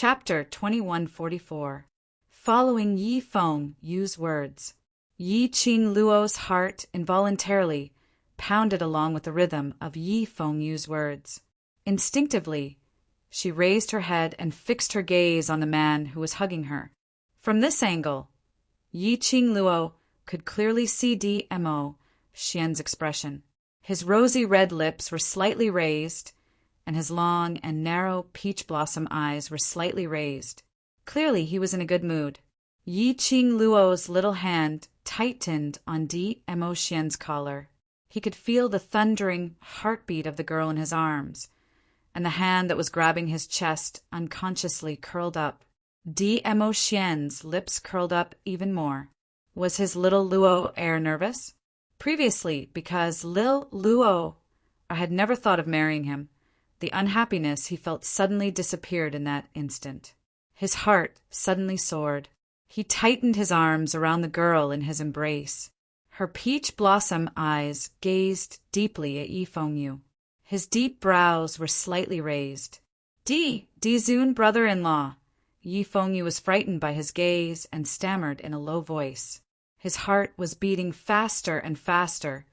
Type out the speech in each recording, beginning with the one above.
Chapter 2144. Following Yi Feng Yu's words. Yi Qing Luo's heart involuntarily pounded along with the rhythm of Yi Feng Yu's words. Instinctively, she raised her head and fixed her gaze on the man who was hugging her. From this angle, Yi Qing Luo could clearly see Dmo Xian's expression. His rosy red lips were slightly raised, and his long and narrow peach blossom eyes were slightly raised. Clearly he was in a good mood. Yi Qing Luo's little hand tightened on Dmo Xian's collar. He could feel the thundering heartbeat of the girl in his arms, and the hand that was grabbing his chest unconsciously curled up. Dmo Xian's lips curled up even more. Was his little Luo heir nervous? Previously, because Lil Luo had never thought of marrying him, the unhappiness he felt suddenly disappeared in that instant. His heart suddenly soared. He tightened his arms around the girl in his embrace. Her peach blossom eyes gazed deeply at Yi Feng Yu. His deep brows were slightly raised. Dizun brother-in-law. Yi Feng Yu was frightened by his gaze and stammered in a low voice. His heart was beating faster and faster,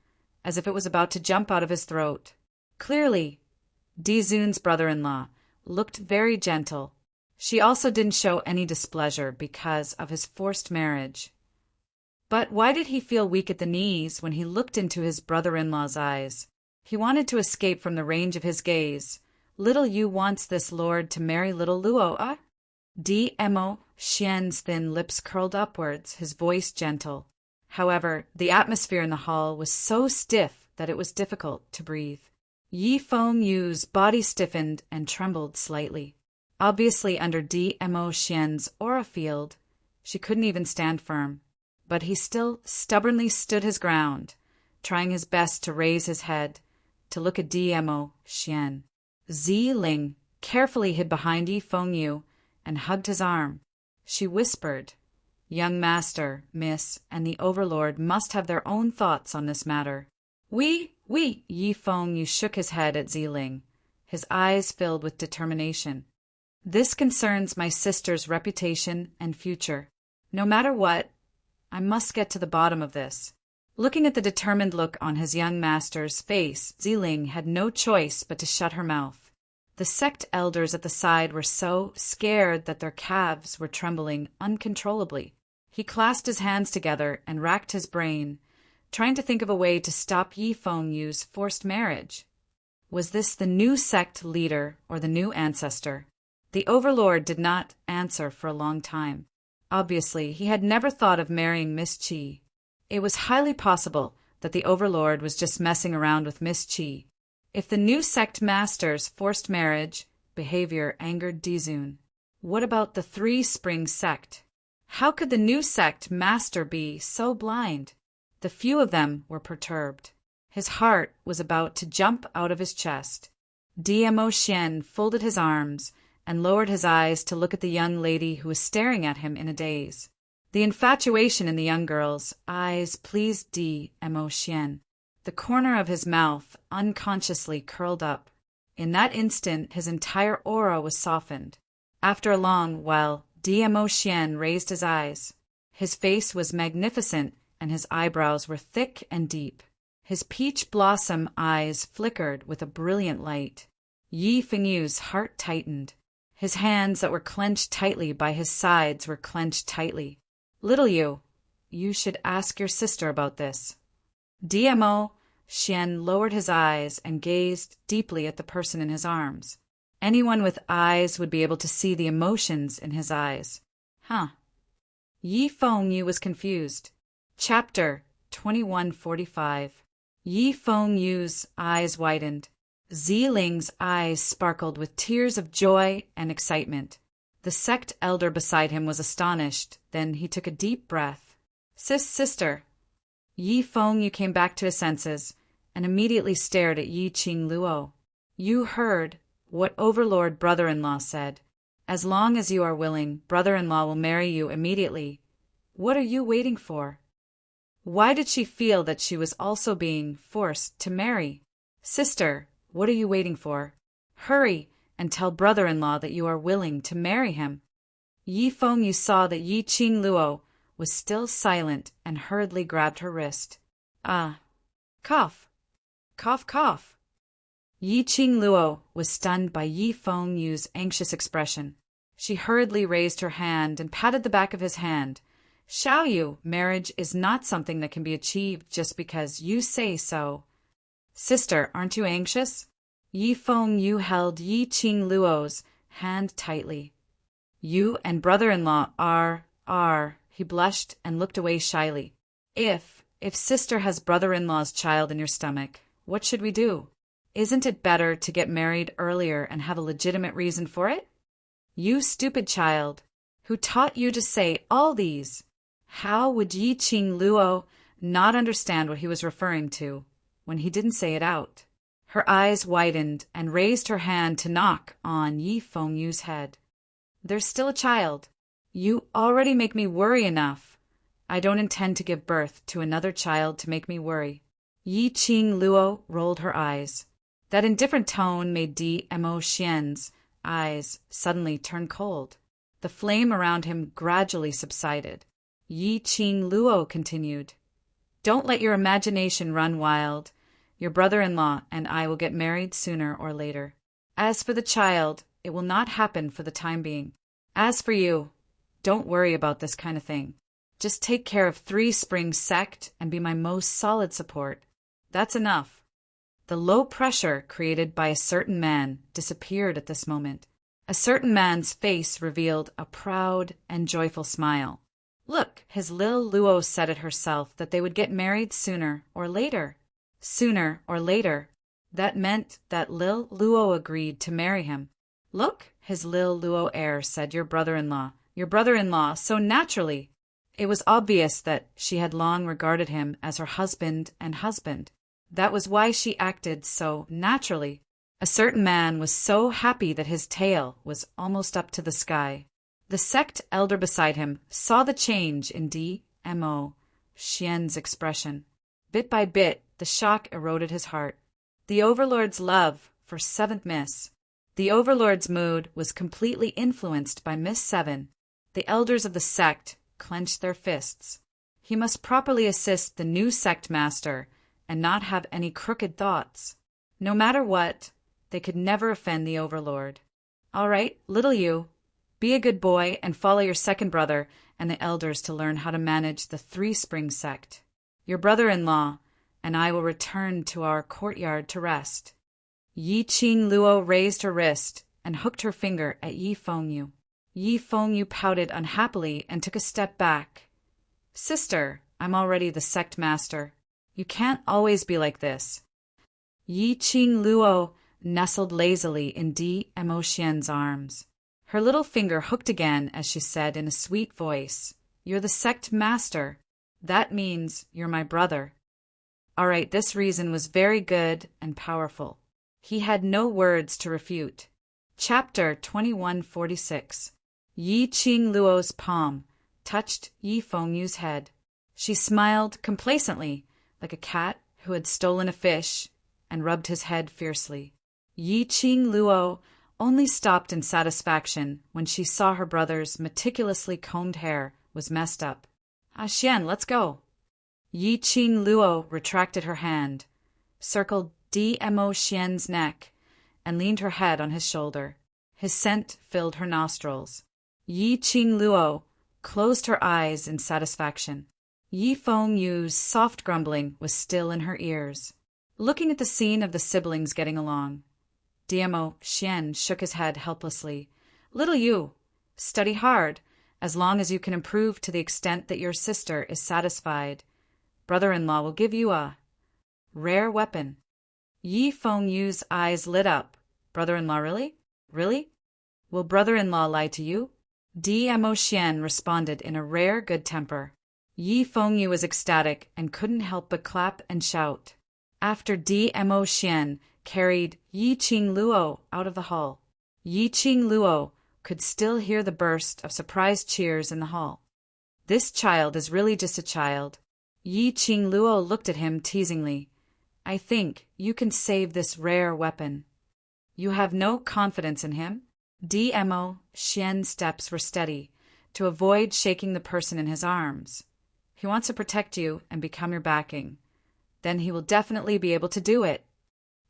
as if it was about to jump out of his throat. Clearly, Dizun's brother-in-law looked very gentle. She also didn't show any displeasure because of his forced marriage. But why did he feel weak at the knees when he looked into his brother-in-law's eyes? He wanted to escape from the range of his gaze. Little Yu wants this lord to marry little Luo, Dmo Xian's thin lips curled upwards, his voice gentle. However, the atmosphere in the hall was so stiff that it was difficult to breathe. Yi Feng Yu's body stiffened and trembled slightly. Obviously under Dmo Xian's aura field, she couldn't even stand firm. But he still stubbornly stood his ground, trying his best to raise his head, to look at Dmo Xian. Ling carefully hid behind Yi Feng Yu and hugged his arm. She whispered, "Young master, miss, and the Overlord must have their own thoughts on this matter." We, Yi Feng Yu shook his head at Ling, his eyes filled with determination. "This concerns my sister's reputation and future. No matter what, I must get to the bottom of this." Looking at the determined look on his young master's face, Ling had no choice but to shut her mouth. The sect elders at the side were so scared that their calves were trembling uncontrollably. He clasped his hands together and racked his brain, trying to think of a way to stop Yi Feng Yu's forced marriage. Was this the new sect leader or the new ancestor? The Overlord did not answer for a long time. Obviously, he had never thought of marrying Miss Qi. It was highly possible that the Overlord was just messing around with Miss Qi. If the new sect master's forced marriage behavior angered Dizun, what about the Three Springs sect? How could the new sect master be so blind? The few of them were perturbed. His heart was about to jump out of his chest. Dmo Xian folded his arms and lowered his eyes to look at the young lady who was staring at him in a daze. The infatuation in the young girl's eyes pleased Dmo Xian. The corner of his mouth unconsciously curled up. In that instant, his entire aura was softened. After a long while, Dmo Xian raised his eyes. His face was magnificent, and his eyebrows were thick and deep. His peach blossom eyes flickered with a brilliant light. Yi Feng Yu's heart tightened. His hands that were clenched tightly by his sides were clenched tightly. "Little Yu, you should ask your sister about this." Dmo Xian lowered his eyes and gazed deeply at the person in his arms. Anyone with eyes would be able to see the emotions in his eyes. Yi Feng Yu was confused. Chapter 2145. Yi Feng Yu's eyes widened. Ling's eyes sparkled with tears of joy and excitement. The sect elder beside him was astonished. Then he took a deep breath. Sister." Yi Feng Yu came back to his senses and immediately stared at Yi Qing Luo. "You heard what Overlord brother-in-law said. As long as you are willing, brother-in-law will marry you immediately. What are you waiting for?" Why did she feel that she was also being forced to marry? "Sister, what are you waiting for? Hurry and tell brother-in-law that you are willing to marry him." Yi Fengyu saw that Yi Qing Luo was still silent and hurriedly grabbed her wrist. Cough. Cough, cough. Yi Qing Luo was stunned by Yi Fengyu's anxious expression. She hurriedly raised her hand and patted the back of his hand. "Xiaoyu, marriage is not something that can be achieved just because you say so." "Sister, aren't you anxious?" Yi Fengyu held Yi Qing Luo's hand tightly. "You and brother-in-law are," he blushed and looked away shyly. If sister has brother-in-law's child in your stomach, what should we do? Isn't it better to get married earlier and have a legitimate reason for it?" "You stupid child! Who taught you to say all these?" How would Yi Qing Luo not understand what he was referring to when he didn't say it out? Her eyes widened and raised her hand to knock on Yi Fengyu's head. "There's still a child. You already make me worry enough. I don't intend to give birth to another child to make me worry." Yi Qing Luo rolled her eyes. That indifferent tone made Dmo Xian's eyes suddenly turn cold. The flame around him gradually subsided. Yi Qing Luo continued, "Don't let your imagination run wild. Your brother-in-law and I will get married sooner or later. As for the child, it will not happen for the time being. As for you, don't worry about this kind of thing. Just take care of Three Springs sect and be my most solid support. That's enough." The low pressure created by a certain man disappeared at this moment. A certain man's face revealed a proud and joyful smile. Look, his Lil Luo said it herself that they would get married sooner or later. Sooner or later. That meant that Lil Luo agreed to marry him. Look, his Lil Luo heir said your brother-in-law, so naturally. It was obvious that she had long regarded him as her husband and husband. That was why she acted so naturally. A certain man was so happy that his tail was almost up to the sky. The sect elder beside him saw the change in Dmo Xian's expression. Bit by bit, the shock eroded his heart. The Overlord's love for Seventh Miss. The Overlord's mood was completely influenced by Miss Seven. The elders of the sect clenched their fists. He must properly assist the new sect master and not have any crooked thoughts. No matter what, they could never offend the Overlord. "All right, little you, be a good boy and follow your second brother and the elders to learn how to manage the Three Springs sect. Your brother-in-law and I will return to our courtyard to rest." Yi Qing Luo raised her wrist and hooked her finger at Yi Fengyu. Yi Fengyu pouted unhappily and took a step back. "Sister, I'm already the sect master. You can't always be like this." Yi Qing Luo nestled lazily in Dmo Xian's arms. Her little finger hooked again as she said in a sweet voice, "You're the sect master. That means you're my brother." All right, this reason was very good and powerful. He had no words to refute. Chapter 2146. Yi Qing Luo's palm touched Yi Fengyu's head. She smiled complacently, like a cat who had stolen a fish, and rubbed his head fiercely. Yi Qing Luo only stopped in satisfaction when she saw her brother's meticulously combed hair was messed up. "Xian, let's go." Yi Qing Luo retracted her hand, circled Dmo Xian's neck, and leaned her head on his shoulder. His scent filled her nostrils. Yi Qing Luo closed her eyes in satisfaction. Yi Fengyu's soft grumbling was still in her ears. Looking at the scene of the siblings getting along, Dmo Xian shook his head helplessly. "Little you, study hard, as long as you can improve to the extent that your sister is satisfied. Brother-in-law will give you a rare weapon." Yi Fengyu's eyes lit up. "Brother-in-law, really? Really? Will brother-in-law lie to you?" Dmo Xian responded in a rare good temper. Yi Fengyu was ecstatic and couldn't help but clap and shout. After Dmo Xian carried Yi Qing Luo out of the hall, Yi Qing Luo could still hear the burst of surprised cheers in the hall. "This child is really just a child." Yi Qing Luo looked at him teasingly. "I think you can save this rare weapon." You have no confidence in him? DMO Xian's steps were steady, to avoid shaking the person in his arms. He wants to protect you and become your backing. Then he will definitely be able to do it.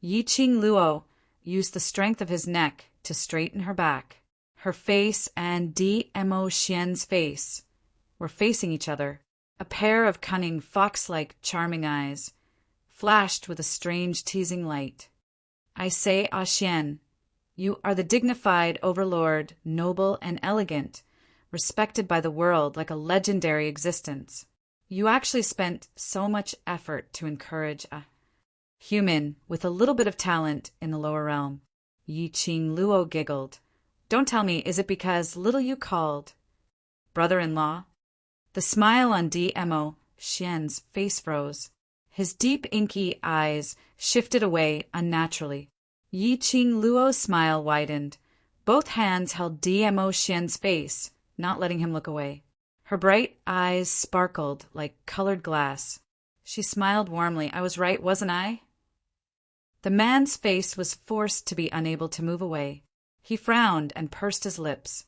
Yiqing Luo used the strength of his neck to straighten her back. Her face and DMO Xian's face were facing each other. A pair of cunning, fox-like, charming eyes flashed with a strange, teasing light. I say, Xian, you are the dignified overlord, noble and elegant, respected by the world like a legendary existence. You actually spent so much effort to encourage a human with a little bit of talent in the lower realm. Yiqing Luo giggled. Don't tell me, is it because little you called brother-in-law? The smile on DMO Xian's face froze. His deep inky eyes shifted away unnaturally. Yiqing Luo's smile widened. Both hands held DMO Xian's face, not letting him look away. Her bright eyes sparkled like colored glass. She smiled warmly. I was right, wasn't I? The man's face was forced to be unable to move away. He frowned and pursed his lips.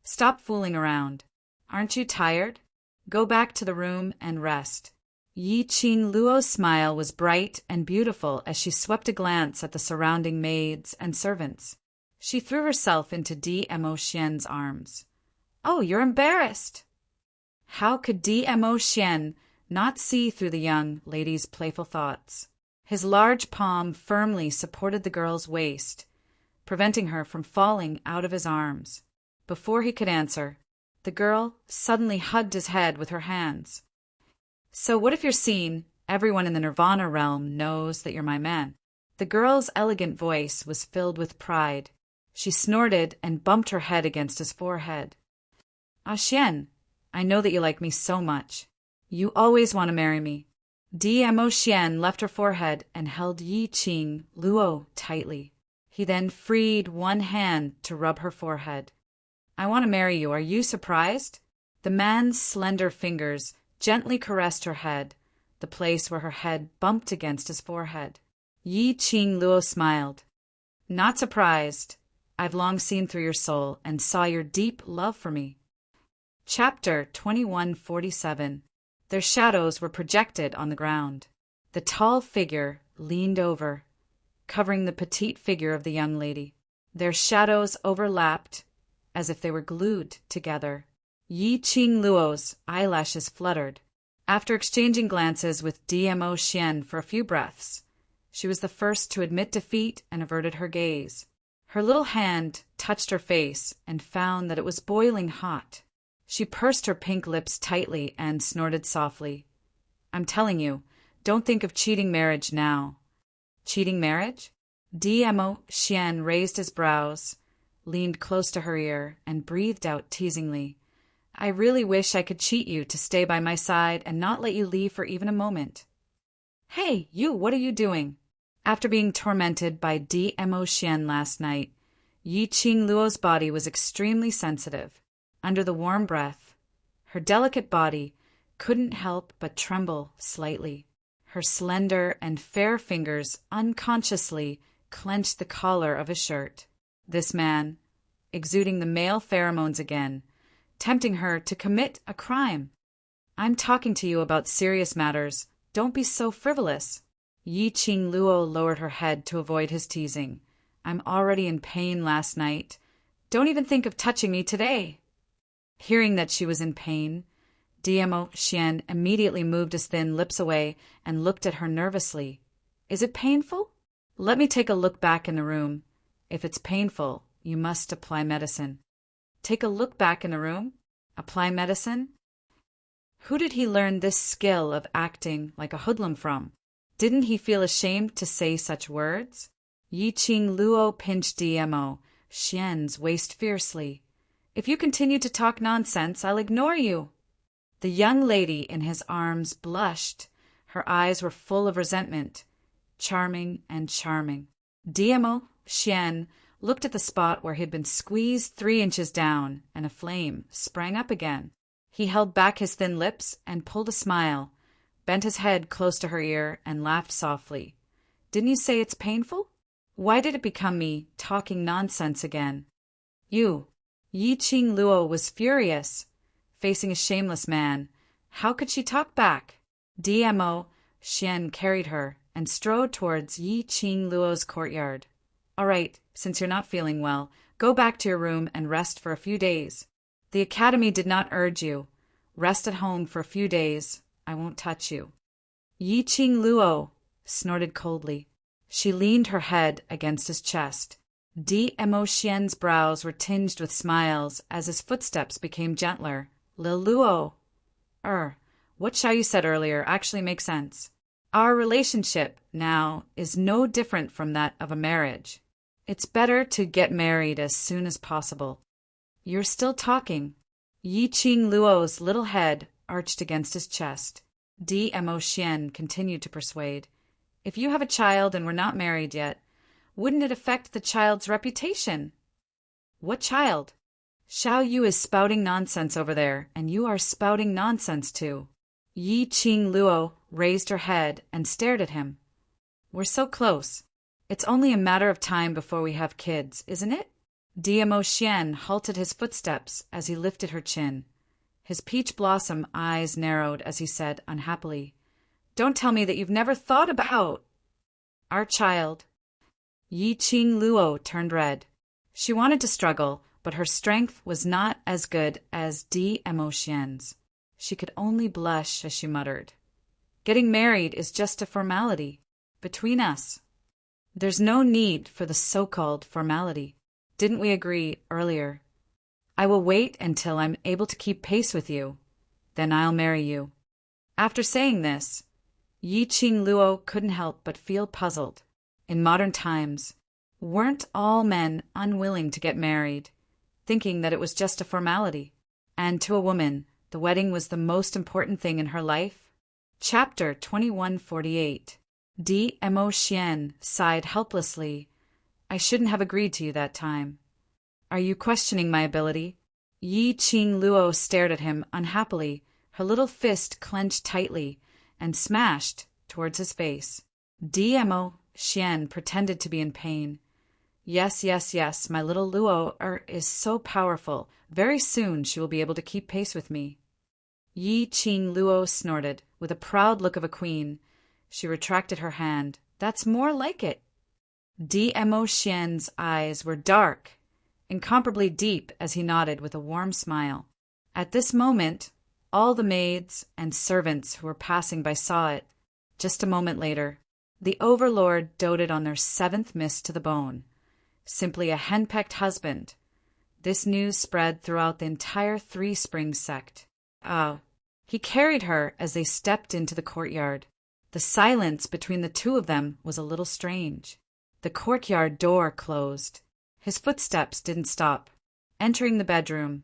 Stop fooling around. Aren't you tired? Go back to the room and rest. Yiqing Luo's smile was bright and beautiful as she swept a glance at the surrounding maids and servants. She threw herself into DMO Xian's arms. Oh, you're embarrassed! How could DMO Xian not see through the young lady's playful thoughts? His large palm firmly supported the girl's waist, preventing her from falling out of his arms. Before he could answer, the girl suddenly hugged his head with her hands. So what if you're seen? Everyone in the Nirvana realm knows that you're my man. The girl's elegant voice was filled with pride. She snorted and bumped her head against his forehead. Xian, I know that you like me so much. You always want to marry me. DMO Xian left her forehead and held Yiqing Luo tightly. He then freed one hand to rub her forehead. I want to marry you. Are you surprised? The man's slender fingers gently caressed her head, the place where her head bumped against his forehead. Yiqing Luo smiled. Not surprised. I've long seen through your soul and saw your deep love for me. Chapter 2147. Their shadows were projected on the ground. The tall figure leaned over, covering the petite figure of the young lady. Their shadows overlapped as if they were glued together. Yiqing Luo's eyelashes fluttered. After exchanging glances with DMO Xian for a few breaths, she was the first to admit defeat and averted her gaze. Her little hand touched her face and found that it was boiling hot. She pursed her pink lips tightly and snorted softly. I'm telling you, don't think of cheating marriage now. Cheating marriage? DMO Xian raised his brows, leaned close to her ear, and breathed out teasingly. I really wish I could cheat you to stay by my side and not let you leave for even a moment. Hey, you, what are you doing? After being tormented by DMO Xian last night, Yiqing Luo's body was extremely sensitive. Under the warm breath, her delicate body couldn't help but tremble slightly. Her slender and fair fingers unconsciously clenched the collar of his shirt. This man, exuding the male pheromones again, tempting her to commit a crime. I'm talking to you about serious matters. Don't be so frivolous. Yiqing Luo lowered her head to avoid his teasing. I'm already in pain last night. Don't even think of touching me today. Hearing that she was in pain, DMO Xian immediately moved his thin lips away and looked at her nervously. Is it painful? Let me take a look back in the room. If it's painful, you must apply medicine. Take a look back in the room? Apply medicine? Who did he learn this skill of acting like a hoodlum from? Didn't he feel ashamed to say such words? Yiqing Luo pinched DMO Xian's waist fiercely. If you continue to talk nonsense, I'll ignore you. The young lady in his arms blushed. Her eyes were full of resentment. Charming and charming. DMO Xian looked at the spot where he had been squeezed 3 inches down, and a flame sprang up again. He held back his thin lips and pulled a smile, bent his head close to her ear, and laughed softly. Didn't you say it's painful? Why did it become me talking nonsense again? You. Yi Qing Luo was furious, facing a shameless man. How could she talk back? Dmo Xian carried her and strode towards Yi Qing Luo's courtyard. All right, since you're not feeling well, go back to your room and rest for a few days. The academy did not urge you. Rest at home for a few days. I won't touch you. Yi Qing Luo snorted coldly. She leaned her head against his chest. Dmo Xian's brows were tinged with smiles as his footsteps became gentler. Lil Luo. What Xiaoyu said earlier actually makes sense. Our relationship now is no different from that of a marriage. It's better to get married as soon as possible. You're still talking. Yi Qing Luo's little head arched against his chest. Dmo Xian continued to persuade. If you have a child and we're not married yet, wouldn't it affect the child's reputation? What child? Xiaoyu is spouting nonsense over there, and you are spouting nonsense too. Yi Qing Luo raised her head and stared at him. We're so close. It's only a matter of time before we have kids, isn't it? Dmo Xian halted his footsteps as he lifted her chin. His peach blossom eyes narrowed as he said unhappily, Don't tell me that you've never thought about our child. Yi Qing Luo turned red. She wanted to struggle, but her strength was not as good as Dmo Xian's. She could only blush as she muttered, Getting married is just a formality. Between us. There's no need for the so-called formality. Didn't we agree earlier? I will wait until I'm able to keep pace with you. Then I'll marry you. After saying this, Yi Qing Luo couldn't help but feel puzzled. In modern times, weren't all men unwilling to get married, thinking that it was just a formality? And to a woman, the wedding was the most important thing in her life? Chapter 2148. Dmo Xian sighed helplessly. I shouldn't have agreed to you that time. Are you questioning my ability? Yi Qing Luo stared at him unhappily, her little fist clenched tightly and smashed towards his face. Dmo Xian pretended to be in pain. Yes, my little Luo is so powerful. Very soon she will be able to keep pace with me. Yi Qing Luo snorted, with a proud look of a queen. She retracted her hand. That's more like it. Dmo Xian's eyes were dark, incomparably deep as he nodded with a warm smile. At this moment, all the maids and servants who were passing by saw it. Just a moment later, the Overlord doted on their seventh miss to the bone. Simply a henpecked husband. This news spread throughout the entire Three Springs sect. He carried her as they stepped into the courtyard. The silence between the two of them was a little strange. The courtyard door closed. His footsteps didn't stop. Entering the bedroom,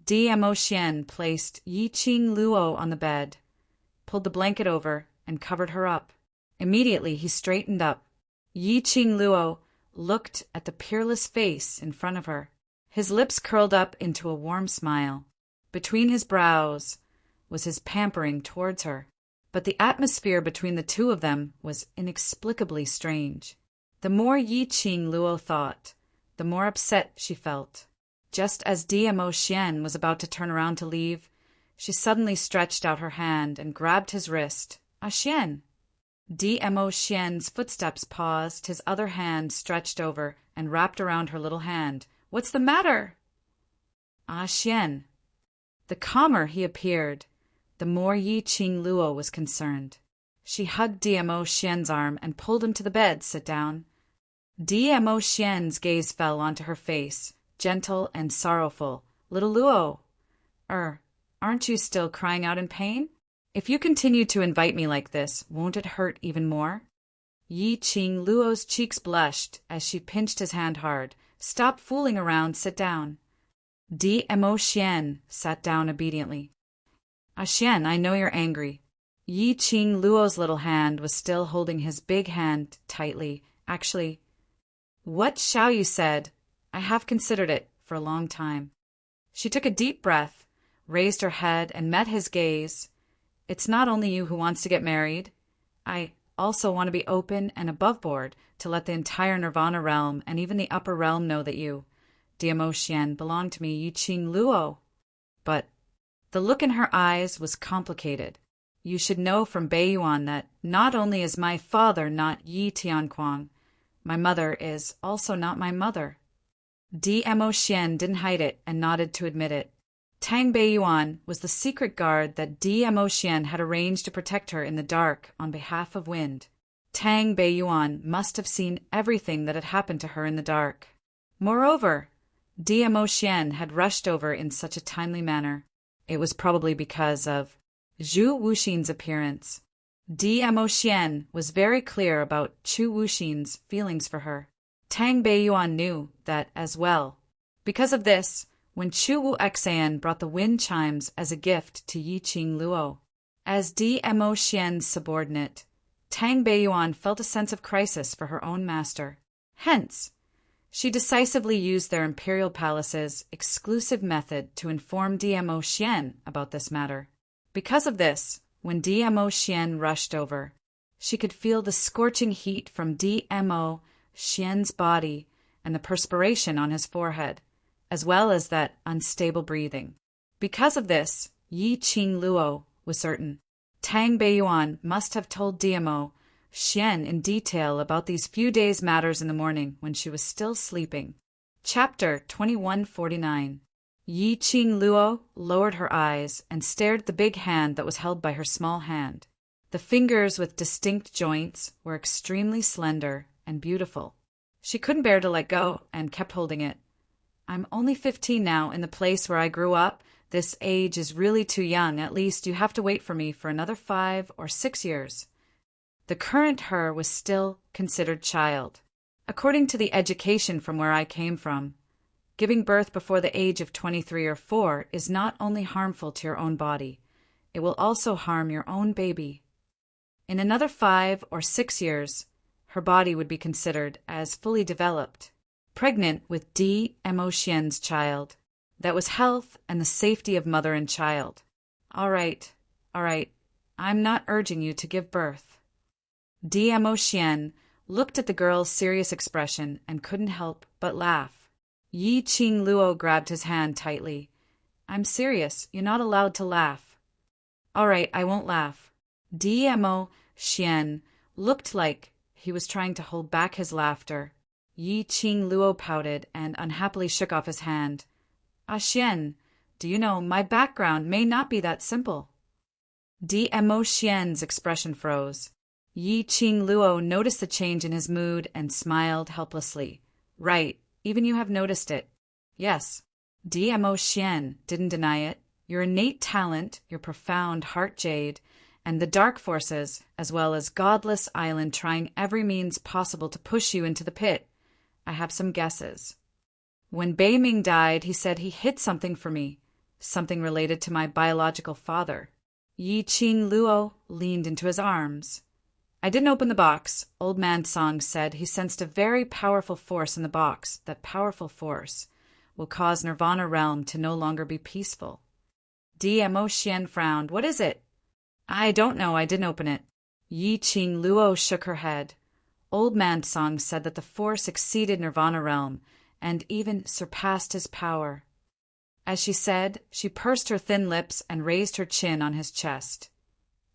Dmo Xian placed Yi Qing Luo on the bed, pulled the blanket over, and covered her up. Immediately he straightened up. Yi Qing Luo looked at the peerless face in front of her. His lips curled up into a warm smile. Between his brows was his pampering towards her. But the atmosphere between the two of them was inexplicably strange. The more Yi Qing Luo thought, the more upset she felt. Just as Dmo Xian was about to turn around to leave, she suddenly stretched out her hand and grabbed his wrist. Xian! Dmo Xian's footsteps paused, his other hand stretched over and wrapped around her little hand. What's the matter? Xian. The calmer he appeared, the more Yi Qing Luo was concerned. She hugged Dmo Xian's arm and pulled him to the bed. Sit down. Dmo Xian's gaze fell onto her face, gentle and sorrowful. Little Luo, aren't you still crying out in pain? If you continue to invite me like this, won't it hurt even more? Yi Qing Luo's cheeks blushed as she pinched his hand hard. Stop fooling around, sit down. Dmo Xian sat down obediently. Xian, I know you're angry. Yi Qing Luo's little hand was still holding his big hand tightly. Actually, what Xiaoyu said, I have considered it for a long time. She took a deep breath, raised her head, and met his gaze. It's not only you who wants to get married. I also want to be open and above board to let the entire Nirvana realm and even the upper realm know that you, Diamo Xian, belong to me, Yi Qing Luo. But the look in her eyes was complicated. You should know from Bei Yuan that not only is my father not Yi Tianquang, my mother is also not my mother. Diamo Xian didn't hide it and nodded to admit it. Tang Bei Yuan was the secret guard that Diamo Xian had arranged to protect her in the dark on behalf of Wind. Tang Bei Yuan must have seen everything that had happened to her in the dark. Moreover, Diamo Xian had rushed over in such a timely manner. It was probably because of Zhu Wuxin's appearance. Diamo Xian was very clear about Chu Wuxin's feelings for her. Tang Bei Yuan knew that as well. Because of this, when Chu Wu Xian brought the wind chimes as a gift to Yi Qing Luo, as Diamo Xian's subordinate, Tang Bei Yuan felt a sense of crisis for her own master. Hence, she decisively used their imperial palace's exclusive method to inform Diamo Xian about this matter. Because of this, when Diamo Xian rushed over, she could feel the scorching heat from Diamo Xian's body and the perspiration on his forehead, as well as that unstable breathing. Because of this, Yi Qing Luo was certain Tang Bei Yuan must have told Diamo Xian in detail about these few days' matters in the morning when she was still sleeping. Chapter 2149. Yi Qing Luo lowered her eyes and stared at the big hand that was held by her small hand. The fingers with distinct joints were extremely slender and beautiful. She couldn't bear to let go and kept holding it. I'm only 15 now in the place where I grew up. This age is really too young. At least you have to wait for me for another 5 or 6 years. The current her was still considered child. According to the education from where I came from, giving birth before the age of 23 or 4 is not only harmful to your own body, it will also harm your own baby. In another 5 or 6 years, her body would be considered as fully developed, pregnant with Diamo Xian's child. That was health and the safety of mother and child. All right. I'm not urging you to give birth. Diamo Xian looked at the girl's serious expression and couldn't help but laugh. Yi Qing Luo grabbed his hand tightly. I'm serious. You're not allowed to laugh. All right, I won't laugh. Diamo Xian looked like he was trying to hold back his laughter. Yi Qing Luo pouted and unhappily shook off his hand. Xian, do you know, my background may not be that simple. Diamo Xian's expression froze. Yi Qing Luo noticed the change in his mood and smiled helplessly. Right, even you have noticed it. Yes. Diamo Xian didn't deny it. Your innate talent, your profound heart jade, and the dark forces, as well as Godless Island trying every means possible to push you into the pit. I have some guesses. When Bei Ming died, he said he hid something for me, something related to my biological father. Yi Qing Luo leaned into his arms. I didn't open the box. Old Man Song said he sensed a very powerful force in the box. That powerful force will cause Nirvana realm to no longer be peaceful. Diamo Xian frowned. What is it? I don't know. I didn't open it. Yi Qing Luo shook her head. Old Man Song said that the force exceeded Nirvana realm and even surpassed his power. As she said, she pursed her thin lips and raised her chin on his chest.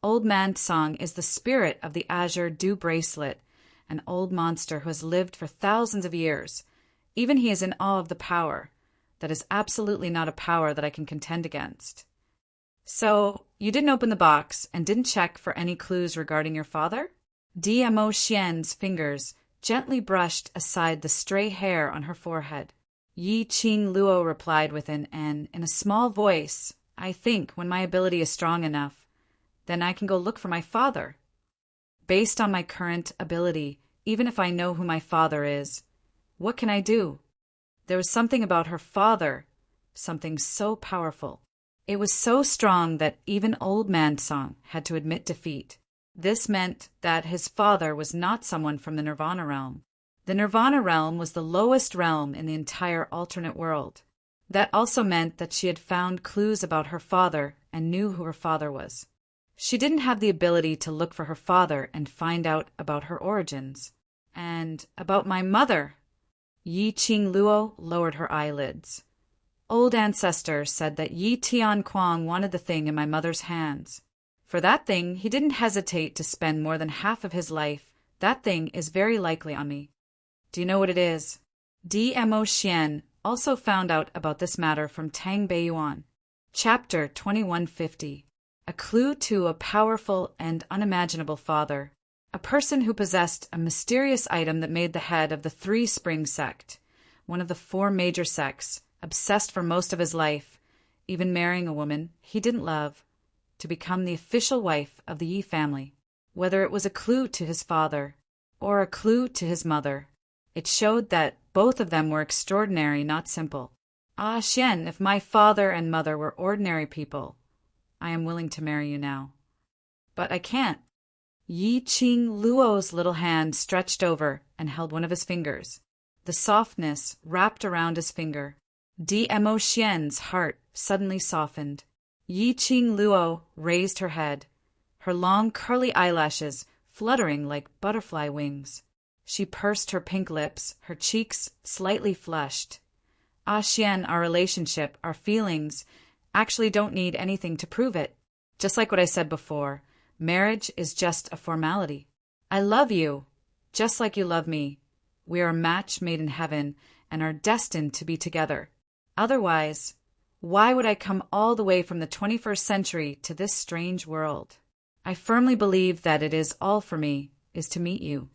Old Man Song is the spirit of the Azure Dew Bracelet, an old monster who has lived for thousands of years. Even he is in awe of the power. That is absolutely not a power that I can contend against. So, you didn't open the box and didn't check for any clues regarding your father? Diamo Xian's fingers gently brushed aside the stray hair on her forehead. Yi Qing Luo replied with in a small voice, I think when my ability is strong enough, then I can go look for my father. Based on my current ability, even if I know who my father is, what can I do? There was something about her father, something so powerful. It was so strong that even Old Man Song had to admit defeat. This meant that his father was not someone from the Nirvana realm. The Nirvana realm was the lowest realm in the entire alternate world. That also meant that she had found clues about her father and knew who her father was. She didn't have the ability to look for her father and find out about her origins. And about my mother. Yi Qing Luo lowered her eyelids. Old ancestors said that Yi Tian Kuang wanted the thing in my mother's hands. For that thing, he didn't hesitate to spend more than half of his life. That thing is very likely on me. Do you know what it is? Dmo Xian also found out about this matter from Tang Beiyuan. Chapter 2150. A clue to a powerful and unimaginable father. A person who possessed a mysterious item that made the head of the Three Spring sect, one of the 4 major sects, obsessed for most of his life, even marrying a woman he didn't love, to become the official wife of the Yi family. Whether it was a clue to his father or a clue to his mother, it showed that both of them were extraordinary, not simple. Ah, Xian, if my father and mother were ordinary people, I am willing to marry you now. But I can't. Yi Qing Luo's little hand stretched over and held one of his fingers. The softness wrapped around his finger. Dmo Xian's heart suddenly softened. Yi Qing Luo raised her head, her long curly eyelashes fluttering like butterfly wings. She pursed her pink lips, her cheeks slightly flushed. Ah, Xian, our relationship, our feelings, actually don't need anything to prove it. Just like what I said before, marriage is just a formality. I love you, just like you love me. We are a match made in heaven and are destined to be together. Otherwise, why would I come all the way from the 21st century to this strange world? I firmly believe that it is all for me is to meet you.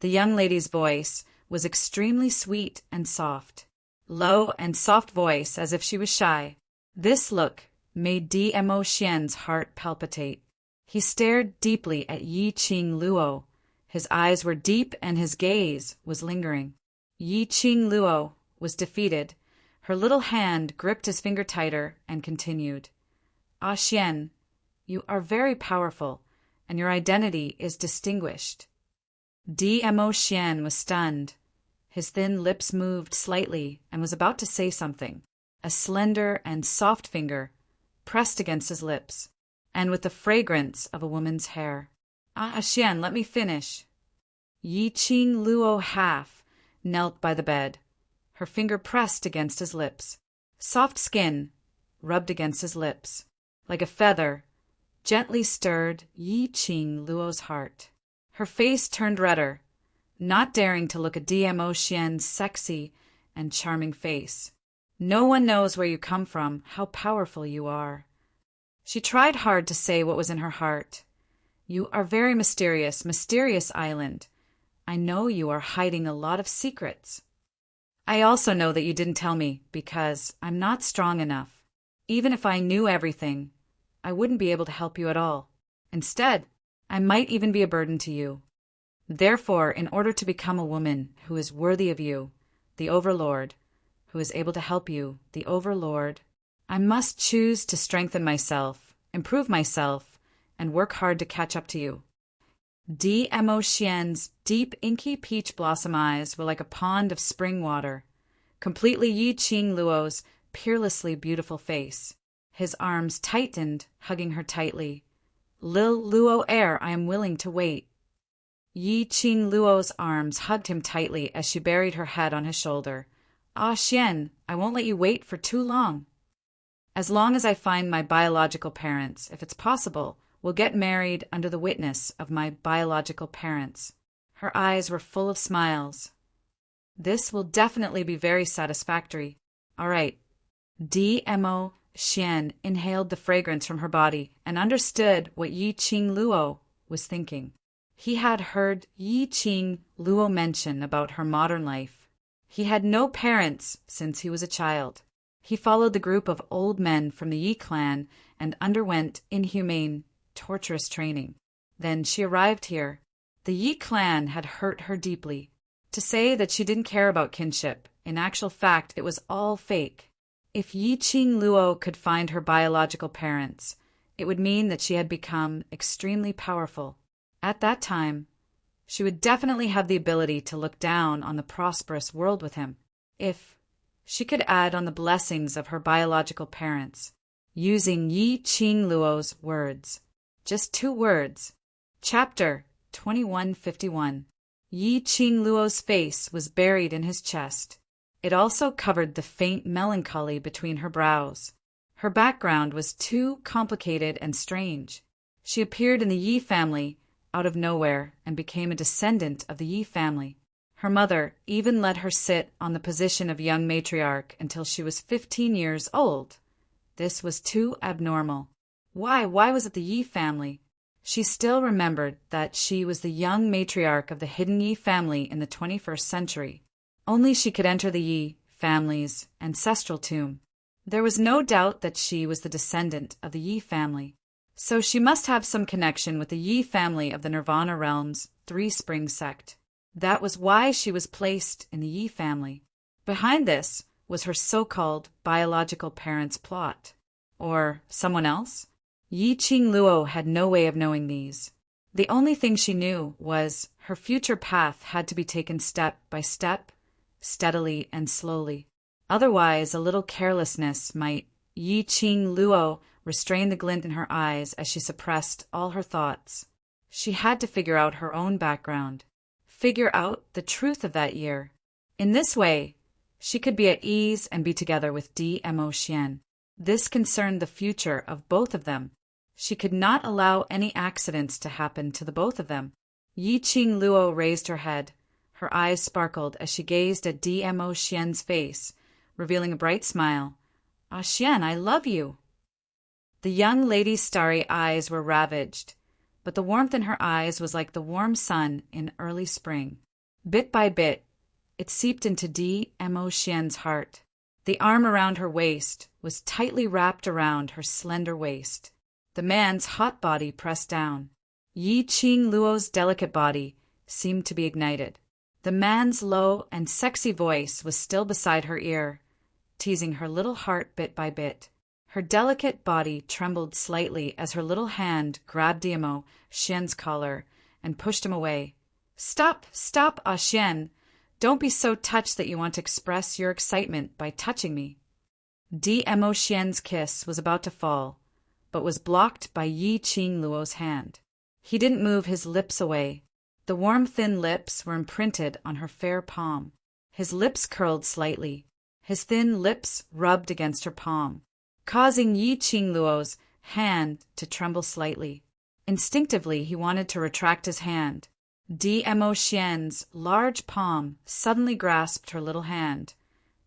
The young lady's voice was extremely sweet and soft. Low and soft voice as if she was shy. This look made Dmo Xian's heart palpitate. He stared deeply at Yi Qing Luo. His eyes were deep and his gaze was lingering. Yi Qing Luo was defeated. Her little hand gripped his finger tighter and continued. Ah, Xian, you are very powerful, and your identity is distinguished. Dmo Xian was stunned. His thin lips moved slightly and was about to say something. A slender and soft finger pressed against his lips, and with the fragrance of a woman's hair. Ah, Xian, let me finish. Yi Qing Luo half knelt by the bed. Her finger pressed against his lips. Soft skin rubbed against his lips. Like a feather, gently stirred Yi Qing Luo's heart. Her face turned redder, not daring to look at Dmo Xian's sexy and charming face. No one knows where you come from, how powerful you are. She tried hard to say what was in her heart. You are very mysterious, mysterious island. I know you are hiding a lot of secrets. I also know that you didn't tell me because I'm not strong enough. Even if I knew everything, I wouldn't be able to help you at all. Instead, I might even be a burden to you. Therefore, in order to become a woman who is worthy of you, the Overlord, who is able to help you, the Overlord, I must choose to strengthen myself, improve myself, and work hard to catch up to you. Dmo Xian's deep inky peach blossom eyes were like a pond of spring water, completely Yi Qing Luo's peerlessly beautiful face. His arms tightened, hugging her tightly. Lil Luo Air, I am willing to wait. Yi Qing Luo's arms hugged him tightly as she buried her head on his shoulder. Ah, Xian, I won't let you wait for too long. As long as I find my biological parents, if it's possible, we'll get married under the witness of my biological parents. Her eyes were full of smiles. This will definitely be very satisfactory. All right. Dmo Xian inhaled the fragrance from her body and understood what Yi Qing Luo was thinking. He had heard Yi Qing Luo mention about her modern life. He had no parents since he was a child. He followed the group of old men from the Yi clan and underwent inhumane, torturous training. Then she arrived here. The Yi clan had hurt her deeply. To say that she didn't care about kinship, in actual fact, it was all fake. If Yi Qing Luo could find her biological parents, it would mean that she had become extremely powerful. At that time, she would definitely have the ability to look down on the prosperous world with him. If she could add on the blessings of her biological parents, using Yi Qing Luo's words. Just 2 words. Chapter 2151. Yi Qingluo's face was buried in his chest. It also covered the faint melancholy between her brows. Her background was too complicated and strange. She appeared in the Yi family out of nowhere and became a descendant of the Yi family. Her mother even let her sit on the position of young matriarch until she was 15 years old. This was too abnormal. Why was it the Yi family? She still remembered that she was the young matriarch of the hidden Yi family in the 21st century. Only she could enter the Yi family's ancestral tomb. There was no doubt that she was the descendant of the Yi family. So she must have some connection with the Yi family of the Nirvana Realm's Three Springs sect. That was why she was placed in the Yi family. Behind this was her so-called biological parents' plot. Or someone else? Yi Qingluo had no way of knowing these. The only thing she knew was her future path had to be taken step by step, steadily and slowly. Otherwise, a little carelessness might. Yi Qingluo restrained the glint in her eyes as she suppressed all her thoughts. She had to figure out her own background. Figure out the truth of that year. In this way, she could be at ease and be together with Dmo Xian. This concerned the future of both of them. She could not allow any accidents to happen to the both of them. Yi Qingluo raised her head. Her eyes sparkled as she gazed at Dmo Xian's face, revealing a bright smile. "Ah, Xian, I love you." The young lady's starry eyes were ravaged, but the warmth in her eyes was like the warm sun in early spring. Bit by bit, it seeped into Dmo Xian's heart. The arm around her waist was tightly wrapped around her slender waist. The man's hot body pressed down. Yi Qingluo's delicate body seemed to be ignited. The man's low and sexy voice was still beside her ear, teasing her little heart bit by bit. Her delicate body trembled slightly as her little hand grabbed Dmo Xian's collar and pushed him away. "Stop, Ah Xian! Don't be so touched that you want to express your excitement by touching me." Dmo Xian's kiss was about to fall, but was blocked by Yi Qingluo's hand. He didn't move his lips away. The warm, thin lips were imprinted on her fair palm. His lips curled slightly. His thin lips rubbed against her palm, causing Yi Qingluo's hand to tremble slightly. Instinctively, he wanted to retract his hand. Dmo Xian's large palm suddenly grasped her little hand,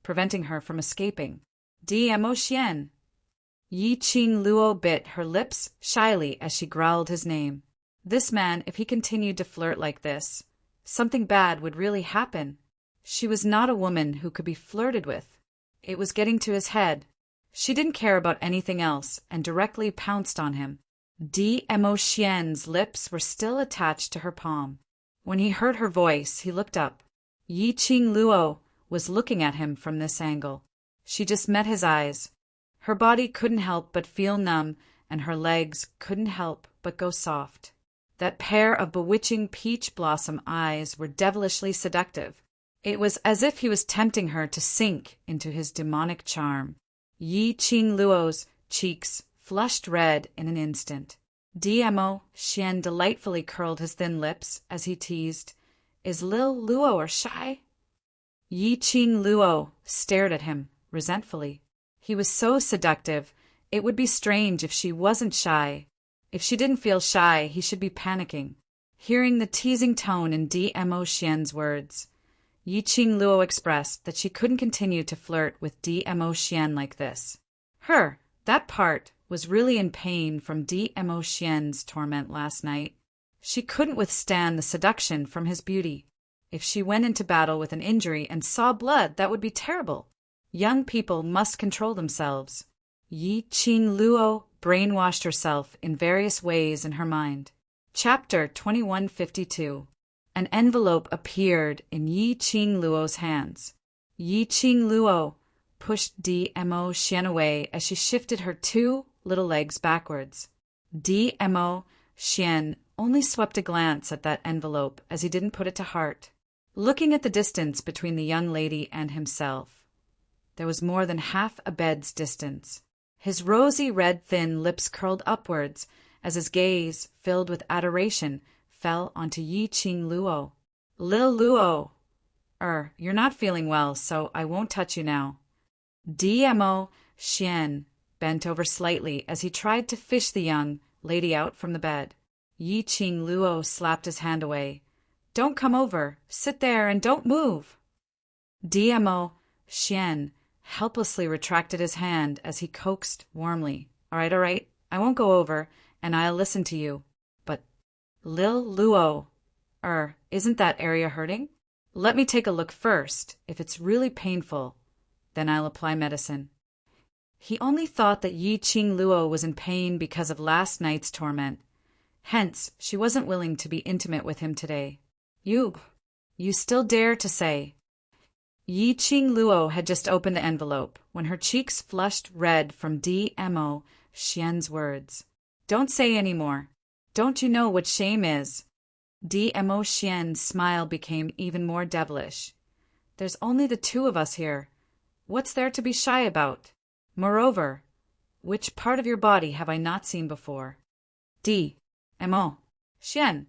preventing her from escaping. "Dmo Xian!" Yi Qingluo bit her lips shyly as she growled his name. This man, if he continued to flirt like this, something bad would really happen. She was not a woman who could be flirted with. It was getting to his head. She didn't care about anything else and directly pounced on him. Dmo Xian's lips were still attached to her palm. When he heard her voice, he looked up. Yi Qingluo was looking at him from this angle. She just met his eyes. Her body couldn't help but feel numb, and her legs couldn't help but go soft. That pair of bewitching peach blossom eyes were devilishly seductive. It was as if he was tempting her to sink into his demonic charm. Yi Qingluo's cheeks flushed red in an instant. Dmo Xian delightfully curled his thin lips as he teased, "Is Lil Luo or shy?" Yi Qingluo stared at him resentfully. He was so seductive, it would be strange if she wasn't shy. If she didn't feel shy, he should be panicking. Hearing the teasing tone in Dmo Xian's words, Yi Qingluo expressed that she couldn't continue to flirt with Dmo Xian like this. That part, was really in pain from Dmo Xian's torment last night. She couldn't withstand the seduction from his beauty. If she went into battle with an injury and saw blood, that would be terrible. Young people must control themselves. Yi Qingluo brainwashed herself in various ways in her mind. Chapter 2152. An envelope appeared in Yi Qingluo's hands. Yi Qingluo pushed Dmo Xian away as she shifted her 2 little legs backwards. Dmo Xian only swept a glance at that envelope as he didn't put it to heart. Looking at the distance between the young lady and himself, there was more than half a bed's distance. His rosy red thin lips curled upwards as his gaze, filled with adoration, fell onto Yi Qing Luo. Lil Luo, you're not feeling well, so I won't touch you now. DMO Xian bent over slightly as he tried to fish the young lady out from the bed. Yi Qing Luo slapped his hand away. Don't come over. Sit there and don't move. DMO Xian helplessly retracted his hand as he coaxed warmly. All right, I won't go over, and I'll listen to you. But, Lil Luo, isn't that area hurting? Let me take a look first. If it's really painful, then I'll apply medicine. He only thought that Yi Qing Luo was in pain because of last night's torment. Hence, she wasn't willing to be intimate with him today. You still dare to say? Yi Qing Luo had just opened the envelope when her cheeks flushed red from DMO Xian's words. Don't say any more. Don't you know what shame is? DMO Xian's smile became even more devilish. There's only the two of us here. What's there to be shy about? Moreover, which part of your body have I not seen before? DMO Xian.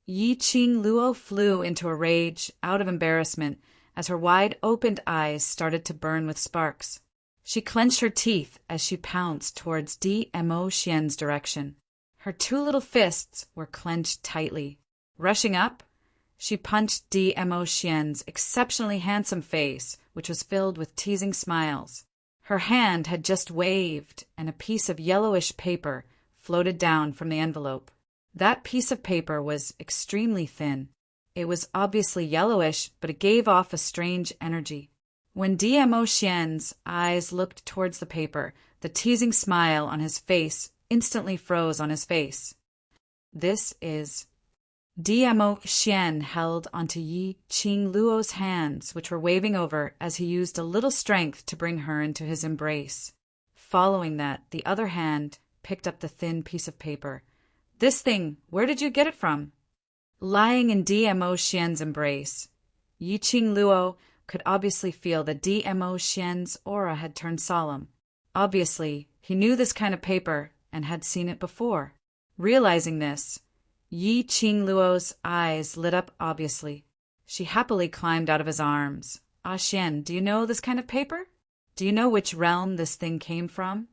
Yi Qing Luo flew into a rage out of embarrassment as her wide-opened eyes started to burn with sparks. She clenched her teeth as she pounced towards DMO Xian's direction. Her two little fists were clenched tightly. Rushing up, she punched DMO Xian's exceptionally handsome face, which was filled with teasing smiles. Her hand had just waved, and a piece of yellowish paper floated down from the envelope. That piece of paper was extremely thin. It was obviously yellowish, but it gave off a strange energy. When DMO Xian's eyes looked towards the paper, the teasing smile on his face instantly froze on his face. This is... DMO Xian held onto Yi Qing Luo's hands, which were waving over as he used a little strength to bring her into his embrace. Following that, the other hand picked up the thin piece of paper. This thing, where did you get it from? Lying in DMO Xian's embrace, Yi Qing Luo could obviously feel that DMO Xian's aura had turned solemn. Obviously, he knew this kind of paper and had seen it before. Realizing this, Yi Qing Luo's eyes lit up obviously. She happily climbed out of his arms. Ah Xian, do you know this kind of paper? Do you know which realm this thing came from?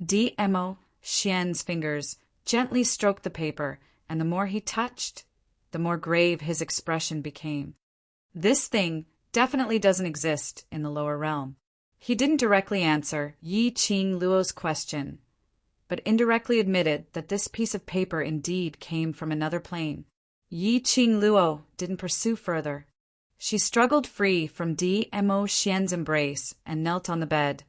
DMO Xian's fingers gently stroked the paper, and the more he touched, the more grave his expression became. This thing definitely doesn't exist in the lower realm. He didn't directly answer Yi Qing Luo's question, but indirectly admitted that this piece of paper indeed came from another plane. Yi Qing Luo didn't pursue further. She struggled free from DMO Xian's embrace and knelt on the bed,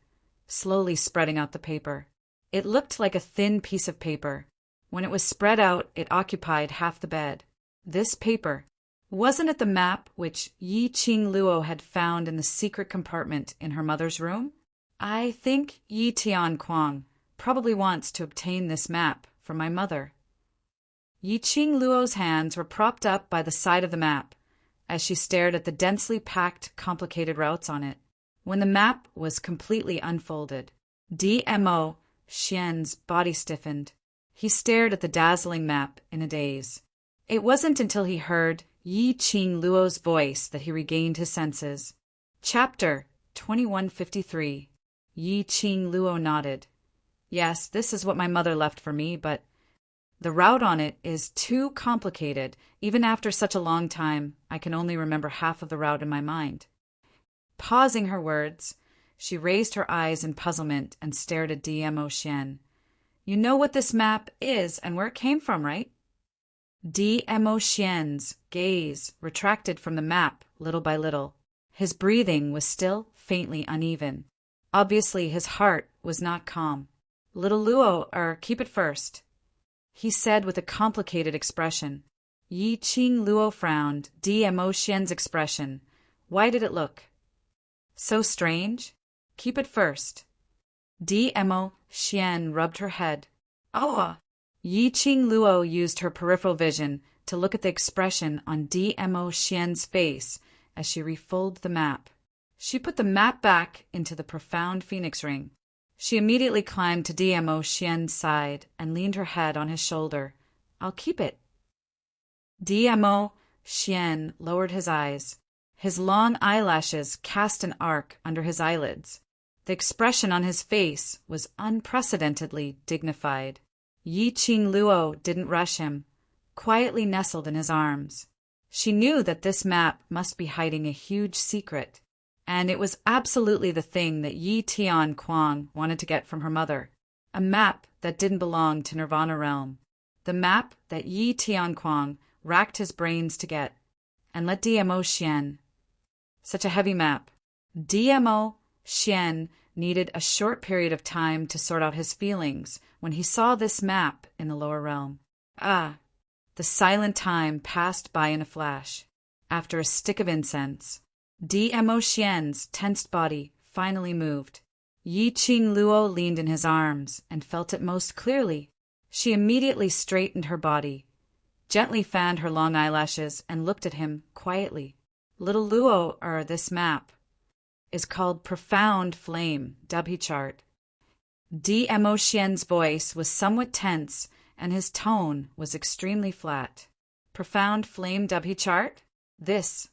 slowly spreading out the paper. It looked like a thin piece of paper. When it was spread out, it occupied half the bed. This paper, wasn't it the map which Yi Qing Luo had found in the secret compartment in her mother's room? I think Yi Tian Kuang probably wants to obtain this map from my mother. Yi Qing Luo's hands were propped up by the side of the map as she stared at the densely packed, complicated routes on it. When the map was completely unfolded, DMO Xian's body stiffened. He stared at the dazzling map in a daze. It wasn't until he heard Yi Qing Luo's voice that he regained his senses. Chapter 2153. Yi Qing Luo nodded. Yes, this is what my mother left for me, but the route on it is too complicated. Even after such a long time, I can only remember half of the route in my mind. Pausing her words, she raised her eyes in puzzlement and stared at DMO Xian. You know what this map is and where it came from, right? DMO Xian's gaze retracted from the map little by little. His breathing was still faintly uneven. Obviously, his heart was not calm. Little Luo, keep it first, he said with a complicated expression. Yi Qing Luo frowned. DMO Xian's expression. Why did it look so strange? Keep it first. DMO Xian rubbed her head. Oh! Yi Qing Luo used her peripheral vision to look at the expression on DMO Xian's face as she refolded the map. She put the map back into the profound phoenix ring. She immediately climbed to Dmo Xian's side and leaned her head on his shoulder. I'll keep it. Dmo Xian lowered his eyes. His long eyelashes cast an arc under his eyelids. The expression on his face was unprecedentedly dignified. Yi Qing Luo didn't rush him, quietly nestled in his arms. She knew that this map must be hiding a huge secret, and it was absolutely the thing that Yi Tian Kuang wanted to get from her mother, a map that didn't belong to Nirvana Realm, the map that Yi Tian Kuang racked his brains to get, and let Dmo Xian. Such a heavy map. Dmo Xian needed a short period of time to sort out his feelings when he saw this map in the lower realm. Ah, the silent time passed by in a flash. After a stick of incense, Dmo Xian's tensed body finally moved. Yi Qing Luo leaned in his arms and felt it most clearly. She immediately straightened her body, gently fanned her long eyelashes, and looked at him quietly. Little Luo, this map is called Profound Flame, Dubhe chart. Dmo Xian's voice was somewhat tense, and his tone was extremely flat. Profound Flame Dubhe chart? This.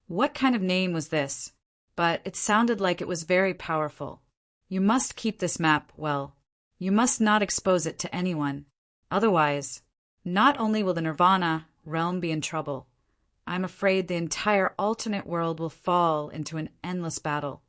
What kind of name was this? But it sounded like it was very powerful. You must keep this map well. You must not expose it to anyone. Otherwise, not only will the Nirvana realm be in trouble, I'm afraid the entire alternate world will fall into an endless battle.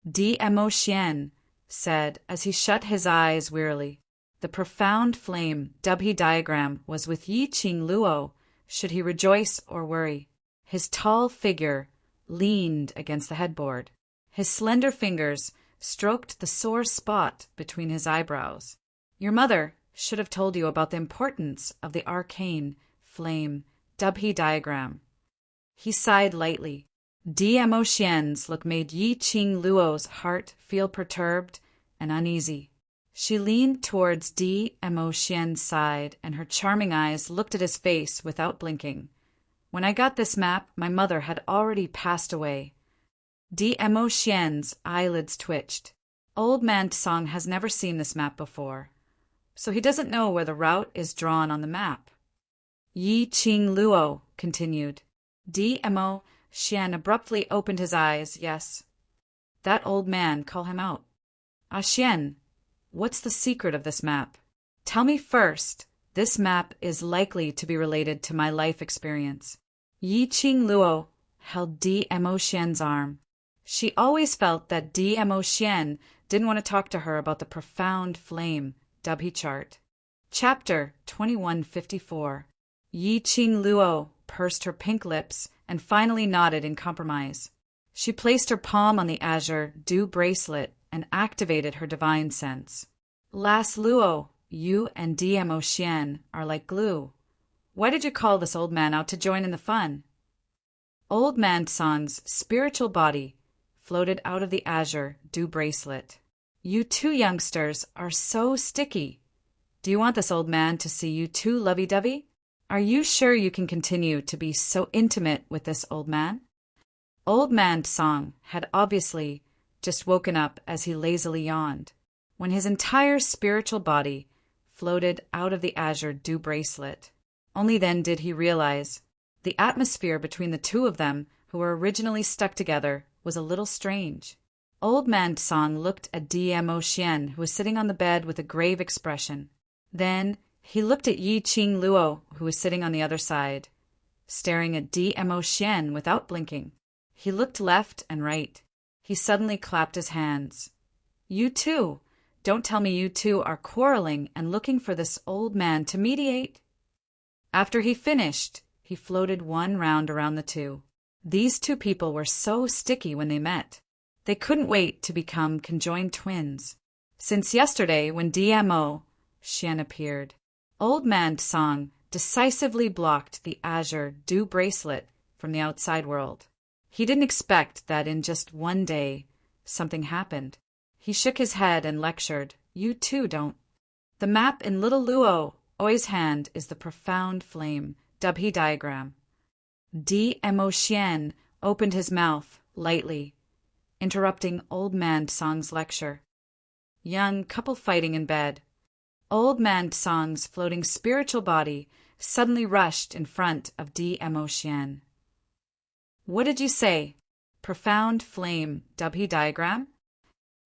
Dmo Xian said as he shut his eyes wearily. The profound flame Dubhe diagram was with Yi Qing Luo, should he rejoice or worry. His tall figure leaned against the headboard. His slender fingers stroked the sore spot between his eyebrows. Your mother should have told you about the importance of the arcane flame Dubhe diagram. He sighed lightly. Dmo Xian's look made Yi Qing Luo's heart feel perturbed and uneasy. She leaned towards Dmo Xian's side, and her charming eyes looked at his face without blinking. When I got this map, my mother had already passed away. Dmo Xian's eyelids twitched. Old Man Tsang has never seen this map before, so he doesn't know where the route is drawn on the map. Yi Qing Luo continued. Dmo Xian abruptly opened his eyes. Yes, that old man, call him out. Ah Xian, what's the secret of this map? Tell me first. This map is likely to be related to my life experience. Yi Qing Luo held Dmo Xian's arm. She always felt that Dmo Xian didn't want to talk to her about the profound flame Dubhe chart. Chapter 2154. Yi Qing Luo pursed her pink lips and finally nodded in compromise. She placed her palm on the azure dew bracelet and activated her divine sense. Lass Luo, you and Dmo Xian are like glue. Why did you call this old man out to join in the fun? Old Man Tsang's spiritual body floated out of the azure dew bracelet. You two youngsters are so sticky. Do you want this old man to see you two lovey-dovey? Are you sure you can continue to be so intimate with this old man? Old Man Tsang had obviously just woken up as he lazily yawned, when his entire spiritual body floated out of the azure dew bracelet. Only then did he realize the atmosphere between the two of them, who were originally stuck together, was a little strange. Old Man Tsang looked at Dmo Xian, who was sitting on the bed with a grave expression. Then he looked at Yi Qing Luo, who was sitting on the other side, staring at Dmo Xian without blinking. He looked left and right. He suddenly clapped his hands. You two! Don't tell me you two are quarreling and looking for this old man to mediate? After he finished, he floated one round around the two. These two people were so sticky when they met. They couldn't wait to become conjoined twins. Since yesterday, when Dmo Xian appeared, Old Man Tsang decisively blocked the azure dew bracelet from the outside world. He didn't expect that in just one day something happened. He shook his head and lectured, you too don't. The map in little Luo Oi's hand is the profound flame Dubhe diagram. Dmo Xian opened his mouth lightly, interrupting Old Man Tsang's lecture. Young couple fighting in bed. Old man Tsang's floating spiritual body suddenly rushed in front of DMO Xian. What did you say? Profound flame, Dubhe diagram?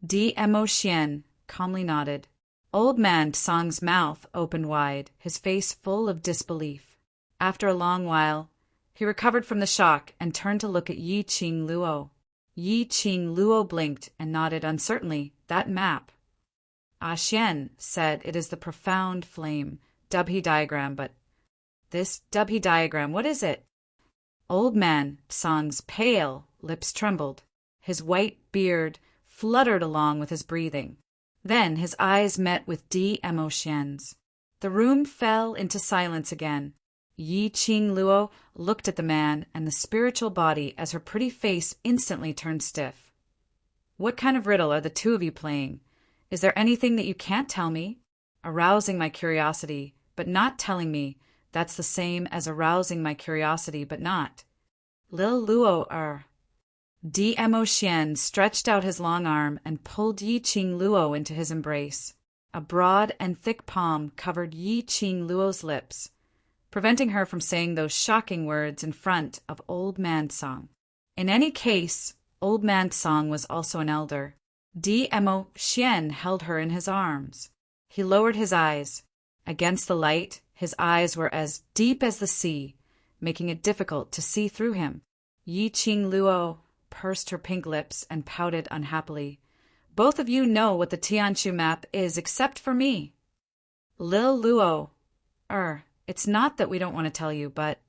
DMO Xian calmly nodded. Old man Tsang's mouth opened wide, his face full of disbelief. After a long while, he recovered from the shock and turned to look at Yi Qing Luo. Yi Qing Luo blinked and nodded uncertainly. That map. Xian said it is the profound flame, Dubhe diagram, but this Dubhe diagram, what is it? Old man Tsang's pale lips trembled. His white beard fluttered along with his breathing. Then his eyes met with DMO Xian's. The room fell into silence again. Yi Qing Luo looked at the man and the spiritual body as her pretty face instantly turned stiff. What kind of riddle are the two of you playing? Is there anything that you can't tell me? Arousing my curiosity, but not telling me, that's the same as arousing my curiosity, but not. Lil Luo DMO Xian stretched out his long arm and pulled Yi Qing Luo into his embrace. A broad and thick palm covered Yi Qing Luo's lips, preventing her from saying those shocking words in front of Old Man Tsang. In any case, Old Man Tsang was also an elder. DMO Xian held her in his arms. He lowered his eyes. Against the light, his eyes were as deep as the sea, making it difficult to see through him. Yi Qing Luo pursed her pink lips and pouted unhappily. Both of you know what the Tianshu map is except for me. Lil Luo, it's not that we don't want to tell you, but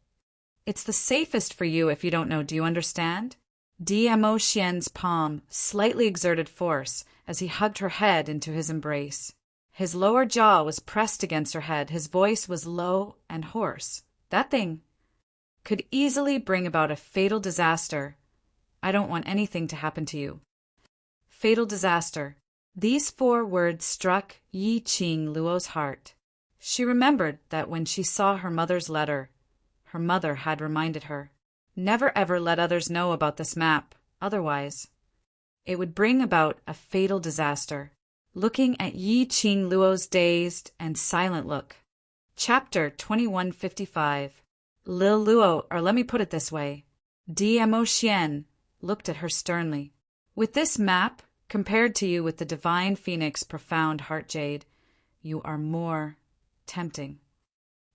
it's the safest for you if you don't know, do you understand? DMO Xian's palm slightly exerted force as he hugged her head into his embrace. His lower jaw was pressed against her head. His voice was low and hoarse. That thing could easily bring about a fatal disaster. I don't want anything to happen to you. Fatal disaster. These 4 words struck Yi Qing Luo's heart. She remembered that when she saw her mother's letter, her mother had reminded her, never ever let others know about this map, otherwise it would bring about a fatal disaster. Looking at Yi Qing Luo's dazed and silent look. Chapter 2155. Lil Luo, or let me put it this way. DMO Xian looked at her sternly. With this map, compared to you with the divine phoenix profound heart jade, you are more tempting.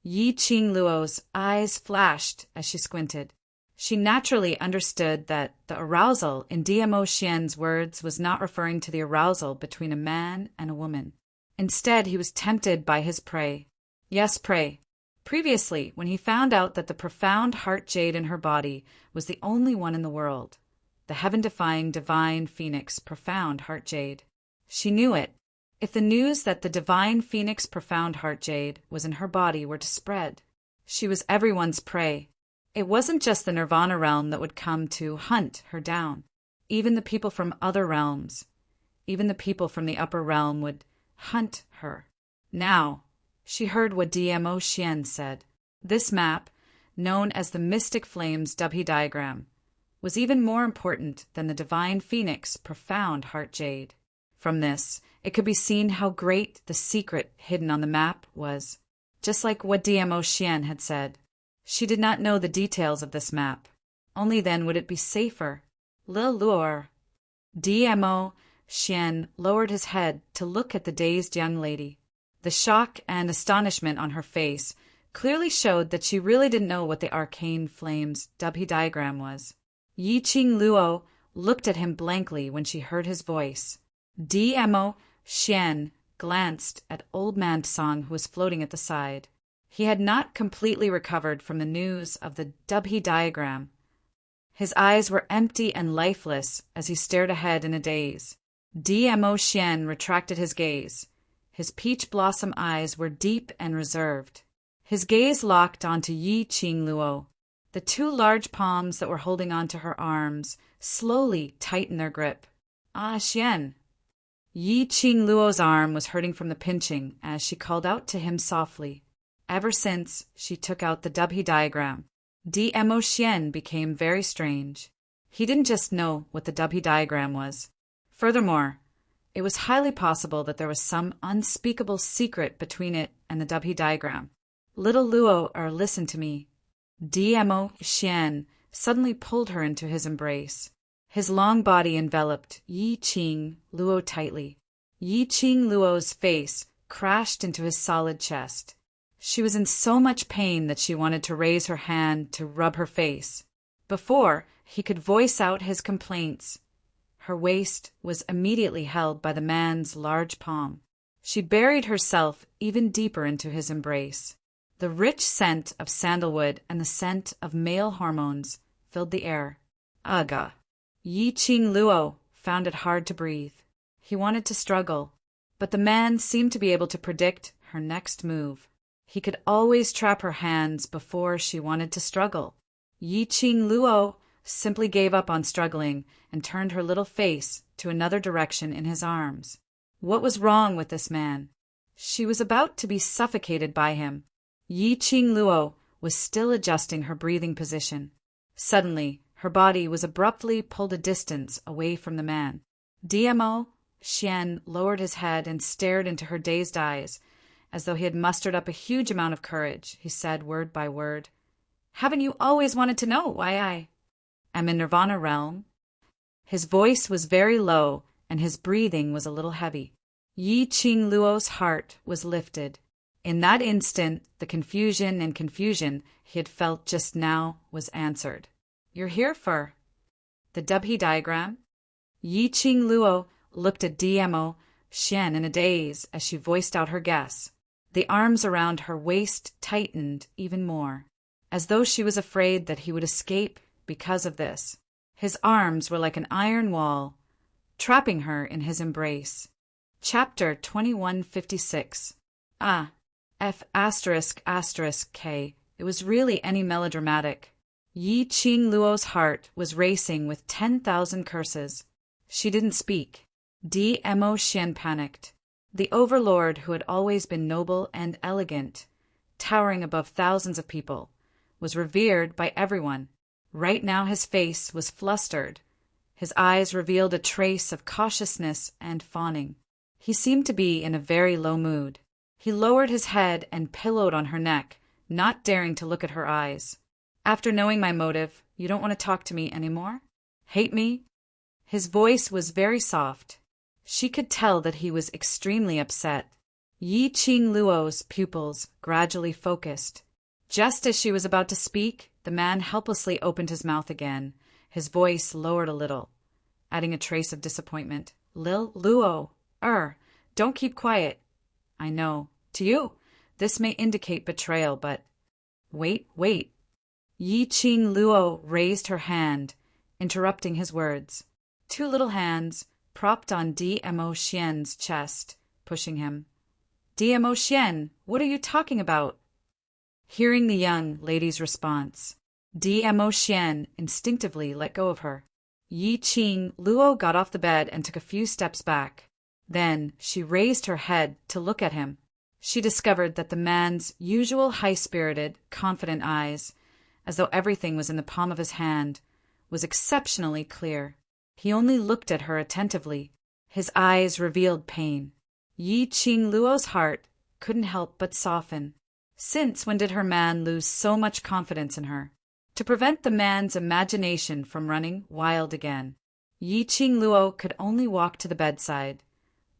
Yi Qing Luo's eyes flashed as she squinted. She naturally understood that the arousal in DMO Xian's words was not referring to the arousal between a man and a woman. Instead, he was tempted by his prey. Yes, prey. Previously, when he found out that the profound heart jade in her body was the only one in the world, the heaven-defying divine phoenix profound heart jade. She knew it. If the news that the divine phoenix profound heart jade was in her body were to spread, she was everyone's prey. It wasn't just the Nirvana realm that would come to hunt her down. Even the people from other realms, even the people from the upper realm would hunt her. Now, she heard what DMO Xian said. This map, known as the Mystic Flames Dubhe diagram, was even more important than the divine phoenix profound heart jade. From this, it could be seen how great the secret hidden on the map was. Just like what DMO Xian had said. She did not know the details of this map. Only then would it be safer. Lil Luo. DMO Xian lowered his head to look at the dazed young lady. The shock and astonishment on her face clearly showed that she really didn't know what the arcane flames Dubhe diagram was. Yi Qing Luo looked at him blankly when she heard his voice. DMO Xian glanced at Old Man Tsang, who was floating at the side. He had not completely recovered from the news of the Dubhe diagram. His eyes were empty and lifeless as he stared ahead in a daze. DMO Xian retracted his gaze. His peach blossom eyes were deep and reserved. His gaze locked onto Yi Qing Luo. The 2 large palms that were holding onto her arms slowly tightened their grip. Xian. Yi Qing Luo's arm was hurting from the pinching as she called out to him softly. Ever since she took out the Dubhe diagram, DMO Xian became very strange. He didn't just know what the Dubhe diagram was. Furthermore, It was highly possible that there was some unspeakable secret between it and the Dubhe diagram. Little Luo, listen to me. Dmo Xian suddenly pulled her into his embrace. His long body enveloped Yi Qing Luo tightly. Yi Qing Luo's face crashed into his solid chest. She was in so much pain that she wanted to raise her hand to rub her face. Before he could voice out his complaints, her waist was immediately held by the man's large palm. She buried herself even deeper into his embrace. The rich scent of sandalwood and the scent of male hormones filled the air. Ugh! Yi Qing Luo found it hard to breathe. He wanted to struggle, but the man seemed to be able to predict her next move. He could always trap her hands before she wanted to struggle. Yi Qing Luo simply gave up on struggling and turned her little face to another direction in his arms. What was wrong with this man? She was about to be suffocated by him. Yi Qing Luo was still adjusting her breathing position. Suddenly, her body was abruptly pulled a distance away from the man. Dmo Xian lowered his head and stared into her dazed eyes, as though he had mustered up a huge amount of courage. He said word by word, "Haven't you always wanted to know why I am in Nirvana realm?" His voice was very low, and his breathing was a little heavy. Yi Qing Luo's heart was lifted. In that instant, the confusion he had felt just now was answered. "You're here for the Dubhe diagram?" Yi Qing Luo looked at Dmo Xian in a daze as she voiced out her guess. The arms around her waist tightened even more, as though she was afraid that he would escape because of this. His arms were like an iron wall, trapping her in his embrace. Chapter 2156. F***K. It was really any melodramatic. Yi Qing Luo's heart was racing with 10,000 curses. She didn't speak. Dmo Xian panicked. The Overlord, who had always been noble and elegant, towering above thousands of people, was revered by everyone. Right now his face was flustered. His eyes revealed a trace of cautiousness and fawning. He seemed to be in a very low mood. He lowered his head and pillowed on her neck, not daring to look at her eyes. "After knowing my motive, you don't want to talk to me anymore? Hate me?" His voice was very soft. She could tell that he was extremely upset. Yi Qing Luo's pupils gradually focused. Just as she was about to speak, the man helplessly opened his mouth again. His voice lowered a little, adding a trace of disappointment. Luo, don't keep quiet. I know. To you, this may indicate betrayal, but... Wait. Yi Qing Luo raised her hand, interrupting his words. Two little hands propped on Dmo Xian's chest, pushing him. "Dmo Xian, what are you talking about?" Hearing the young lady's response, Dmo Xian instinctively let go of her. Yi Qing Luo got off the bed and took a few steps back. Then she raised her head to look at him. She discovered that the man's usual high-spirited, confident eyes, as though everything was in the palm of his hand, was exceptionally clear. He only looked at her attentively. His eyes revealed pain. Yi Qing Luo's heart couldn't help but soften. Since when did her man lose so much confidence in her? To prevent the man's imagination from running wild again, Yi Qing Luo could only walk to the bedside.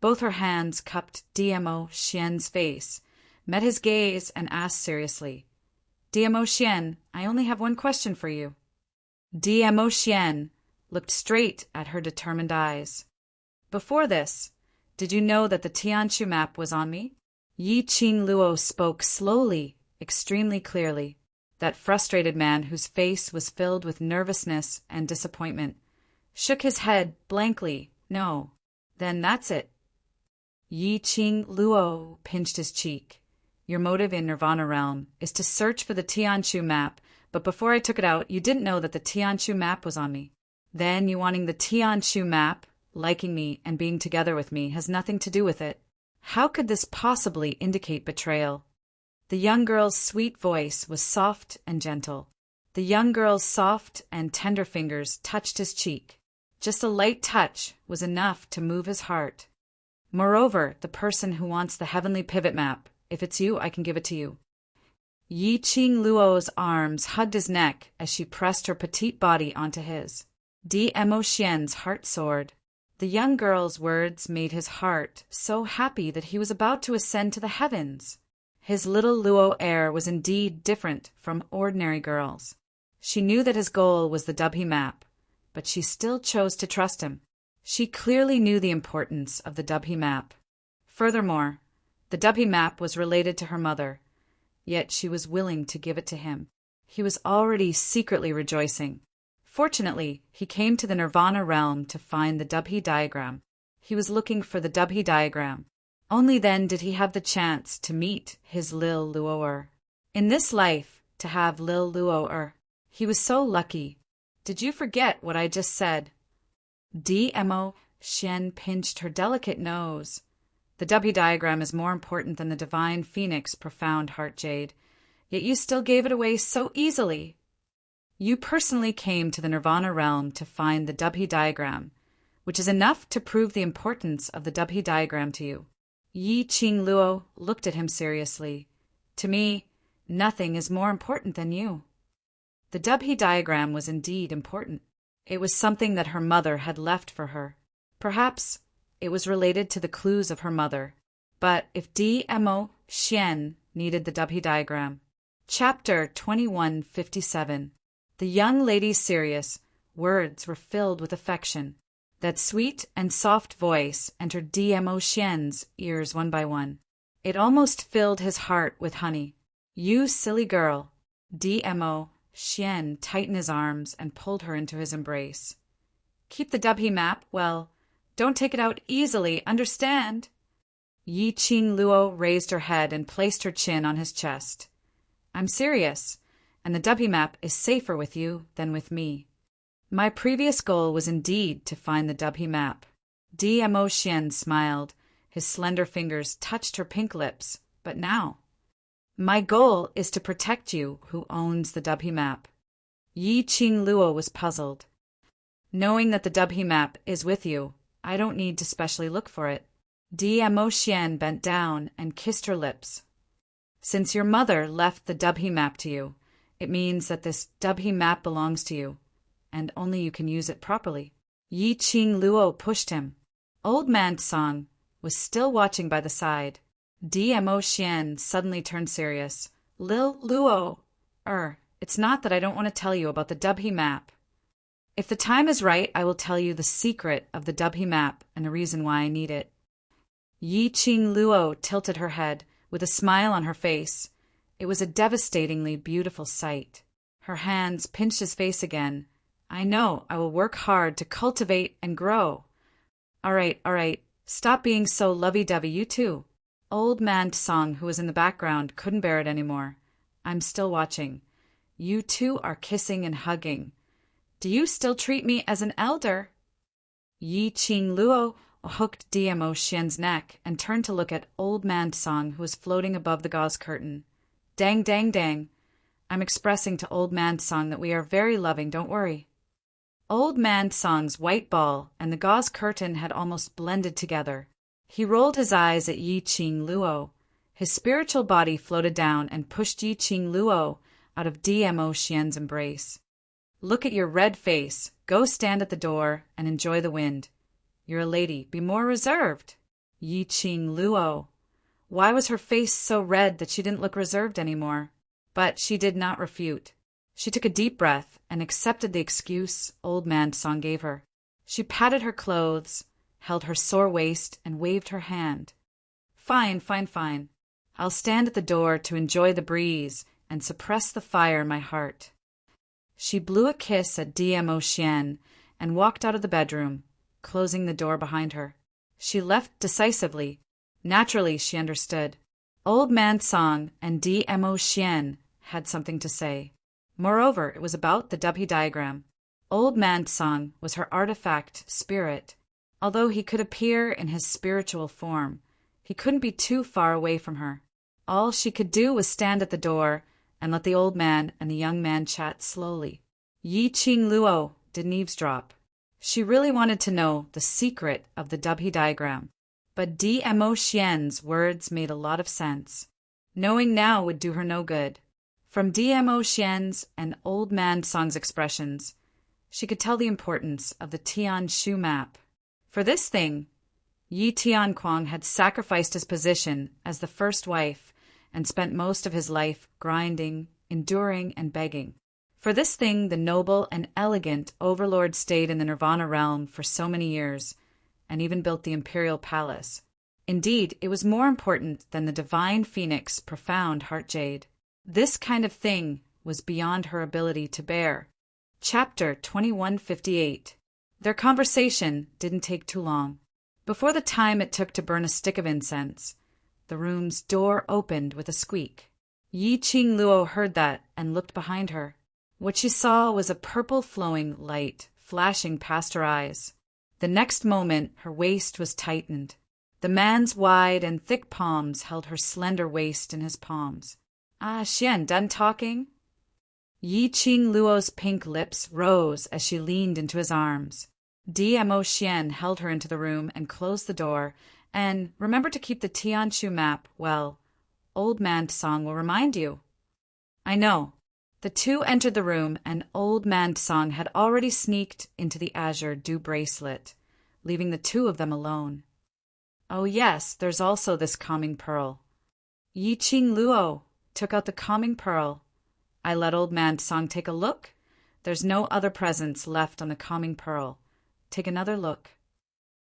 Both her hands cupped Dmo Xian's face, met his gaze, and asked seriously, "Dmo Xian, I only have one question for you." Dmo Xian looked straight at her determined eyes. "Before this, did you know that the Tianshu map was on me?" Yi Qing Luo spoke slowly, extremely clearly. That frustrated man, whose face was filled with nervousness and disappointment, shook his head blankly. "No." "Then that's it." Yi Qing Luo pinched his cheek. "Your motive in Nirvana realm is to search for the Tianshu map, but before I took it out, you didn't know that the Tianshu map was on me. Then you wanting the Tianshu map, liking me, and being together with me has nothing to do with it. How could this possibly indicate betrayal?" The young girl's sweet voice was soft and gentle. The young girl's soft and tender fingers touched his cheek. Just a light touch was enough to move his heart. Moreover, the person who wants the heavenly pivot map, if it's you, I can give it to you. Yi Qing Luo's arms hugged his neck as she pressed her petite body onto his. Dmo Xian's heart soared. The young girl's words made his heart so happy that he was about to ascend to the heavens. His little Luo heir was indeed different from ordinary girls. She knew that his goal was the Dubhe map, but she still chose to trust him. She clearly knew the importance of the Dubhe map. Furthermore, the Dubhe map was related to her mother, yet she was willing to give it to him. He was already secretly rejoicing. Fortunately, he came to the Nirvana realm to find the Dubhe diagram. He was looking for the Dubhe diagram. Only then did he have the chance to meet his Lil Luo'er. In this life, to have Lil Luo'er. He was so lucky. Did you forget what I just said? Dmo Xian pinched her delicate nose. The Dubhe diagram is more important than the divine phoenix, profound heart jade. Yet you still gave it away so easily. You personally came to the Nirvana realm to find the Dubhe diagram, which is enough to prove the importance of the Dubhe diagram to you. Yi Qing Luo looked at him seriously. To me, nothing is more important than you. The Dubhe diagram was indeed important. It was something that her mother had left for her. Perhaps it was related to the clues of her mother. But if Dmo Xian needed the Dubhe diagram. Chapter 2157. The young lady's serious words were filled with affection. That sweet and soft voice entered Dmo Xian's ears one by one. It almost filled his heart with honey. You silly girl. Dmo Xian tightened his arms and pulled her into his embrace. Keep the Dubhe map, well, don't take it out easily, understand? Yi Qing Luo raised her head and placed her chin on his chest. I'm serious, and the Dubhe map is safer with you than with me. My previous goal was indeed to find the Dubhe map. Dmo Xian smiled. His slender fingers touched her pink lips. But now, my goal is to protect you who owns the Dubhe map. Yi Qing Luo was puzzled. Knowing that the Dubhe map is with you, I don't need to specially look for it. Dmo Xian bent down and kissed her lips. Since your mother left the Dubhe map to you, it means that this Dubhe map belongs to you, and only you can use it properly. Yi Qing Luo pushed him. Old Man Song was still watching by the side. Dmo Xian suddenly turned serious. Lil Luo, it's not that I don't want to tell you about the Dubhe map. If the time is right, I will tell you the secret of the Dubhe map and the reason why I need it. Yi Qing Luo tilted her head, with a smile on her face. It was a devastatingly beautiful sight. Her hands pinched his face again. I know, I will work hard to cultivate and grow. All right, stop being so lovey-dovey, you too. Old Man Song, who was in the background, couldn't bear it anymore. I'm still watching. You two are kissing and hugging. Do you still treat me as an elder? Yi Qing Luo hooked Dmo Xian's neck and turned to look at Old Man Song, who was floating above the gauze curtain. Dang, dang, dang. I'm expressing to Old Man Song that we are very loving, don't worry. Old Man Song's white ball and the gauze curtain had almost blended together. He rolled his eyes at Yi Qing Luo. His spiritual body floated down and pushed Yi Qing Luo out of Dmo Xian's embrace. Look at your red face. Go stand at the door and enjoy the wind. You're a lady. Be more reserved. Yi Qing Luo. Why was her face so red that she didn't look reserved anymore? But she did not refute. She took a deep breath and accepted the excuse Old Man Song gave her. She patted her clothes, held her sore waist, and waved her hand. Fine. I'll stand at the door to enjoy the breeze and suppress the fire in my heart. She blew a kiss at Dmo Xian and walked out of the bedroom, closing the door behind her. She left decisively. Naturally, she understood. Old Man Song and Dmo Xian had something to say. Moreover, it was about the Dubhe diagram. Old Man Song was her artifact spirit. Although he could appear in his spiritual form, he couldn't be too far away from her. All she could do was stand at the door and let the old man and the young man chat slowly. Yi Qing Luo didn't eavesdrop. She really wanted to know the secret of the Dubhe diagram. But Dmo Xian's words made a lot of sense. Knowing now would do her no good. From Dmo Xian's and Old Man Song's expressions, she could tell the importance of the Tian Shu map. For this thing, Yi Tianquang had sacrificed his position as the first wife and spent most of his life grinding, enduring, and begging. For this thing, the noble and elegant Overlord stayed in the Nirvana realm for so many years, and even built the imperial palace. Indeed, it was more important than the divine phoenix profound heart jade. This kind of thing was beyond her ability to bear. Chapter 2158. Their conversation didn't take too long. Before the time it took to burn a stick of incense, the room's door opened with a squeak. Yi Qing Luo heard that and looked behind her. What she saw was a purple-flowing light flashing past her eyes. The next moment, her waist was tightened. The man's wide and thick palms held her slender waist in his palms. "Ah, Xian, done talking?" Yi Qing Luo's pink lips rose as she leaned into his arms. Dmo Xian held her into the room and closed the door, and remember to keep the Tianshu map, well, Old Man Song will remind you. I know. The two entered the room, and Old Man Song had already sneaked into the azure dew bracelet, leaving the two of them alone. Oh yes, there's also this calming pearl. Yi Qing Luo took out the calming pearl. I let Old Man Song take a look. There's no other presence left on the calming pearl. Take another look.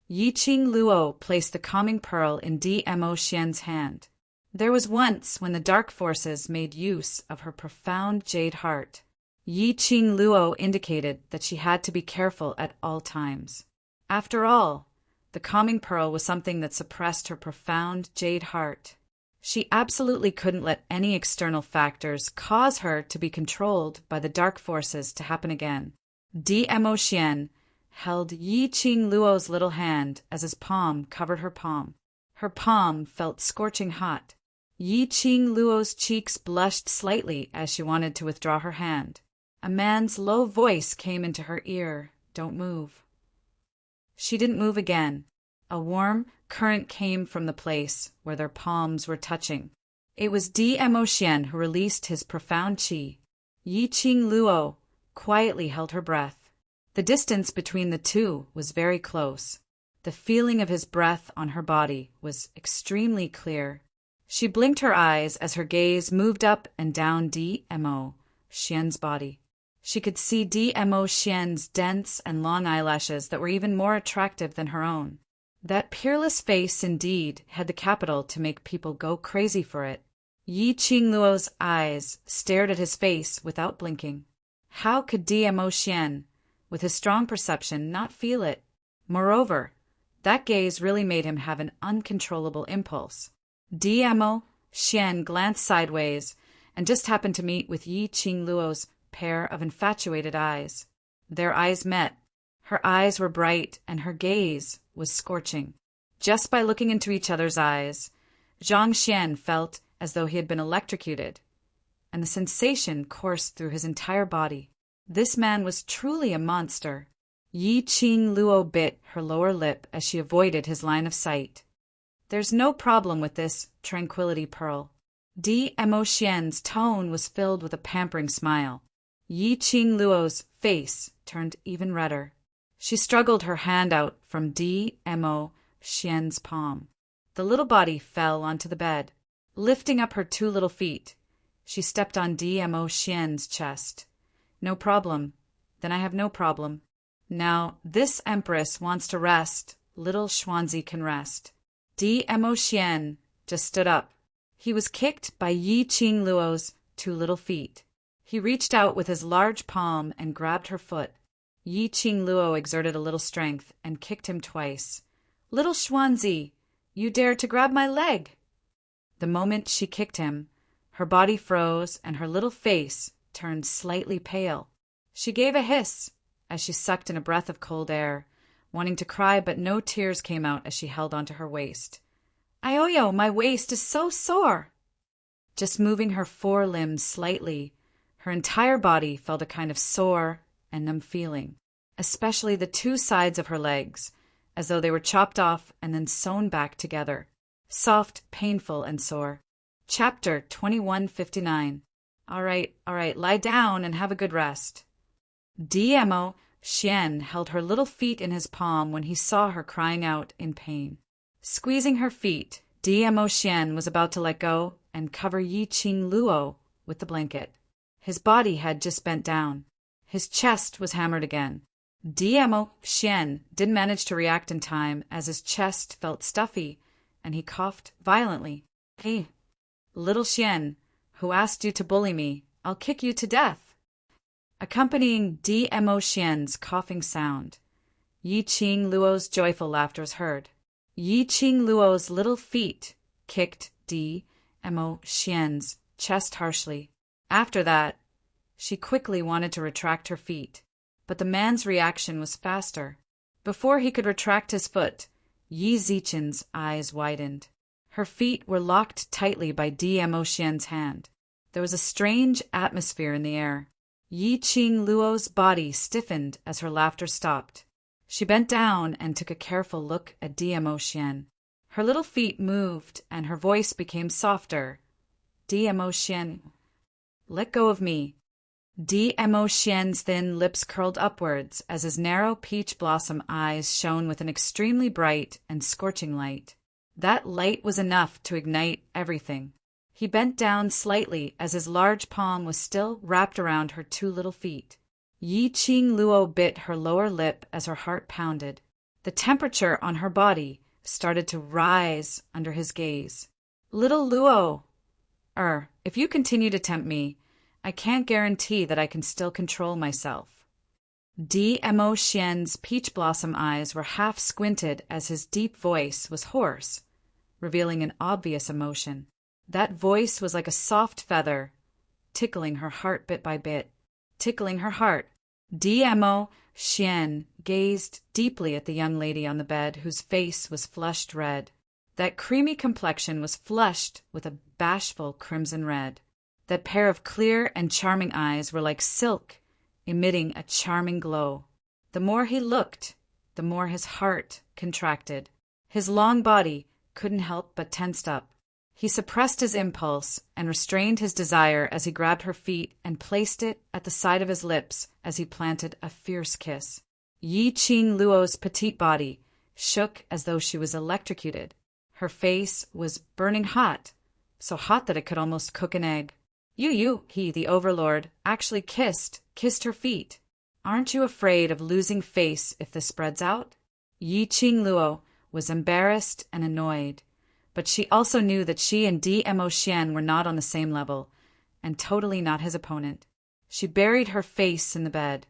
Yi Qing Luo placed the calming pearl in Dmo Xian's hand. There was once when the dark forces made use of her profound jade heart. Yi Qing Luo indicated that she had to be careful at all times. After all, the calming pearl was something that suppressed her profound jade heart. She absolutely couldn't let any external factors cause her to be controlled by the dark forces to happen again. Dmo Xian held Yi Qing Luo's little hand as his palm covered her palm. Her palm felt scorching hot. Yi Qing Luo's cheeks blushed slightly as she wanted to withdraw her hand. A man's low voice came into her ear. "Don't move." She didn't move again. A warm current came from the place where their palms were touching. It was Dmo Xian who released his profound qi. Yi Qing Luo quietly held her breath. The distance between the two was very close. The feeling of his breath on her body was extremely clear. She blinked her eyes as her gaze moved up and down Dmo Xian's body. She could see Dmo Xian's dense and long eyelashes that were even more attractive than her own. That peerless face indeed had the capital to make people go crazy for it. Yi Qing Luo's eyes stared at his face without blinking. How could Dmo Xian, with his strong perception, not feel it? Moreover, that gaze really made him have an uncontrollable impulse. Dmo Xian glanced sideways and just happened to meet with Yi Qing Luo's pair of infatuated eyes. Their eyes met. Her eyes were bright and her gaze was scorching. Just by looking into each other's eyes, Zhang Xian felt as though he had been electrocuted, and the sensation coursed through his entire body. This man was truly a monster. Yi Qing Luo bit her lower lip as she avoided his line of sight. There's no problem with this tranquility pearl. Dmo Xian's tone was filled with a pampering smile. Yi Qing Luo's face turned even redder. She struggled her hand out from Dmo Xian's palm. The little body fell onto the bed. Lifting up her two little feet, she stepped on Dmo Xian's chest. No problem. Then I have no problem. Now, this empress wants to rest. Little Xuanzi can rest. Dmo Xian just stood up. He was kicked by Yi Qing Luo's two little feet. He reached out with his large palm and grabbed her foot. Yi Qing Luo exerted a little strength and kicked him twice. "Little Xuanzi, you dared to grab my leg!" The moment she kicked him, her body froze and her little face turned slightly pale. She gave a hiss as she sucked in a breath of cold air, wanting to cry, but no tears came out as she held onto her waist. "Ioyo, my waist is so sore!" Just moving her forelimbs slightly, her entire body felt a kind of sore and numb feeling, especially the two sides of her legs, as though they were chopped off and then sewn back together. Soft, painful, and sore. Chapter 2159. All right, lie down and have a good rest. Dmo Xian held her little feet in his palm when he saw her crying out in pain. Squeezing her feet, Dmo Xian was about to let go and cover Yi Qing Luo with the blanket. His body had just bent down. His chest was hammered again. Dmo Xian didn't manage to react in time as his chest felt stuffy and he coughed violently. Hey, little Xian, who asked you to bully me? I'll kick you to death. Accompanying Dmo Xian's coughing sound, Yi Qing Luo's joyful laughter was heard. Yi Qing Luo's little feet kicked Dmo Xian's chest harshly. After that, she quickly wanted to retract her feet, but the man's reaction was faster. Before he could retract his foot, Yi Zichen's eyes widened. Her feet were locked tightly by Dmo Xian's hand. There was a strange atmosphere in the air. Yi Qing Luo's body stiffened as her laughter stopped. She bent down and took a careful look at Dmo Xian. Her little feet moved and her voice became softer. Dmo Xian, let go of me. Dmo Xian's thin lips curled upwards as his narrow peach blossom eyes shone with an extremely bright and scorching light. That light was enough to ignite everything. He bent down slightly as his large palm was still wrapped around her two little feet. Yi Qing Luo bit her lower lip as her heart pounded. The temperature on her body started to rise under his gaze. Little Luo, if you continue to tempt me, I can't guarantee that I can still control myself. Dmo Xian's peach blossom eyes were half squinted as his deep voice was hoarse, revealing an obvious emotion. That voice was like a soft feather, tickling her heart bit by bit, tickling her heart. Dmo Xian gazed deeply at the young lady on the bed whose face was flushed red. That creamy complexion was flushed with a bashful crimson red. That pair of clear and charming eyes were like silk, emitting a charming glow. The more he looked, the more his heart contracted. His long body couldn't help but tensed up. He suppressed his impulse and restrained his desire as he grabbed her feet and placed it at the side of his lips as he planted a fierce kiss. Yi Qing Luo's petite body shook as though she was electrocuted. Her face was burning hot, so hot that it could almost cook an egg. He, the Overlord, actually kissed her feet. Aren't you afraid of losing face if this spreads out? Yi Qing Luo was embarrassed and annoyed, but she also knew that she and Dmo Xian were not on the same level, and totally not his opponent. She buried her face in the bed.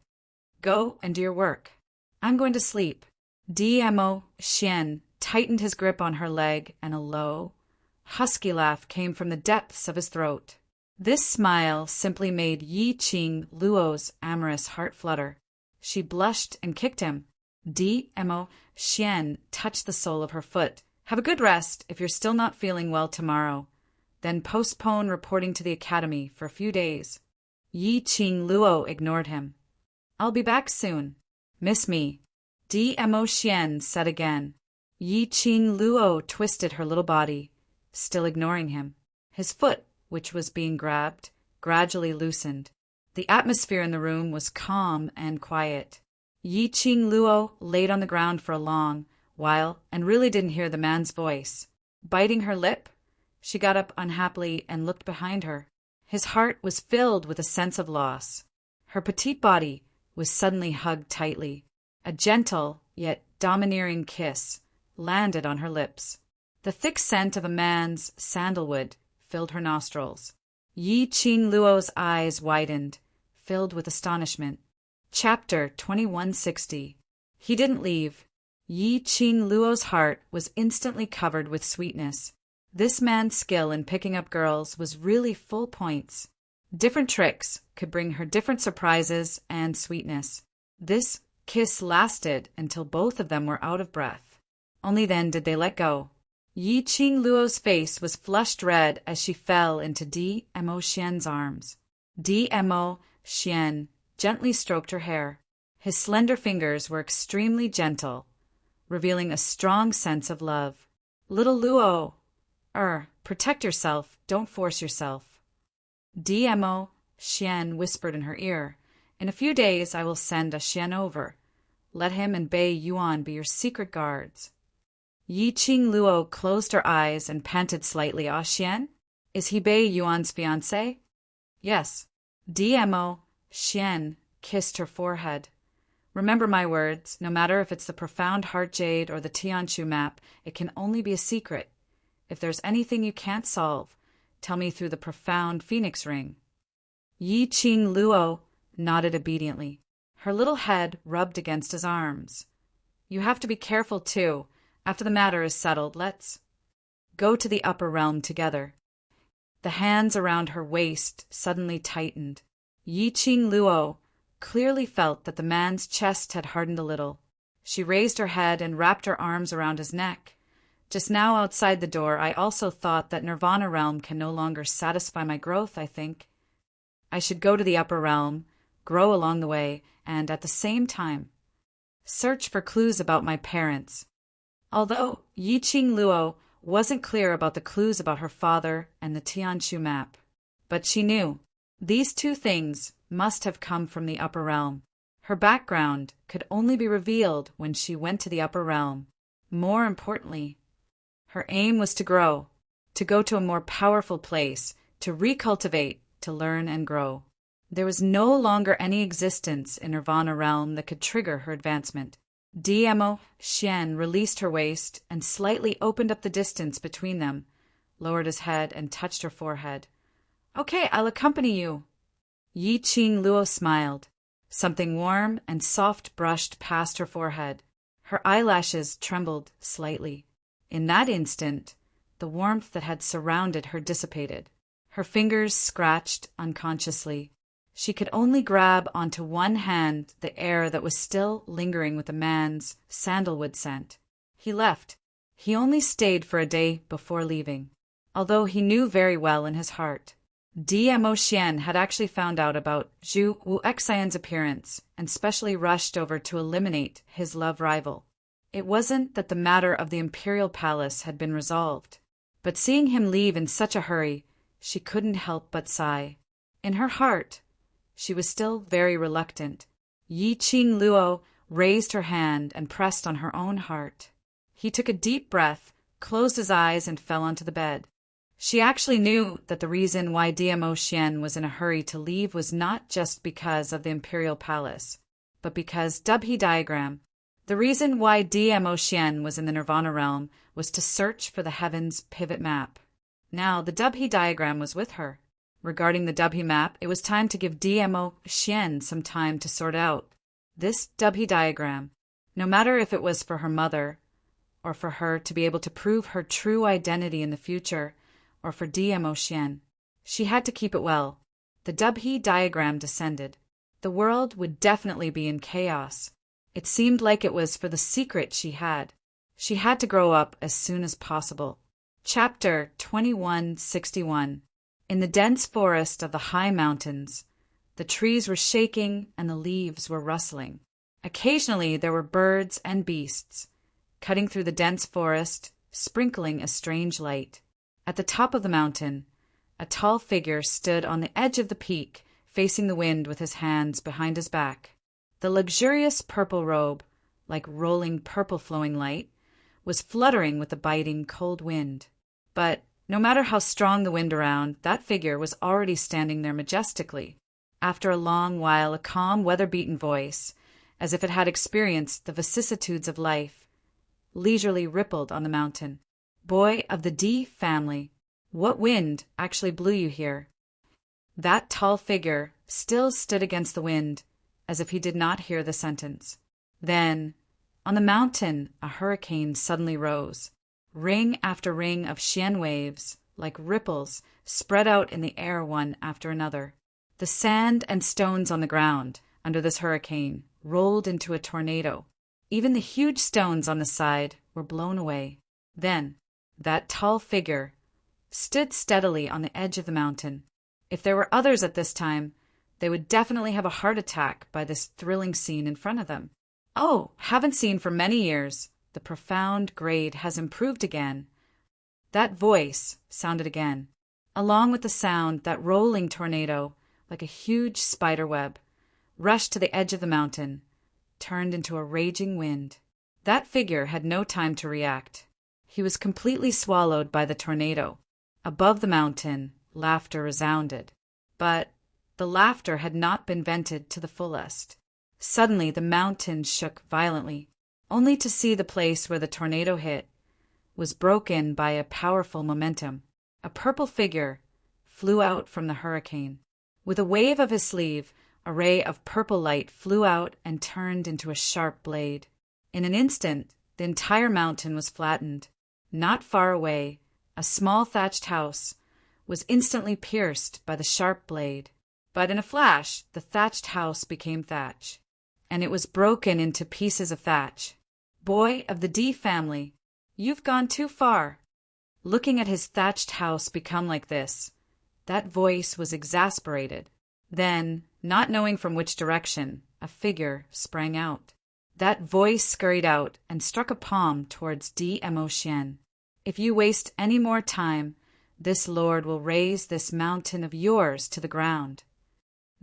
Go and do your work. I'm going to sleep. Dmo Xian tightened his grip on her leg, and a low, husky laugh came from the depths of his throat. This smile simply made Yi Qing Luo's amorous heart flutter. She blushed and kicked him. Dmo Xian touched the sole of her foot. Have a good rest if you're still not feeling well tomorrow. Then postpone reporting to the academy for a few days. Yi Qing Luo ignored him. I'll be back soon. Miss me. Dmo Xian said again. Yi Qing Luo twisted her little body, still ignoring him. His foot, which was being grabbed, gradually loosened. The atmosphere in the room was calm and quiet. Yi Qing Luo laid on the ground for a long while and really didn't hear the man's voice. Biting her lip, she got up unhappily and looked behind her. His heart was filled with a sense of loss. Her petite body was suddenly hugged tightly. A gentle, yet domineering kiss landed on her lips. The thick scent of a man's sandalwood filled her nostrils. Yi Qing Luo's eyes widened, filled with astonishment. Chapter 2160. He didn't leave. Yi Qing Luo's heart was instantly covered with sweetness. This man's skill in picking up girls was really full points. Different tricks could bring her different surprises and sweetness. This kiss lasted until both of them were out of breath. Only then did they let go. Yi Qing Luo's face was flushed red as she fell into Dmo Xian's arms. Dmo Xian gently stroked her hair. His slender fingers were extremely gentle, revealing a strong sense of love. Little Luo, protect yourself, don't force yourself. DMO, Xian whispered in her ear. In a few days I will send a Xian over. Let him and Bei Yuan be your secret guards. Yi Qing Luo closed her eyes and panted slightly. Ah, Xian? Is he Bei Yuan's fiancé? Yes. DMO, Xian kissed her forehead. Remember my words, no matter if it's the profound heart jade or the Tianshu map, it can only be a secret. If there's anything you can't solve, tell me through the profound phoenix ring. Yi Qing Luo nodded obediently. Her little head rubbed against his arms. You have to be careful, too. After the matter is settled, let's go to the upper realm together. The hands around her waist suddenly tightened. Yi Qing Luo clearly felt that the man's chest had hardened a little. She raised her head and wrapped her arms around his neck. Just now outside the door, I also thought that Nirvana realm can no longer satisfy my growth, I think. I should go to the upper realm, grow along the way, and at the same time, search for clues about my parents. Although Yi Qing Luo wasn't clear about the clues about her father and the Tianshu map, but she knew these two things must have come from the upper realm. Her background could only be revealed when she went to the upper realm. More importantly, her aim was to grow, to go to a more powerful place, to recultivate, to learn and grow. There was no longer any existence in Nirvana realm that could trigger her advancement. DMO Xian released her waist and slightly opened up the distance between them, lowered his head and touched her forehead. Okay, I'll accompany you. Yi Qing Luo smiled. Something warm and soft brushed past her forehead. Her eyelashes trembled slightly. In that instant, the warmth that had surrounded her dissipated. Her fingers scratched unconsciously. She could only grab onto one hand the air that was still lingering with the man's sandalwood scent. He left. He only stayed for a day before leaving, although he knew very well in his heart. DMO Xian had actually found out about Zhu Wuxian's appearance and specially rushed over to eliminate his love rival. It wasn't that the matter of the imperial palace had been resolved, but seeing him leave in such a hurry, she couldn't help but sigh. In her heart, she was still very reluctant. Yi Qing Luo raised her hand and pressed on her own heart. He took a deep breath, closed his eyes, and fell onto the bed. She actually knew that the reason why DMO Xian was in a hurry to leave was not just because of the imperial palace, but because Dubhe diagram. The reason why DMO Xian was in the Nirvana realm was to search for the heavens pivot map. Now, the Dubhe diagram was with her. Regarding the Dubhe map, it was time to give DMO Xian some time to sort out. This Dubhe diagram, no matter if it was for her mother, or for her to be able to prove her true identity in the future, or for DMO Xian, she had to keep it well. The Dubhe diagram descended. The world would definitely be in chaos. It seemed like it was for the secret she had. She had to grow up as soon as possible. Chapter 2161. In the dense forest of the high mountains, the trees were shaking and the leaves were rustling. Occasionally there were birds and beasts, cutting through the dense forest, sprinkling a strange light. At the top of the mountain, a tall figure stood on the edge of the peak, facing the wind with his hands behind his back. The luxurious purple robe, like rolling purple flowing light, was fluttering with the biting cold wind. But no matter how strong the wind around, that figure was already standing there majestically. After a long while, a calm, weather-beaten voice, as if it had experienced the vicissitudes of life, leisurely rippled on the mountain. Boy of the D family, what wind actually blew you here? That tall figure still stood against the wind, as if he did not hear the sentence. Then, on the mountain, a hurricane suddenly rose. Ring after ring of Xian waves, like ripples, spread out in the air one after another. The sand and stones on the ground, under this hurricane, rolled into a tornado. Even the huge stones on the side were blown away. Then, that tall figure stood steadily on the edge of the mountain. If there were others at this time, they would definitely have a heart attack by this thrilling scene in front of them. Oh, haven't seen for many years. The profound grade has improved again. That voice sounded again, along with the sound that rolling tornado, like a huge spider web, rushed to the edge of the mountain, turned into a raging wind. That figure had no time to react. He was completely swallowed by the tornado. Above the mountain, laughter resounded. But the laughter had not been vented to the fullest. Suddenly the mountain shook violently, only to see the place where the tornado hit was broken by a powerful momentum. A purple figure flew out from the hurricane. With a wave of his sleeve, a ray of purple light flew out and turned into a sharp blade. In an instant, the entire mountain was flattened. Not far away, a small thatched house was instantly pierced by the sharp blade. But in a flash, the thatched house became thatch, and it was broken into pieces of thatch. Boy of the D family, you've gone too far. Looking at his thatched house become like this, that voice was exasperated. Then, not knowing from which direction, a figure sprang out. That voice scurried out and struck a palm towards D.M.O. Xian. If you waste any more time, this lord will raze this mountain of yours to the ground.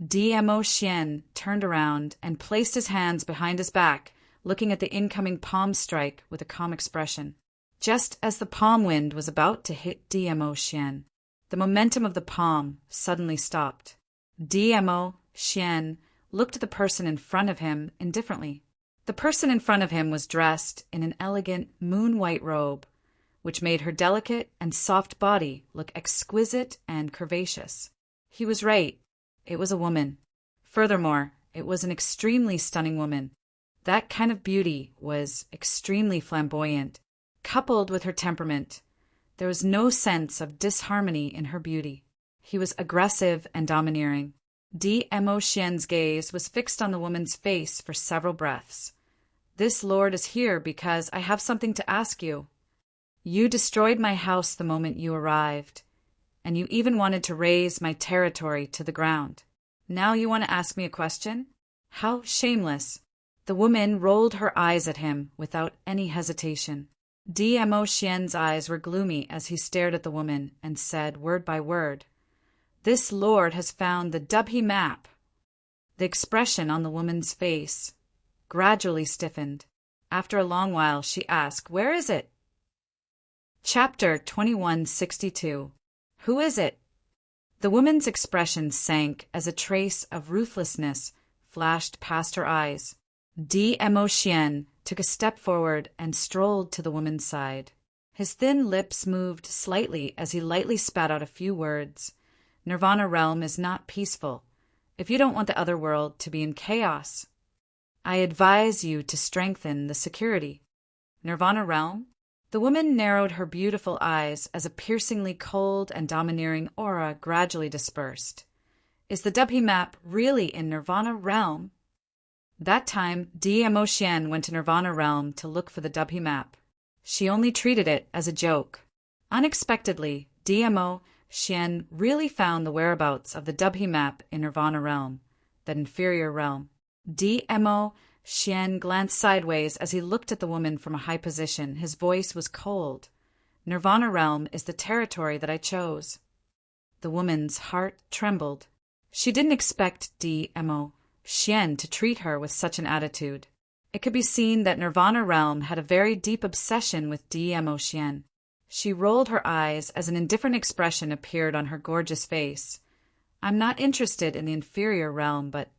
D.M.O. Xian turned around and placed his hands behind his back, looking at the incoming palm strike with a calm expression. Just as the palm wind was about to hit D.M.O. Xian, the momentum of the palm suddenly stopped. D.M.O. Xian looked at the person in front of him indifferently. The person in front of him was dressed in an elegant moon-white robe, which made her delicate and soft body look exquisite and curvaceous. He was right. It was a woman. Furthermore, it was an extremely stunning woman. That kind of beauty was extremely flamboyant. Coupled with her temperament, there was no sense of disharmony in her beauty. He was aggressive and domineering. D.M.O. Xian's gaze was fixed on the woman's face for several breaths. This lord is here because I have something to ask you. You destroyed my house the moment you arrived, and you even wanted to raze my territory to the ground. Now you want to ask me a question? How shameless. The woman rolled her eyes at him without any hesitation. D.M.O. Xian's eyes were gloomy as he stared at the woman and said, word by word, "This lord has found the Dubhe map." The expression on the woman's face gradually stiffened. After a long while, she asked, "Where is it?" Chapter 2162. Who is it? The woman's expression sank as a trace of ruthlessness flashed past her eyes. D.M.O. Xian took a step forward and strolled to the woman's side. His thin lips moved slightly as he lightly spat out a few words. Nirvana realm is not peaceful. If you don't want the other world to be in chaos, I advise you to strengthen the security. Nirvana realm? The woman narrowed her beautiful eyes as a piercingly cold and domineering aura gradually dispersed. Is the Dubhe map really in Nirvana realm? That time, D.M.O. Xian went to Nirvana realm to look for the Dubhe map. She only treated it as a joke. Unexpectedly, D.M.O. Xian really found the whereabouts of the Dubhe map in Nirvana realm, that inferior realm. D.M.O. Xian glanced sideways as he looked at the woman from a high position. His voice was cold. Nirvana realm is the territory that I chose. The woman's heart trembled. She didn't expect D.M.O. Xian to treat her with such an attitude. It could be seen that Nirvana realm had a very deep obsession with D.M.O. Xian. She rolled her eyes as an indifferent expression appeared on her gorgeous face. I'm not interested in the inferior realm, but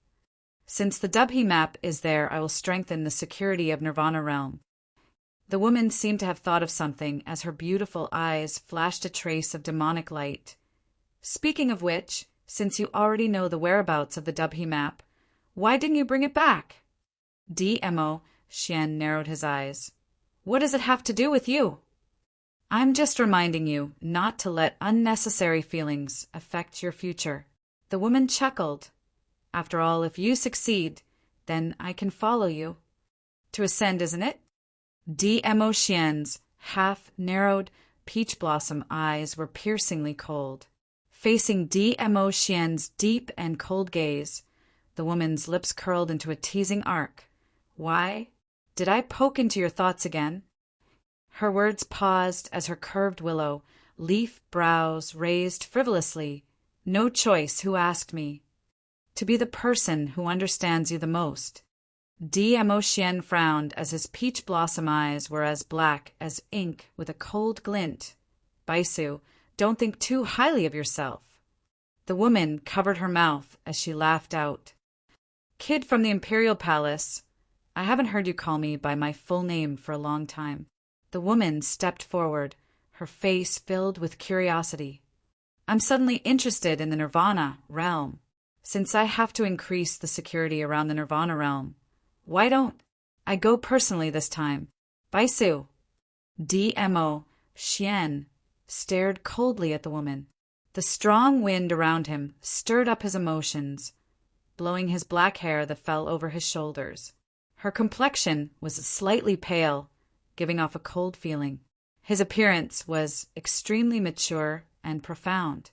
since the Dubhe map is there, I will strengthen the security of Nirvana realm. The woman seemed to have thought of something as her beautiful eyes flashed a trace of demonic light. Speaking of which, since you already know the whereabouts of the Dubhe map, why didn't you bring it back? D.M.O. Xian narrowed his eyes. What does it have to do with you? I'm just reminding you not to let unnecessary feelings affect your future. The woman chuckled. After all, if you succeed, then I can follow you. To ascend, isn't it? D.M.O. Xian's half-narrowed, peach-blossom eyes were piercingly cold. Facing D.M.O. Xian's deep and cold gaze, the woman's lips curled into a teasing arc. Why? Did I poke into your thoughts again? Her words paused as her curved willow, leaf brows raised frivolously. No choice, who asked me? To be the person who understands you the most. Dmo Xian frowned as his peach blossom eyes were as black as ink with a cold glint. Baisu, don't think too highly of yourself. The woman covered her mouth as she laughed out. Kid from the Imperial Palace. I haven't heard you call me by my full name for a long time. The woman stepped forward, her face filled with curiosity. I'm suddenly interested in the Nirvana realm. Since I have to increase the security around the Nirvana realm, why don't I go personally this time? Baisu. Dmo Xian stared coldly at the woman. The strong wind around him stirred up his emotions, blowing his black hair that fell over his shoulders. Her complexion was slightly pale, giving off a cold feeling. His appearance was extremely mature and profound.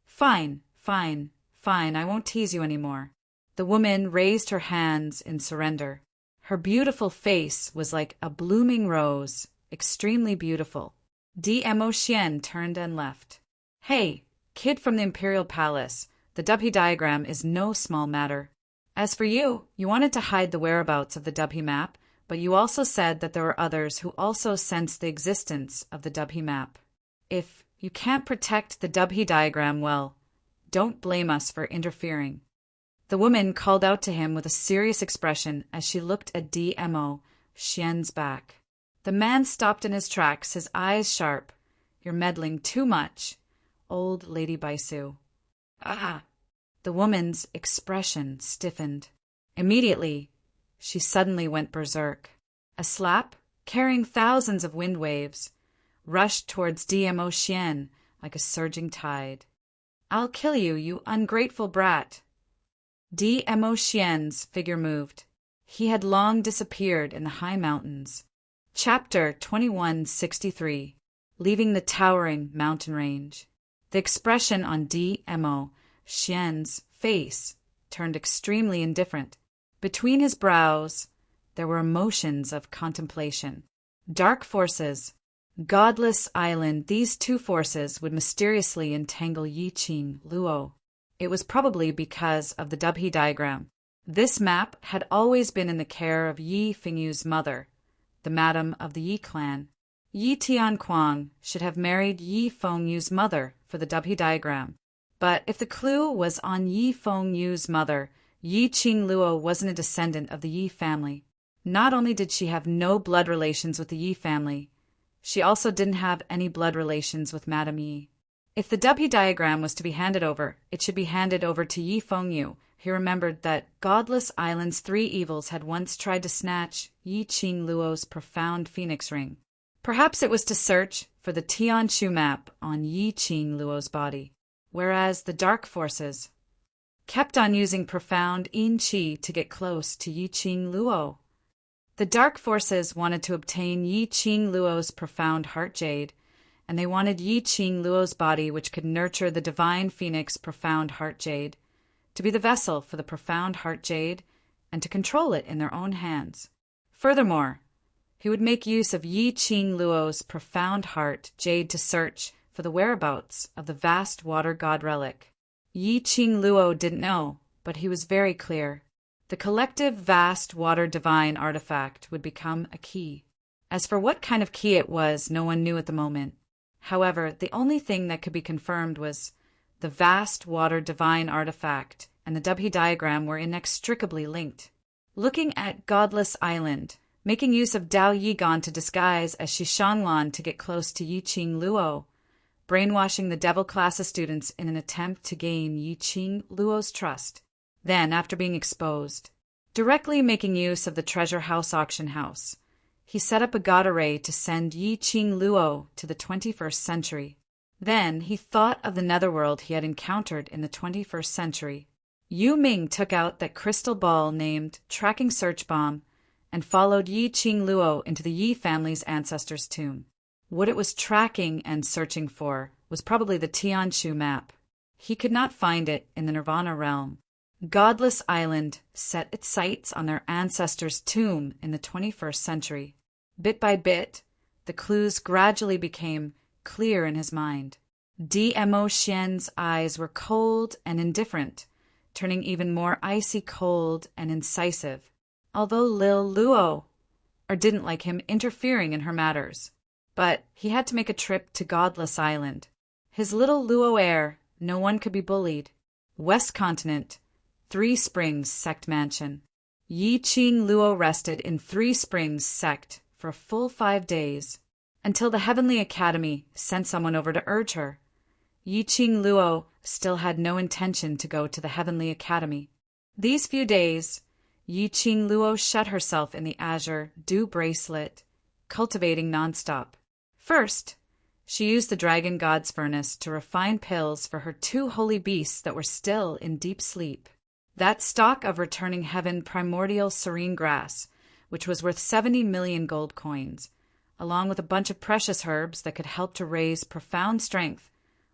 Fine, I won't tease you anymore. The woman raised her hands in surrender. Her beautiful face was like a blooming rose, extremely beautiful. Dmo Xian turned and left. Hey, kid from the Imperial Palace, the Dubhe diagram is no small matter. As for you, you wanted to hide the whereabouts of the Dubhe map, but you also said that there were others who also sensed the existence of the Dubhe map. If you can't protect the Dubhe diagram well, don't blame us for interfering. The woman called out to him with a serious expression as she looked at Dmo Xian's back. The man stopped in his tracks, his eyes sharp. You're meddling too much, old Lady Baisu. Ah! The woman's expression stiffened. Immediately, she suddenly went berserk. A slap, carrying thousands of wind waves, rushed towards Dmo Xian like a surging tide. I'll kill you, you ungrateful brat. Dmo Xian's figure moved. He had long disappeared in the high mountains. Chapter 2163. Leaving the towering mountain range. The expression on Dmo Xian's face turned extremely indifferent. Between his brows, there were emotions of contemplation. Dark forces, godless island, these two forces would mysteriously entangle Yiqing Luo. It was probably because of the Dubhe diagram. This map had always been in the care of Yi Fingyu's mother, the madam of the Yi clan. Yi Tianquang should have married Yi Fengyu's mother for the Dubhe diagram. But if the clue was on Yi Fengyu's mother, Yiqing Luo wasn't a descendant of the Yi family. Not only did she have no blood relations with the Yi family, she also didn't have any blood relations with Madame Yi. If the Dubhe diagram was to be handed over, it should be handed over to Yi Fengyu. He remembered that Godless Island's three evils had once tried to snatch Yiqing Luo's profound phoenix ring. Perhaps it was to search for the Tianshu map on Yiqing Luo's body, whereas the dark forces kept on using profound Yin Qi to get close to Yiqing Luo. The dark forces wanted to obtain Yiqing Luo's profound heart jade, and they wanted Yiqing Luo's body, which could nurture the divine phoenix profound heart jade, to be the vessel for the profound heart jade and to control it in their own hands. Furthermore, he would make use of Yiqing Luo's profound heart jade to search for the whereabouts of the vast water god relic. Yiqing Luo didn't know, but he was very clear. The collective vast water divine artifact would become a key. As for what kind of key it was, no one knew at the moment. However, the only thing that could be confirmed was the vast water divine artifact and the Dubhe diagram were inextricably linked. Looking at Godless Island, making use of Dao Yigan to disguise as Shishanglan to get close to Yiqing Luo, brainwashing the devil class of students in an attempt to gain Yiqing Luo's trust. Then, after being exposed, directly making use of the treasure house auction house, he set up a god array to send Yiqing Luo to the 21st century. Then he thought of the netherworld he had encountered in the 21st century. Yu Ming took out that crystal ball named Tracking Search Bomb and followed Yiqing Luo into the Yi family's ancestor's tomb. What it was tracking and searching for was probably the Tianshu map. He could not find it in the Nirvana realm. Godless Island set its sights on their ancestor's tomb in the 21st century. Bit by bit, the clues gradually became clear in his mind. Dmo Xian's eyes were cold and indifferent, turning even more icy cold and incisive, although Lil Luo didn't like him interfering in her matters. But he had to make a trip to Godless Island. His little Luo heir, no one could be bullied. West Continent, Three Springs Sect Mansion. Yi Qing Luo rested in Three Springs Sect for a full 5 days, until the Heavenly Academy sent someone over to urge her. Yi Qing Luo still had no intention to go to the Heavenly Academy. These few days, Yi Qing Luo shut herself in the azure dew bracelet, cultivating nonstop. First, she used the Dragon God's furnace to refine pills for her 2 holy beasts that were still in deep sleep. That stock of returning heaven primordial serene grass, which was worth 70 million gold coins, along with a bunch of precious herbs that could help to raise profound strength,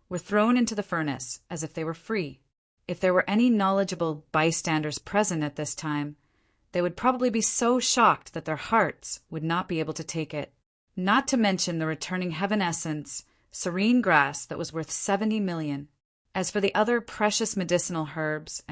were thrown into the furnace as if they were free. If there were any knowledgeable bystanders present at this time, they would probably be so shocked that their hearts would not be able to take it. Not to mention the returning heaven essence, serene grass that was worth 70 million. As for the other precious medicinal herbs,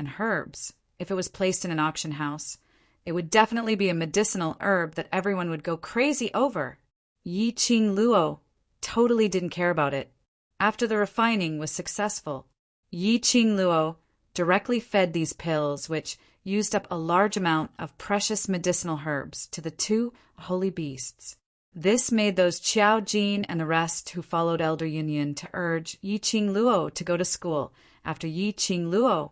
if it was placed in an auction house, it would definitely be a medicinal herb that everyone would go crazy over. Yi Qing Luo totally didn't care about it. After the refining was successful, Yi Qing Luo directly fed these pills, which used up a large amount of precious medicinal herbs, to the 2 holy beasts. This made those Qiao Jin and the rest who followed Elder Yunyan to urge Yi Qing Luo to go to school after Yi Qing Luo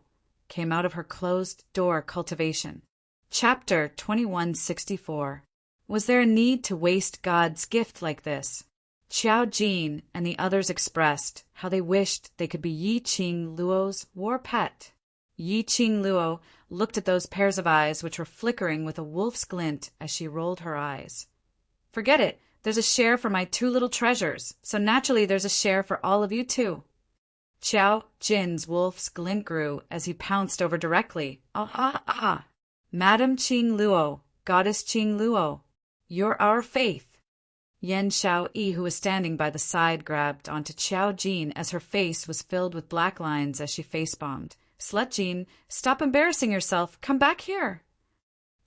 came out of her closed-door cultivation. Chapter 2164. Was there a need to waste God's gift like this? Qiao Jin and the others expressed how they wished they could be Yi Qing Luo's war pet. Yi Qing Luo looked at those pairs of eyes which were flickering with a wolf's glint as she rolled her eyes. Forget it. There's a share for my 2 little treasures, so naturally there's a share for all of you too. Qiao Jin's wolf's glint grew as he pounced over directly. Madam Qing Luo, Goddess Qing Luo, you're our faith. Yan Xiaoyi, who was standing by the side, grabbed onto Qiao Jin as her face was filled with black lines as she face-bombed. Slut Jin, stop embarrassing yourself. Come back here.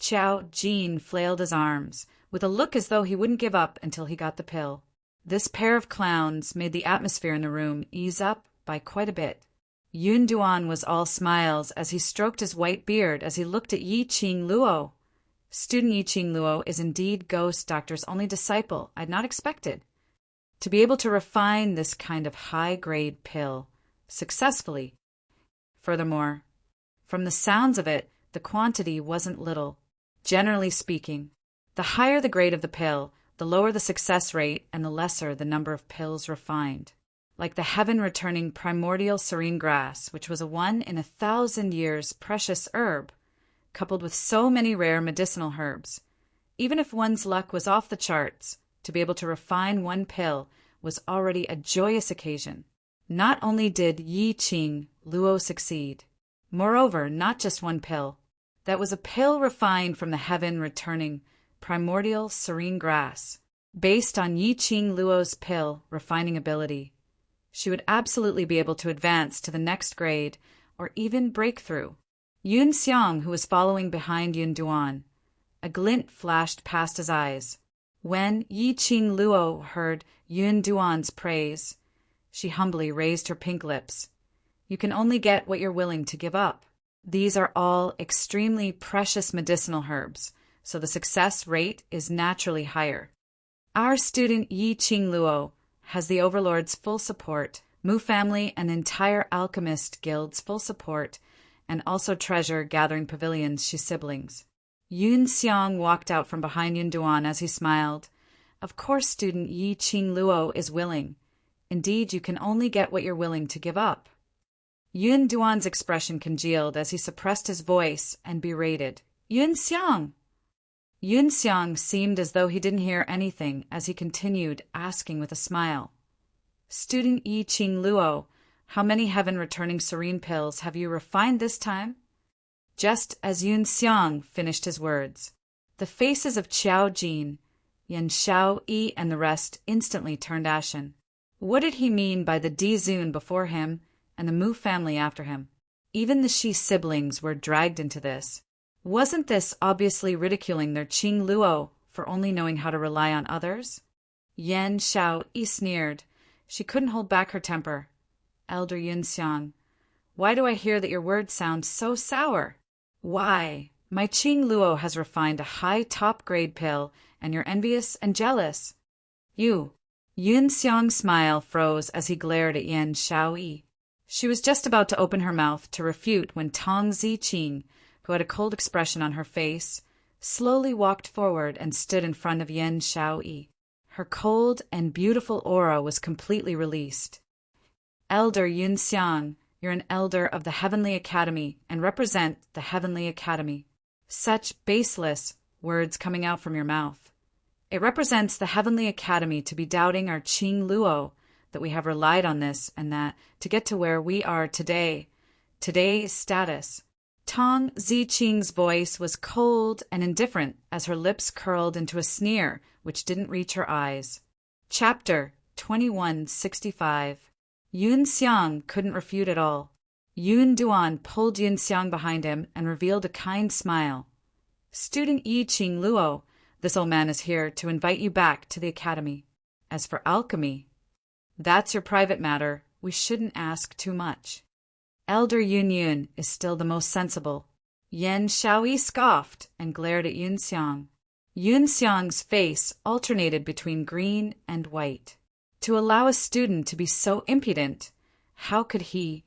Qiao Jin flailed his arms, with a look as though he wouldn't give up until he got the pill. This pair of clowns made the atmosphere in the room ease up by quite a bit. Yun Duan was all smiles as he stroked his white beard as he looked at Yi Qing Luo. Student Yi Qing Luo is indeed Ghost Doctor's only disciple. I'd not expected to be able to refine this kind of high-grade pill successfully. Furthermore, from the sounds of it, the quantity wasn't little. Generally speaking, the higher the grade of the pill, the lower the success rate and the lesser the number of pills refined. Like the heaven-returning primordial serene grass, which was a 1 in 1,000 years precious herb, coupled with so many rare medicinal herbs. Even if one's luck was off the charts, to be able to refine 1 pill was already a joyous occasion. Not only did Yi Qing Luo succeed, moreover, not just 1 pill. That was a pill refined from the heaven-returning primordial serene grass. Based on Yi Qing Luo's pill refining ability, she would absolutely be able to advance to the next grade or even breakthrough. Yun Xiang, who was following behind Yun Duan, a glint flashed past his eyes. When Yi Qing Luo heard Yun Duan's praise, she humbly raised her pink lips. You can only get what you're willing to give up. These are all extremely precious medicinal herbs, so the success rate is naturally higher. Our student Yi Qing Luo has the Overlord's full support, Mu family and entire Alchemist Guild's full support, and also Treasure Gathering Pavilion's siblings. Yun Xiang walked out from behind Yun Duan as he smiled. Of course, student Yi Qing Luo is willing. Indeed, you can only get what you're willing to give up. Yun Duan's expression congealed as he suppressed his voice and berated. Yun Xiang! Yun Xiang seemed as though he didn't hear anything as he continued, asking with a smile. Student Yi Qing Luo, how many heaven-returning serene pills have you refined this time? Just as Yun Xiang finished his words, the faces of Qiao Jin, Yan Xiaoyi, and the rest instantly turned ashen. What did he mean by the Di Zun before him and the Mu family after him? Even the Shi siblings were dragged into this. Wasn't this obviously ridiculing their Qing Luo for only knowing how to rely on others? Yan Xiaoyi sneered. She couldn't hold back her temper. Elder Yun Xiang, why do I hear that your words sound so sour? Why, my Qing Luo has refined a high top-grade pill, and you're envious and jealous. Yun Xiang's smile froze as he glared at Yan Xiaoyi. She was just about to open her mouth to refute when Tong Ziqing, who had a cold expression on her face, slowly walked forward and stood in front of Yan Xiaoyi. Her cold and beautiful aura was completely released. Elder Yun Xiang, you're an elder of the Heavenly Academy and represent the Heavenly Academy. Such baseless words coming out from your mouth. It represents the Heavenly Academy to be doubting our Qing Luo, that we have relied on this and that to get to where we are today. Today's status. Tong Ziqing's voice was cold and indifferent as her lips curled into a sneer which didn't reach her eyes. Chapter 2165. Yun Xiang couldn't refute at all. Yun Duan pulled Yun Xiang behind him and revealed a kind smile. Student Yi Qing Luo, this old man is here to invite you back to the academy. As for alchemy, that's your private matter. We shouldn't ask too much. Elder Yun is still the most sensible. Yan Xiaoyi scoffed and glared at Yun Xiang. Yun Xiang's face alternated between green and white. To allow a student to be so impudent, how could he,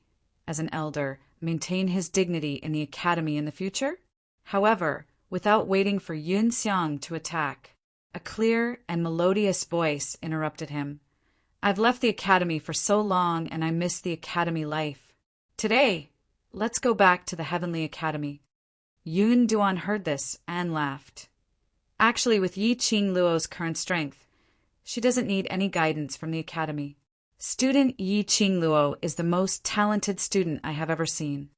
as an elder, maintain his dignity in the academy in the future? However, without waiting for Yun Xiang to attack, a clear and melodious voice interrupted him. I've left the academy for so long and I miss the academy life. Today, let's go back to the Heavenly Academy. Yun Duan heard this and laughed. Actually, with Yi Qing Luo's current strength, she doesn't need any guidance from the academy. Student Yi Qing Luo is the most talented student I have ever seen.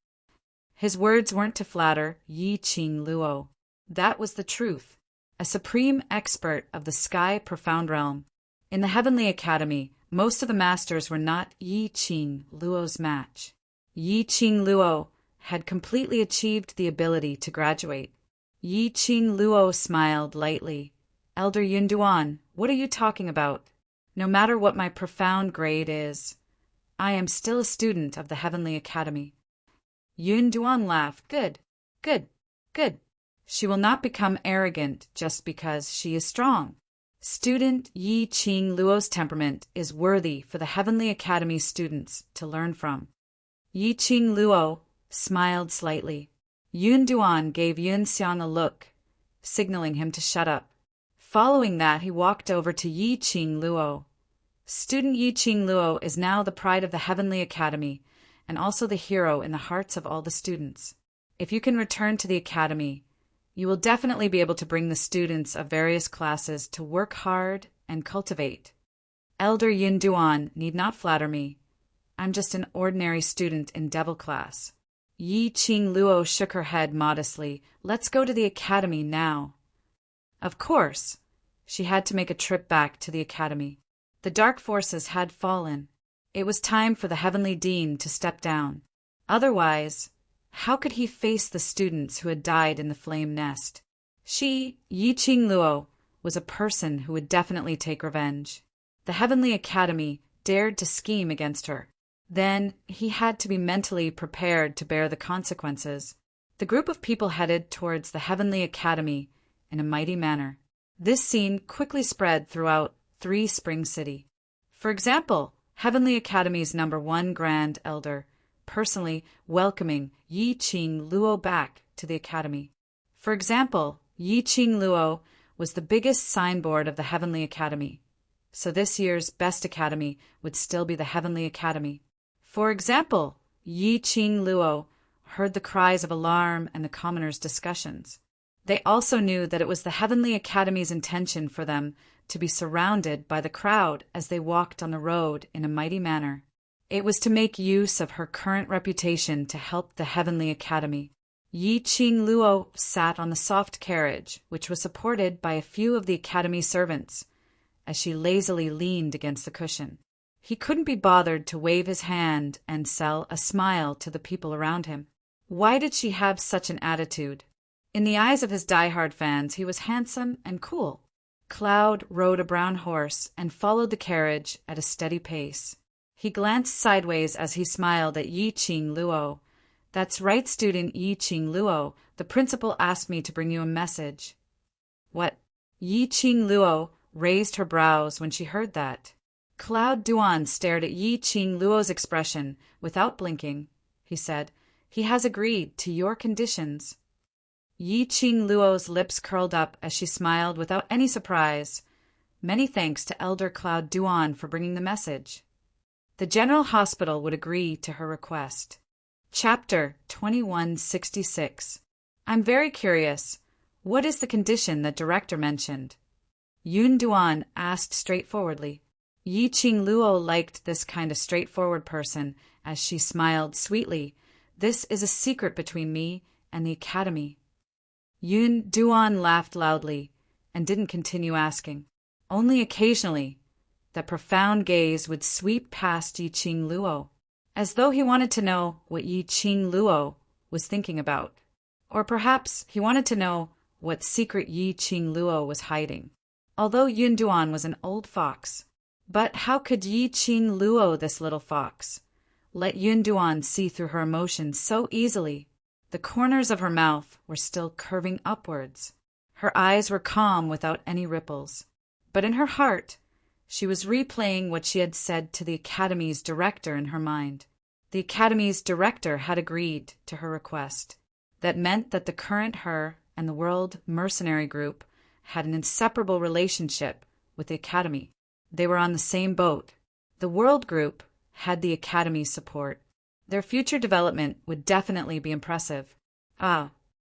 His words weren't to flatter Yi Qing Luo. That was the truth. A supreme expert of the sky profound realm. In the Heavenly Academy, most of the masters were not Yi Qing Luo's match. Yi Qing Luo had completely achieved the ability to graduate. Yi Qing Luo smiled lightly. Elder Yun Duan, what are you talking about? No matter what my profound grade is, I am still a student of the Heavenly Academy. Yun Duan laughed. Good. She will not become arrogant just because she is strong. Student Yi Qing Luo's temperament is worthy for the Heavenly Academy students to learn from. Yi Qing Luo smiled slightly. Yun Duan gave Yun Xiang a look, signaling him to shut up. Following that, he walked over to Yi Qing Luo. Student Yi Qing Luo is now the pride of the Heavenly Academy, and also the hero in the hearts of all the students. If you can return to the academy, you will definitely be able to bring the students of various classes to work hard and cultivate. Elder Yun Duan need not flatter me. I'm just an ordinary student in Devil class. Yi Qing Luo shook her head modestly. Let's go to the academy now. Of course, she had to make a trip back to the academy. The dark forces had fallen. It was time for the Heavenly Dean to step down. Otherwise, how could he face the students who had died in the flame nest? She, Yi Qing Luo, was a person who would definitely take revenge. The Heavenly Academy dared to scheme against her. Then he had to be mentally prepared to bear the consequences. The group of people headed towards the Heavenly Academy in a mighty manner. This scene quickly spread throughout Three Spring City. For example, Heavenly Academy's #1 Grand Elder, personally welcoming Yi Qing Luo back to the academy. For example, Yi Qing Luo was the biggest signboard of the Heavenly Academy, so this year's best academy would still be the Heavenly Academy. For example, Yi Qing Luo heard the cries of alarm and the commoners' discussions. They also knew that it was the Heavenly Academy's intention for them to be surrounded by the crowd as they walked on the road in a mighty manner. It was to make use of her current reputation to help the Heavenly Academy. Yi Qing Luo sat on the soft carriage, which was supported by a few of the academy servants, as she lazily leaned against the cushion. He couldn't be bothered to wave his hand and sell a smile to the people around him. Why did she have such an attitude? In the eyes of his die-hard fans, he was handsome and cool. Cloud rode a brown horse and followed the carriage at a steady pace. He glanced sideways as he smiled at Yi Qing Luo. "That's right, student Yi Qing Luo. The principal asked me to bring you a message." "What?" Yi Qing Luo raised her brows when she heard that. Cloud Duan stared at Yi Qing Luo's expression without blinking. He said, "He has agreed to your conditions." Yi Qing Luo's lips curled up as she smiled without any surprise. "Many thanks to Elder Cloud Duan for bringing the message." The General Hospital would agree to her request. Chapter 2166. I'm very curious. What is the condition the director mentioned? Yun Duan asked straightforwardly. Yi Qing Luo liked this kind of straightforward person as she smiled sweetly. "This is a secret between me and the academy." Yun Duan laughed loudly and didn't continue asking. Only occasionally, that profound gaze would sweep past Yi Qing Luo, as though he wanted to know what Yi Qing Luo was thinking about. Or perhaps he wanted to know what secret Yi Qing Luo was hiding. Although Yun Duan was an old fox. But how could Yi Qing Luo, this little fox, let Yun Duan see through her emotions so easily? The corners of her mouth were still curving upwards. Her eyes were calm without any ripples. But in her heart, she was replaying what she had said to the academy's director in her mind. The academy's director had agreed to her request. That meant that the current her and the World Mercenary Group had an inseparable relationship with the academy. They were on the same boat. The World Group had the academy's support. Their future development would definitely be impressive.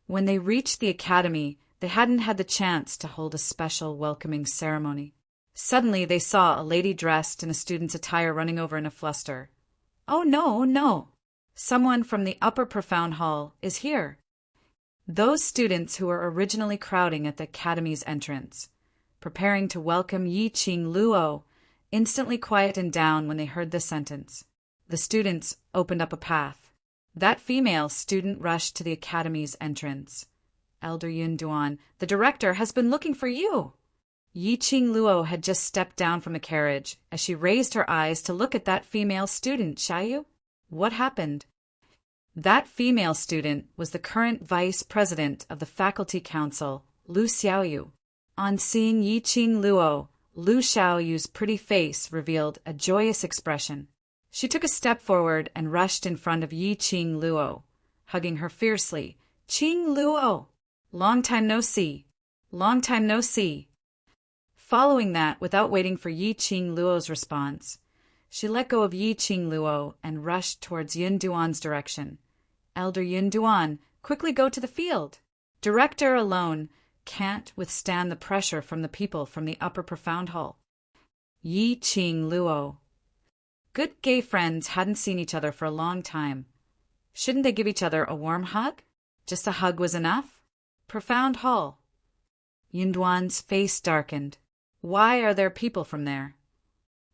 When they reached the academy, they hadn't had the chance to hold a special welcoming ceremony. Suddenly they saw a lady dressed in a student's attire running over in a fluster. "Oh, no, no! Someone from the upper profound hall is here." Those students who were originally crowding at the academy's entrance, preparing to welcome Yi Qing Luo, instantly quietened down when they heard this sentence. The students opened up a path. That female student rushed to the academy's entrance. "Elder Yun Duan, the director has been looking for you." Yi Qing Luo had just stepped down from the carriage as she raised her eyes to look at that female student. "Xiaoyu? What happened?" That female student was the current vice president of the faculty council, Lu Xiaoyu. On seeing Yi Qing Luo, Lu Xiaoyu's pretty face revealed a joyous expression. She took a step forward and rushed in front of Yi Qing Luo, hugging her fiercely. "Qing Luo! Long time no see! Long time no see!" Following that, without waiting for Yi Qing Luo's response, she let go of Yi Qing Luo and rushed towards Yun Duan's direction. "Elder Yun Duan, quickly go to the field. Director alone can't withstand the pressure from the people from the upper profound hall." Yi Qing Luo. Good gay friends hadn't seen each other for a long time. Shouldn't they give each other a warm hug? Just a hug was enough? Profound hall. Yun Duan's face darkened. "Why are there people from there?"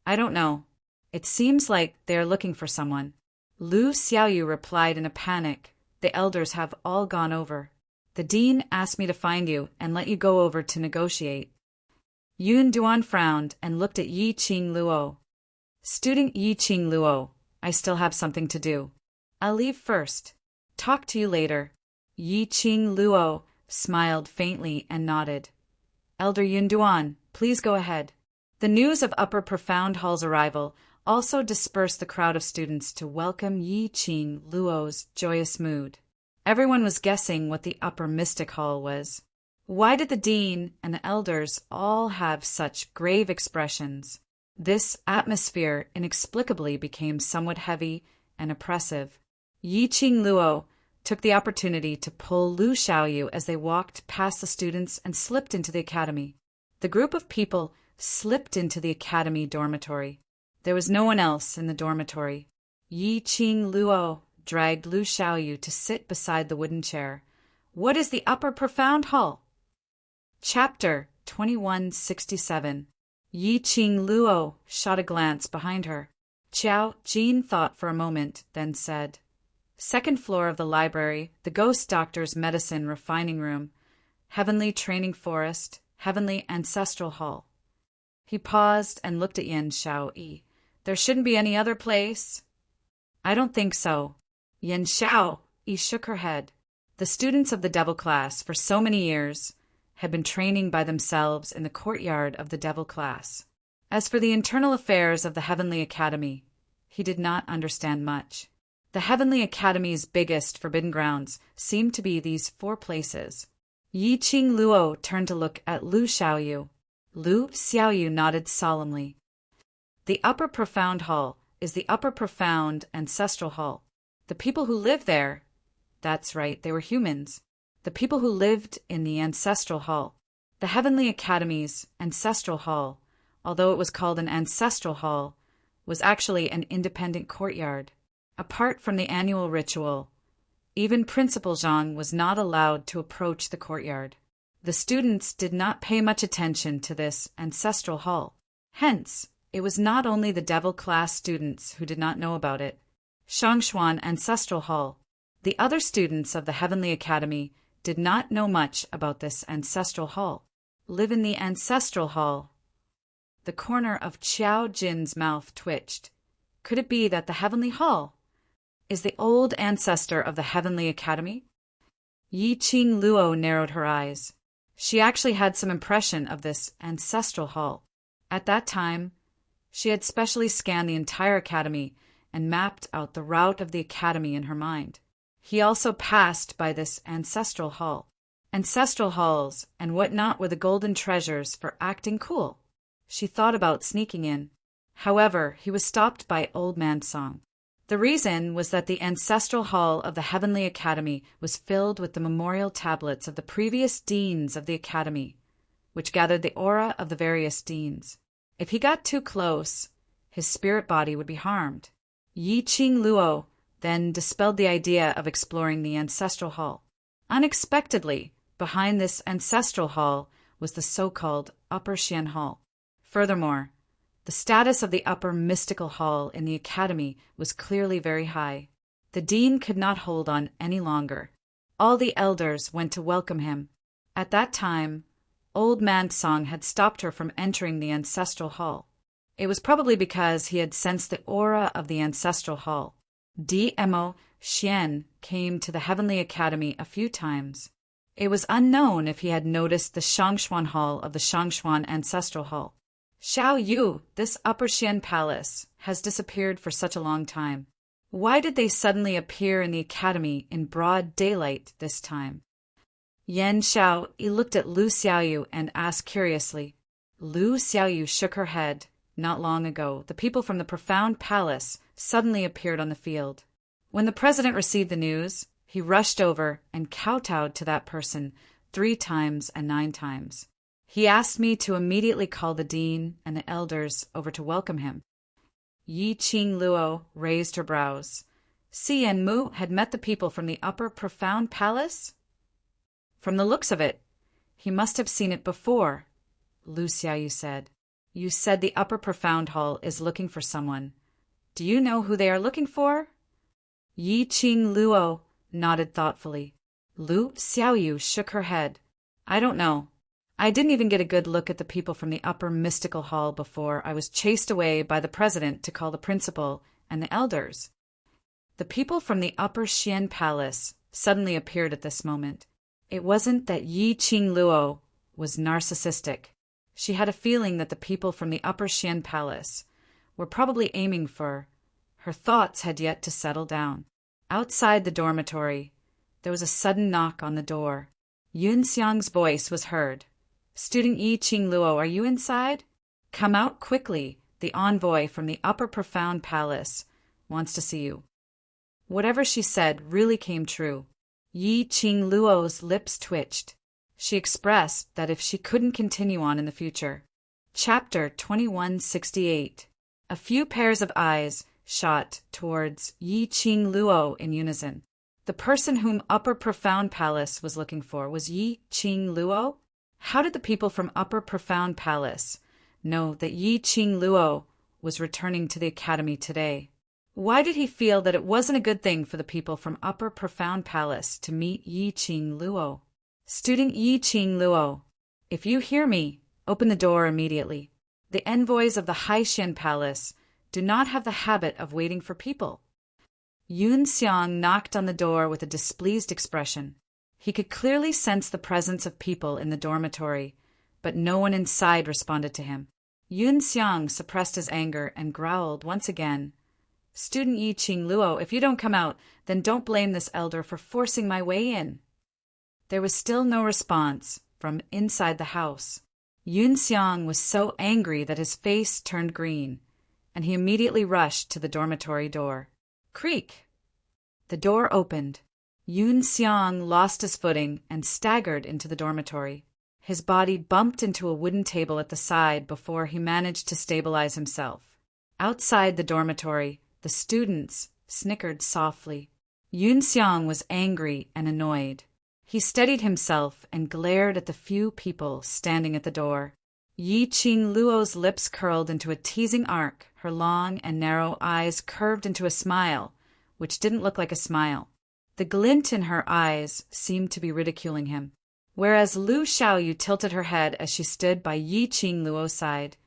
"I don't know. It seems like they are looking for someone." Lu Xiaoyu replied in a panic. "The elders have all gone over. The dean asked me to find you and let you go over to negotiate." Yun Duan frowned and looked at Yi Qing Luo. "Student Yi Qing Luo, I still have something to do. I'll leave first. Talk to you later." Yi Qing Luo smiled faintly and nodded. "Elder Yun Duan, please go ahead." The news of Upper Profound Hall's arrival also dispersed the crowd of students to welcome Yi Qing Luo's joyous mood. Everyone was guessing what the Upper Mystic Hall was. Why did the dean and the elders all have such grave expressions? This atmosphere inexplicably became somewhat heavy and oppressive. Yi Qing Luo took the opportunity to pull Lu Xiaoyu as they walked past the students and slipped into the academy. The group of people slipped into the academy dormitory. There was no one else in the dormitory. Yi Qing Luo dragged Lu Xiaoyu to sit beside the wooden chair. What is the upper profound hall? Chapter 2167. Yi Qing Luo shot a glance behind her. Qiao Jin thought for a moment, then said, Second floor of the library, the ghost doctor's medicine refining room, heavenly training forest, heavenly ancestral hall. He paused and looked at Yan Xiaoyi. There shouldn't be any other place. I don't think so. Yan Xiaoyi shook her head. The students of the devil class for so many years had been training by themselves in the courtyard of the devil class. As for the internal affairs of the Heavenly Academy, he did not understand much. The Heavenly Academy's biggest forbidden grounds seemed to be these 4 places. Yi Qing Luo turned to look at Lu Xiaoyu. Lu Xiaoyu nodded solemnly. The upper profound hall is the upper profound ancestral hall. The people who live there, that's right, they were humans. The people who lived in the ancestral hall. The Heavenly Academy's ancestral hall, although it was called an ancestral hall, was actually an independent courtyard. Apart from the annual ritual, even Principal Zhang was not allowed to approach the courtyard. The students did not pay much attention to this ancestral hall. Hence, it was not only the devil class students who did not know about it. Shangshuan Ancestral Hall. The other students of the Heavenly Academy did not know much about this ancestral hall. Live in the ancestral hall. The corner of Qiao Jin's mouth twitched. Could it be that the Heavenly Hall is the old ancestor of the Heavenly Academy? Yi Qing Luo narrowed her eyes. She actually had some impression of this ancestral hall. At that time, she had specially scanned the entire academy and mapped out the route of the academy in her mind. He also passed by this ancestral hall. Ancestral halls and what not were the golden treasures for acting cool. She thought about sneaking in. However, he was stopped by Old Man Song. The reason was that the ancestral hall of the Heavenly Academy was filled with the memorial tablets of the previous deans of the academy, which gathered the aura of the various deans. If he got too close, his spirit body would be harmed. Yi Qing Luo then dispelled the idea of exploring the ancestral hall. Unexpectedly, behind this ancestral hall was the so-called Upper Xian Hall. Furthermore, the status of the upper mystical hall in the academy was clearly very high. The dean could not hold on any longer. All the elders went to welcome him. At that time, Old Man Song had stopped her from entering the ancestral hall. It was probably because he had sensed the aura of the ancestral hall. Dmo Xian came to the Heavenly Academy a few times. It was unknown if he had noticed the Shangshuan Hall of the Shangshuan Ancestral Hall. Xiao Yu, this Upper Xian Palace, has disappeared for such a long time. Why did they suddenly appear in the academy in broad daylight this time? Yan Xiaoyi looked at Lu Xiaoyu and asked curiously. Lu Xiaoyu shook her head. Not long ago, the people from the Profound Palace suddenly appeared on the field. When the president received the news, he rushed over and kowtowed to that person 3 times and 9 times. He asked me to immediately call the dean and the elders over to welcome him. Yi Qing Luo raised her brows. Xian Mu had met the people from the Upper Profound Palace? From the looks of it, he must have seen it before, Lu Xiaoyu said. You said the Upper Profound Hall is looking for someone. Do you know who they are looking for? Yi Qing Luo nodded thoughtfully. Lu Xiaoyu shook her head. I don't know. I didn't even get a good look at the people from the upper mystical hall before I was chased away by the president to call the principal and the elders. The people from the Upper Xian Palace suddenly appeared at this moment. It wasn't that Yi Qing Luo was narcissistic. She had a feeling that the people from the Upper Xian Palace were probably aiming for. Her thoughts had yet to settle down. Outside the dormitory, there was a sudden knock on the door. Yun Xiang's voice was heard. Student Yi Qing Luo, are you inside? Come out quickly. The envoy from the Upper Profound Palace wants to see you. Whatever she said really came true. Yi Qing Luo's lips twitched. She expressed that if she couldn't continue on in the future. Chapter 2168. A few pairs of eyes shot towards Yi Qing Luo in unison. The person whom Upper Profound Palace was looking for was Yi Qing Luo? How did the people from Upper Profound Palace know that Yi Qing Luo was returning to the academy today? Why did he feel that it wasn't a good thing for the people from Upper Profound Palace to meet Yi Qing Luo? Student Yi Qing Luo, if you hear me, open the door immediately. The envoys of the Haishan Palace do not have the habit of waiting for people. Yun Xiang knocked on the door with a displeased expression. He could clearly sense the presence of people in the dormitory, but no one inside responded to him. Yun Xiang suppressed his anger and growled once again. Student Yi Qing Luo, if you don't come out, then don't blame this elder for forcing my way in. There was still no response from inside the house. Yun Xiang was so angry that his face turned green, and he immediately rushed to the dormitory door. Creak! The door opened. Yun Xiang lost his footing and staggered into the dormitory. His body bumped into a wooden table at the side before he managed to stabilize himself. Outside the dormitory, the students snickered softly. Yun Xiang was angry and annoyed. He steadied himself and glared at the few people standing at the door. Yi Qing Luo's lips curled into a teasing arc, her long and narrow eyes curved into a smile, which didn't look like a smile. The glint in her eyes seemed to be ridiculing him, whereas Lu Xiaoyu tilted her head as she stood by Yi Qing Luo's side,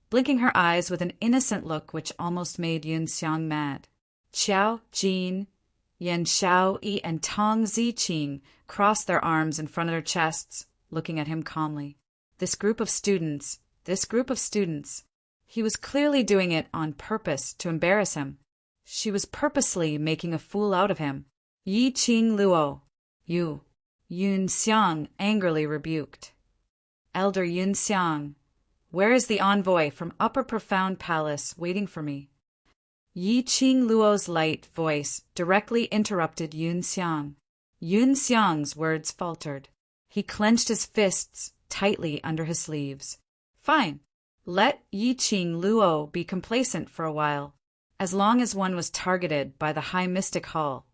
blinking her eyes with an innocent look which almost made Yun Xiang mad. Qiao, Jin, Yan Xiaoyi, and Tong Ziqing crossed their arms in front of their chests, looking at him calmly. This group of students, he was clearly doing it on purpose to embarrass him. She was purposely making a fool out of him. Yi Qing Luo, you, Yun Xiang angrily rebuked. Elder Yun Xiang, where is the envoy from Upper Profound Palace waiting for me? Yi Qing Luo's light voice directly interrupted Yun Xiang. Yun Xiang's words faltered. He clenched his fists tightly under his sleeves. Fine. Let Yi Qing Luo be complacent for a while. As long as one was targeted by the High Mystic Hall,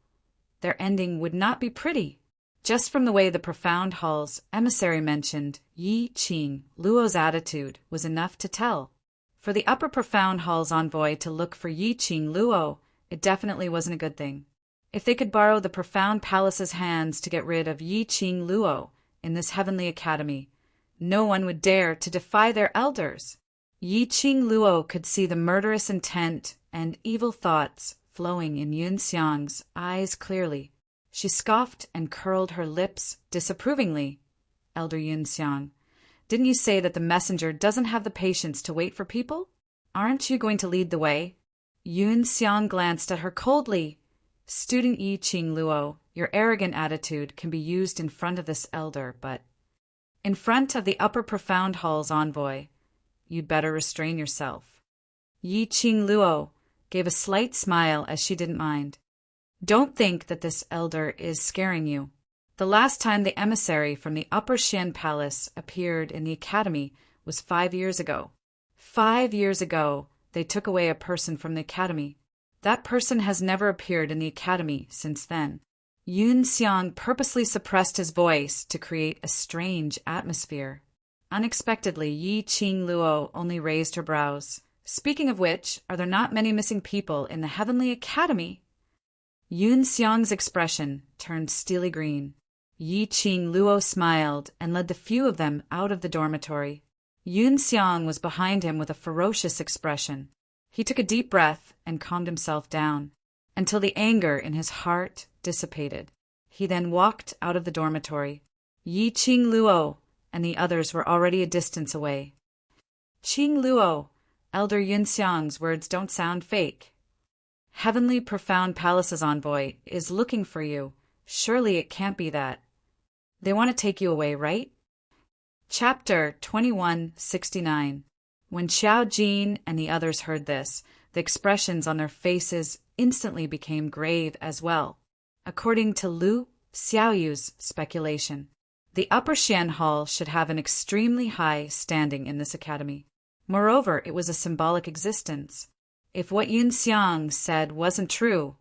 their ending would not be pretty. Just from the way the Profound Hall's emissary mentioned Yi Qing Luo's attitude was enough to tell. For the Upper Profound Hall's envoy to look for Yi Qing Luo, it definitely wasn't a good thing. If they could borrow the Profound Palace's hands to get rid of Yi Qing Luo in this heavenly academy, no one would dare to defy their elders. Yi Qing Luo could see the murderous intent and evil thoughts flowing in Yun Xiang's eyes clearly. She scoffed and curled her lips disapprovingly. Elder Yun Xiang, didn't you say that the messenger doesn't have the patience to wait for people? Aren't you going to lead the way? Yun Xiang glanced at her coldly. Student Yi Qing Luo, your arrogant attitude can be used in front of this elder, but in front of the Upper Profound Hall's envoy, you'd better restrain yourself. Yi Qing Luo gave a slight smile as she didn't mind. Don't think that this elder is scaring you. The last time the emissary from the Upper Xian Palace appeared in the academy was 5 years ago. 5 years ago, they took away a person from the academy. That person has never appeared in the academy since then. Yun Xiang purposely suppressed his voice to create a strange atmosphere. Unexpectedly, Yi Qing Luo only raised her brows. Speaking of which, are there not many missing people in the Heavenly Academy? Yun Xiang's expression turned steely green. Yi Qing Luo smiled and led the few of them out of the dormitory. Yun Xiang was behind him with a ferocious expression. He took a deep breath and calmed himself down until the anger in his heart dissipated. He then walked out of the dormitory. Yi Qing Luo and the others were already a distance away. Qing Luo, Elder Yun Xiang's words don't sound fake. Heavenly Profound Palace's envoy is looking for you. Surely it can't be that. They want to take you away, right? Chapter 2169. When Xiao Jin and the others heard this, the expressions on their faces instantly became grave as well. According to Lu Xiaoyu's speculation, the Upper Xian Hall should have an extremely high standing in this academy. Moreover, it was a symbolic existence. If what Yun Xiang said wasn't true,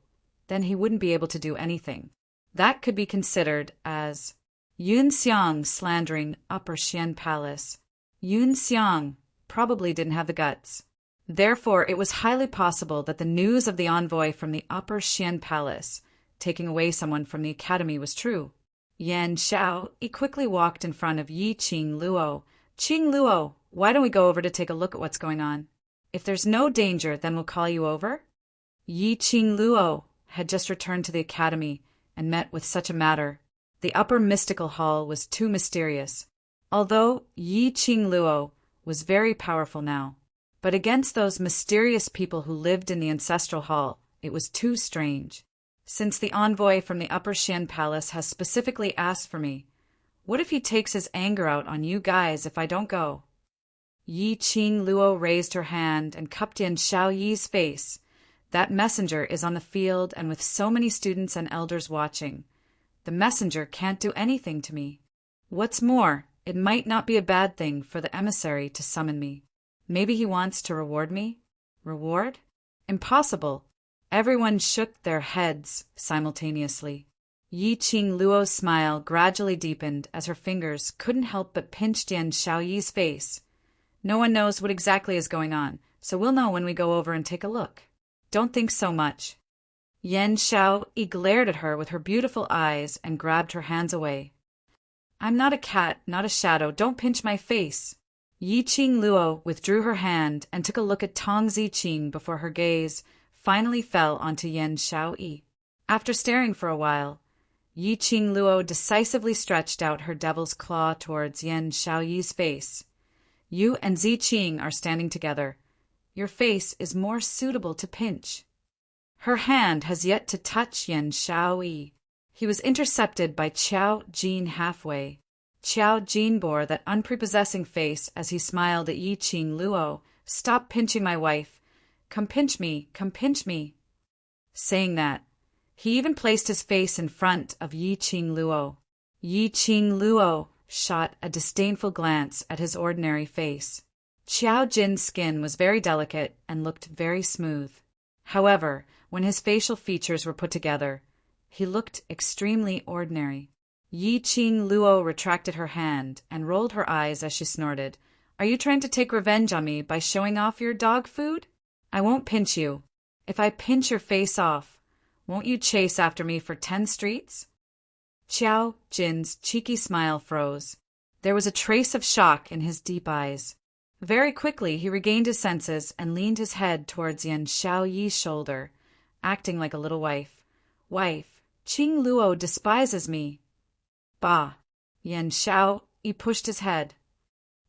then he wouldn't be able to do anything. That could be considered as Yun Xiang slandering Upper Xian Palace. Yun Xiang probably didn't have the guts. Therefore, it was highly possible that the news of the envoy from the Upper Xian Palace taking away someone from the academy was true. Yan Xiao quickly walked in front of Yi Qing Luo. Qing Luo, why don't we go over to take a look at what's going on? If there's no danger, then we'll call you over. Yi Qing Luo had just returned to the academy and met with such a matter. The upper mystical hall was too mysterious. Although Yi Qing Luo was very powerful now, but against those mysterious people who lived in the ancestral hall, it was too strange. Since the envoy from the Upper Xian Palace has specifically asked for me, what if he takes his anger out on you guys if I don't go? Yi Qing Luo raised her hand and cupped Yan Xiaoyi's face. That messenger is on the field, and with so many students and elders watching, the messenger can't do anything to me. What's more, it might not be a bad thing for the emissary to summon me. Maybe he wants to reward me? Reward? Impossible. Everyone shook their heads simultaneously. Yi Qing Luo's smile gradually deepened as her fingers couldn't help but pinch Yan Xiaoyi's face. No one knows what exactly is going on, so we'll know when we go over and take a look. Don't think so much. Yan Xiao glared at her with her beautiful eyes and grabbed her hands away. I'm not a cat, not a shadow. Don't pinch my face. Yi Qing Luo withdrew her hand and took a look at Tong Ziqing before her gaze finally fell onto Yan Xiaoyi. After staring for a while, Yi Qing Luo decisively stretched out her devil's claw towards Yan Xiaoyi's face. You and Ziqing are standing together. Your face is more suitable to pinch. Her hand has yet to touch Yan Xiaoyi. He was intercepted by Qiao Jin halfway. Qiao Jin bore that unprepossessing face as he smiled at Yi Qing Luo. Stop pinching my wife. Come pinch me, come pinch me. Saying that, he even placed his face in front of Yi Qing Luo. Yi Qing Luo shot a disdainful glance at his ordinary face. Qiao Jin's skin was very delicate and looked very smooth. However, when his facial features were put together, he looked extremely ordinary. Yi Qing Luo retracted her hand and rolled her eyes as she snorted. Are you trying to take revenge on me by showing off your dog food? I won't pinch you. If I pinch your face off, won't you chase after me for 10 streets? Qiao Jin's cheeky smile froze. There was a trace of shock in his deep eyes. Very quickly he regained his senses and leaned his head towards Yan Xiaoyi's shoulder, acting like a little wife. Wife, Qing Luo despises me. Bah! Yan Xiaoyi pushed his head.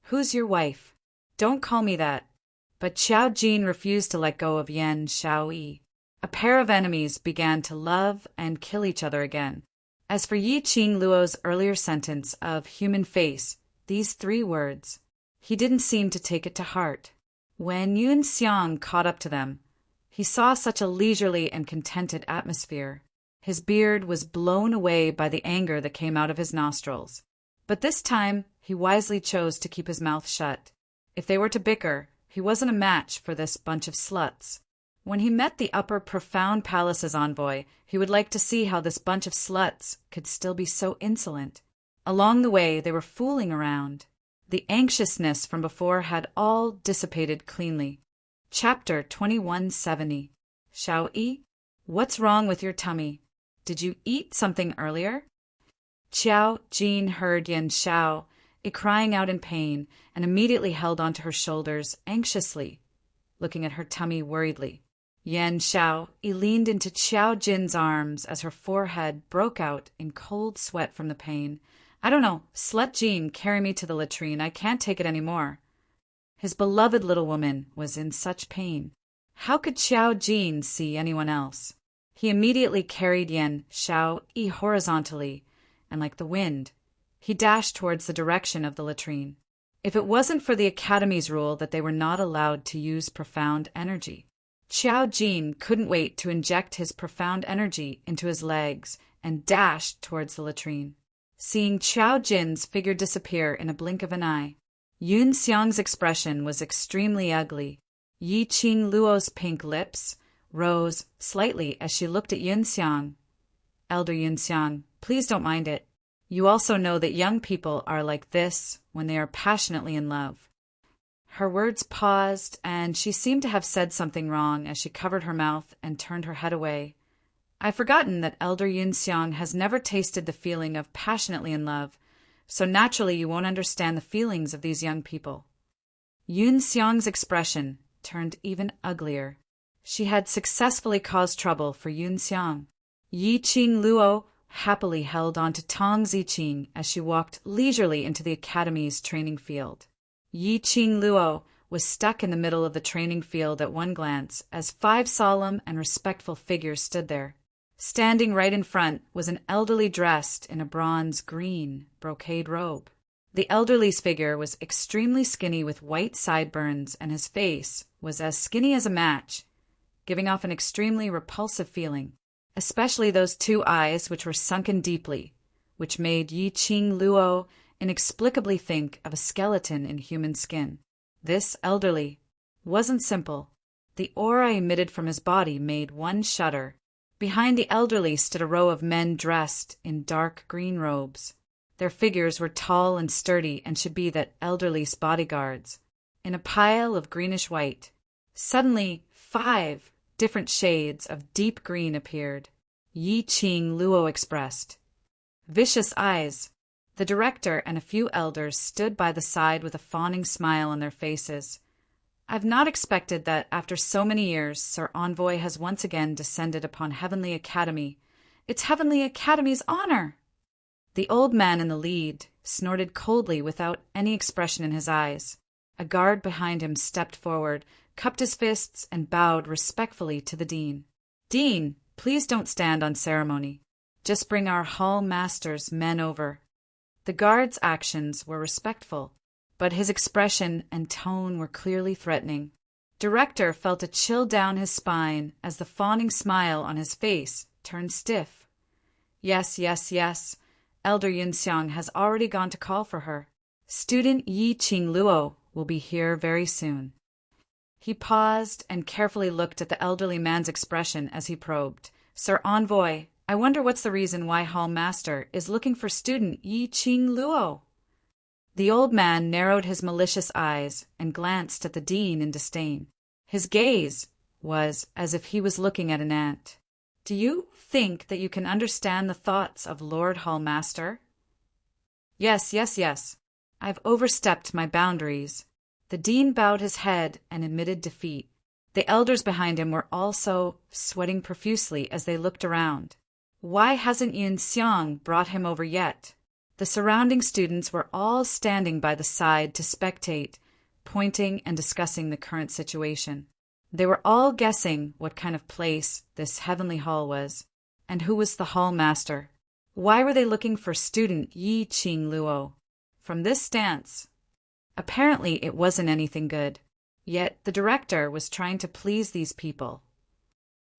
Who's your wife? Don't call me that. But Qiao Jin refused to let go of Yan Xiaoyi. A pair of enemies began to love and kill each other again. As for Yi Qing Luo's earlier sentence of human face, these 3 words, he didn't seem to take it to heart. When Yun Xiang caught up to them, he saw such a leisurely and contented atmosphere. His beard was blown away by the anger that came out of his nostrils. But this time, he wisely chose to keep his mouth shut. If they were to bicker, he wasn't a match for this bunch of sluts. When he met the Upper Profound Palace's envoy, he would like to see how this bunch of sluts could still be so insolent. Along the way, they were fooling around. The anxiousness from before had all dissipated cleanly. Chapter 2170. Xiaoyi, what's wrong with your tummy? Did you eat something earlier? Qiao Jin heard Yan Xiao crying out in pain and immediately held onto her shoulders anxiously, looking at her tummy worriedly. Yan Xiao leaned into Qiao Jin's arms as her forehead broke out in cold sweat from the pain. I don't know, slut Jin, carry me to the latrine. I can't take it anymore. His beloved little woman was in such pain. How could Qiao Jin see anyone else? He immediately carried Yan Xiao horizontally, and like the wind, he dashed towards the direction of the latrine. If it wasn't for the Academy's rule that they were not allowed to use profound energy, Qiao Jin couldn't wait to inject his profound energy into his legs and dashed towards the latrine. Seeing Qiao Jin's figure disappear in a blink of an eye, Yun Xiang's expression was extremely ugly. Yi Qing Luo's pink lips rose slightly as she looked at Yunxiang. Elder Yunxiang, please don't mind it. You also know that young people are like this when they are passionately in love. Her words paused, and she seemed to have said something wrong as she covered her mouth and turned her head away. I've forgotten that Elder Yunxiang has never tasted the feeling of passionately in love, so naturally you won't understand the feelings of these young people. Yunxiang's expression turned even uglier. She had successfully caused trouble for Yunxiang. Yi Qing Luo happily held on to Tang Ziqing as she walked leisurely into the academy's training field. Yi Qing Luo was stuck in the middle of the training field at one glance as 5 solemn and respectful figures stood there. Standing right in front was an elderly dressed in a bronze green brocade robe. The elderly's figure was extremely skinny with white sideburns, and his face was as skinny as a match, giving off an extremely repulsive feeling, especially those 2 eyes which were sunken deeply, which made Yi Qing Luo inexplicably think of a skeleton in human skin. This elderly wasn't simple. The aura emitted from his body made one shudder. Behind the elderly stood a row of men dressed in dark green robes. Their figures were tall and sturdy and should be that elderly's bodyguards. In a pile of greenish white, suddenly 5 different shades of deep green appeared. Yi Qing Luo expressed vicious eyes. The director and a few elders stood by the side with a fawning smile on their faces. I've not expected that after so many years, Sir Envoy has once again descended upon Heavenly Academy. It's Heavenly Academy's honor! The old man in the lead snorted coldly without any expression in his eyes. A guard behind him stepped forward, cupped his fists, and bowed respectfully to the dean. Dean, please don't stand on ceremony. Just bring our hall master's men over. The guard's actions were respectful, but his expression and tone were clearly threatening. Director felt a chill down his spine as the fawning smile on his face turned stiff. Yes, yes, yes. Elder Yunxiang has already gone to call for her. Student Yi Qing Luo will be here very soon. He paused and carefully looked at the elderly man's expression as he probed. Sir Envoy, I wonder what's the reason why Hall Master is looking for student Yi Qing Luo? The old man narrowed his malicious eyes and glanced at the dean in disdain. His gaze was as if he was looking at an ant. Do you think that you can understand the thoughts of Lord Hall Master? Yes, yes, yes. I've overstepped my boundaries. The dean bowed his head and admitted defeat. The elders behind him were also sweating profusely as they looked around. Why hasn't Yunxiang brought him over yet? The surrounding students were all standing by the side to spectate, pointing and discussing the current situation. They were all guessing what kind of place this heavenly hall was, and who was the hall master. Why were they looking for student Yi Qing Luo? From this stance, apparently it wasn't anything good. Yet the director was trying to please these people.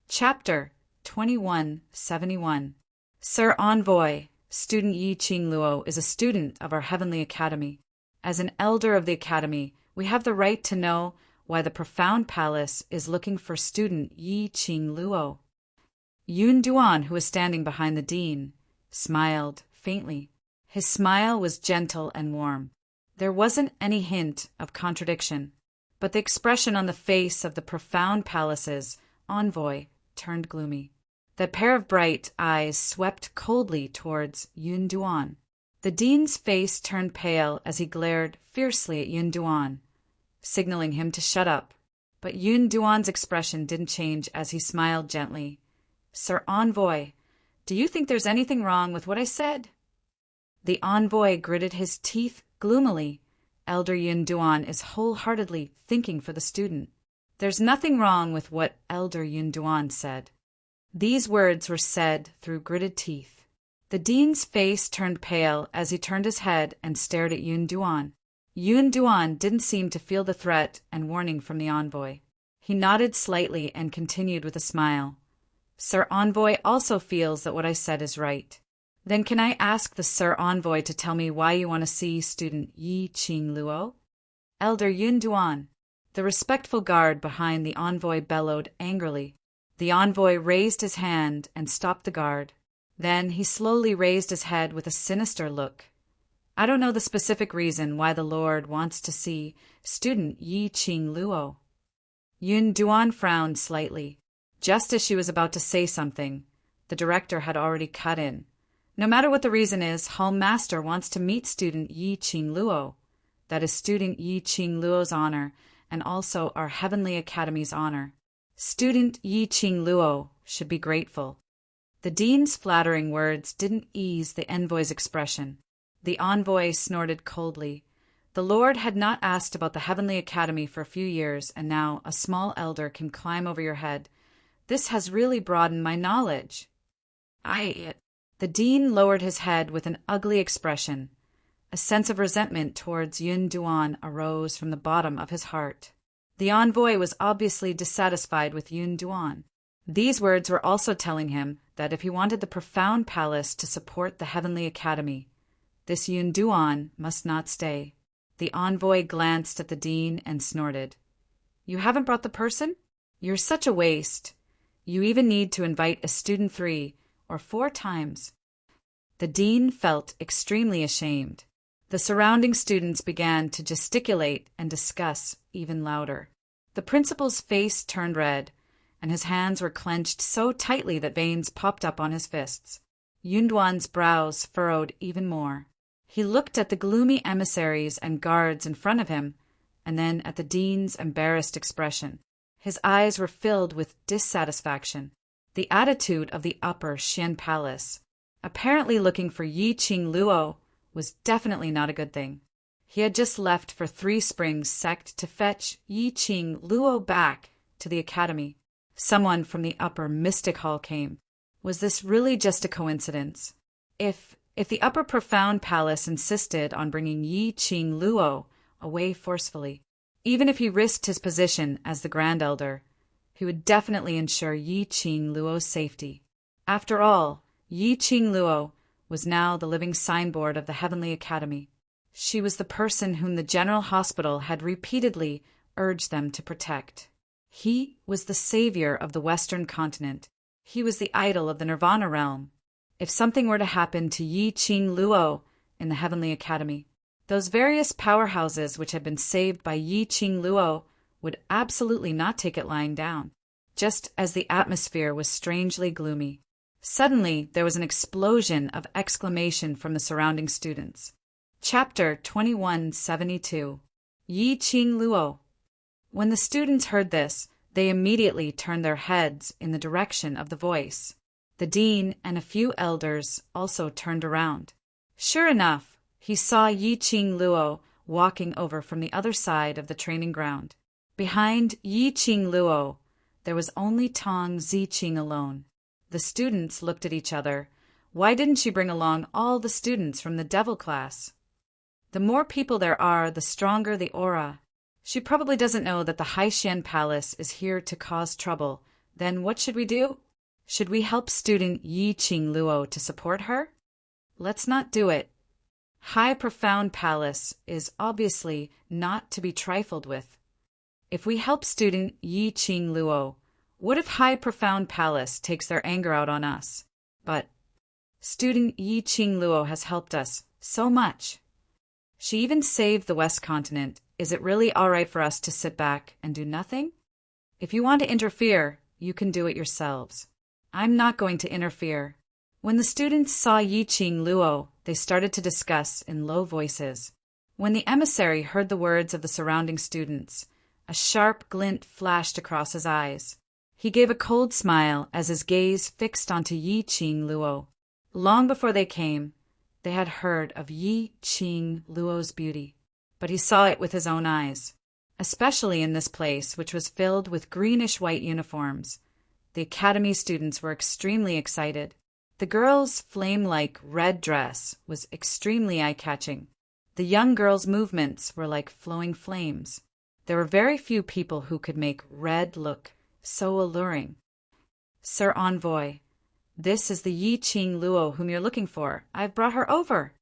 Chapter 2171. Sir Envoy, student Yi Qing Luo is a student of our Heavenly Academy. As an elder of the Academy, we have the right to know why the Profound Palace is looking for student Yi Qing Luo. Yun Duan, who was standing behind the dean, smiled faintly. His smile was gentle and warm. There wasn't any hint of contradiction, but the expression on the face of the Profound Palace's envoy turned gloomy. That pair of bright eyes swept coldly towards Yun Duan. The dean's face turned pale as he glared fiercely at Yun Duan, signaling him to shut up. But Yun Duan's expression didn't change as he smiled gently. Sir Envoy, do you think there's anything wrong with what I said? The envoy gritted his teeth gloomily. Elder Yun Duan is wholeheartedly thinking for the student. There's nothing wrong with what Elder Yun Duan said. These words were said through gritted teeth. The dean's face turned pale as he turned his head and stared at Yun Duan. Yun Duan didn't seem to feel the threat and warning from the envoy. He nodded slightly and continued with a smile. Sir Envoy also feels that what I said is right. Then can I ask the Sir Envoy to tell me why you want to see student Yi Qing Luo? Elder Yun Duan, The respectful guard behind the envoy bellowed angrily. The envoy raised his hand and stopped the guard. Then he slowly raised his head with a sinister look. I don't know the specific reason why the Lord wants to see student Yi Qing Luo. Yun Duan frowned slightly. Just as she was about to say something, the director had already cut in. No matter what the reason is, Hall Master wants to meet student Yi Qing Luo. That is student Yi Qing Luo's honor, and also our Heavenly Academy's honor. Student Yi Qing Luo should be grateful. The dean's flattering words didn't ease the envoy's expression. The envoy snorted coldly. The Lord had not asked about the Heavenly Academy for a few years, and now a small elder can climb over your head. This has really broadened my knowledge. The dean lowered his head with an ugly expression. A sense of resentment towards Yun Duan arose from the bottom of his heart. The envoy was obviously dissatisfied with Yun Duan. These words were also telling him that if he wanted the profound palace to support the Heavenly Academy, this Yun Duan must not stay. The envoy glanced at the dean and snorted. You haven't brought the person? You're such a waste. You even need to invite a student 3 or 4 times. The dean felt extremely ashamed. The surrounding students began to gesticulate and discuss even louder. The principal's face turned red, and his hands were clenched so tightly that veins popped up on his fists. Yun Duan's brows furrowed even more. He looked at the gloomy emissaries and guards in front of him, and then at the dean's embarrassed expression. His eyes were filled with dissatisfaction. The attitude of the upper Xian Palace, apparently looking for Yi Qing Luo, was definitely not a good thing. He had just left for 3 Springs sect to fetch Yi Qing Luo back to the academy. Someone from the upper Mystic Hall came. Was this really just a coincidence? If the upper Profound Palace insisted on bringing Yi Qing Luo away forcefully, even if he risked his position as the Grand Elder, he would definitely ensure Yi Qing Luo's safety. After all, Yi Qing Luo was now the living signboard of the Heavenly Academy. She was the person whom the General Hospital had repeatedly urged them to protect. He was the savior of the Western continent. He was the idol of the Nirvana realm. If something were to happen to Yi Qing Luo in the Heavenly Academy, those various powerhouses which had been saved by Yi Qing Luo would absolutely not take it lying down. Just as the atmosphere was strangely gloomy, suddenly there was an explosion of exclamation from the surrounding students. Chapter 2172. Yi Qing Luo. When the students heard this, they immediately turned their heads in the direction of the voice. The dean and a few elders also turned around. Sure enough, he saw Yi Qing Luo walking over from the other side of the training ground. Behind Yi Qing Luo, there was only Tong Ziqing alone. The students looked at each other. Why didn't she bring along all the students from the devil class? The more people there are, the stronger the aura. She probably doesn't know that the Haixian Palace is here to cause trouble. Then what should we do? Should we help student Yi Qing Luo to support her? Let's not do it. High Profound Palace is obviously not to be trifled with. If we help student Yi Qing Luo, what if High Profound Palace takes their anger out on us? But student Yi Qing Luo has helped us so much. She even saved the West Continent. Is it really all right for us to sit back and do nothing? If you want to interfere, you can do it yourselves. I'm not going to interfere. When the students saw Yi Qing Luo, they started to discuss in low voices. When the emissary heard the words of the surrounding students, a sharp glint flashed across his eyes. He gave a cold smile as his gaze fixed onto Yi Qing Luo. Long before they came, they had heard of Yi Qing Luo's beauty, but he saw it with his own eyes, especially in this place which was filled with greenish-white uniforms. The academy students were extremely excited. The girl's flame-like red dress was extremely eye-catching. The young girl's movements were like flowing flames. There were very few people who could make red look so alluring. Sir Envoy, this is the Yi Qing Luo whom you're looking for. I've brought her over.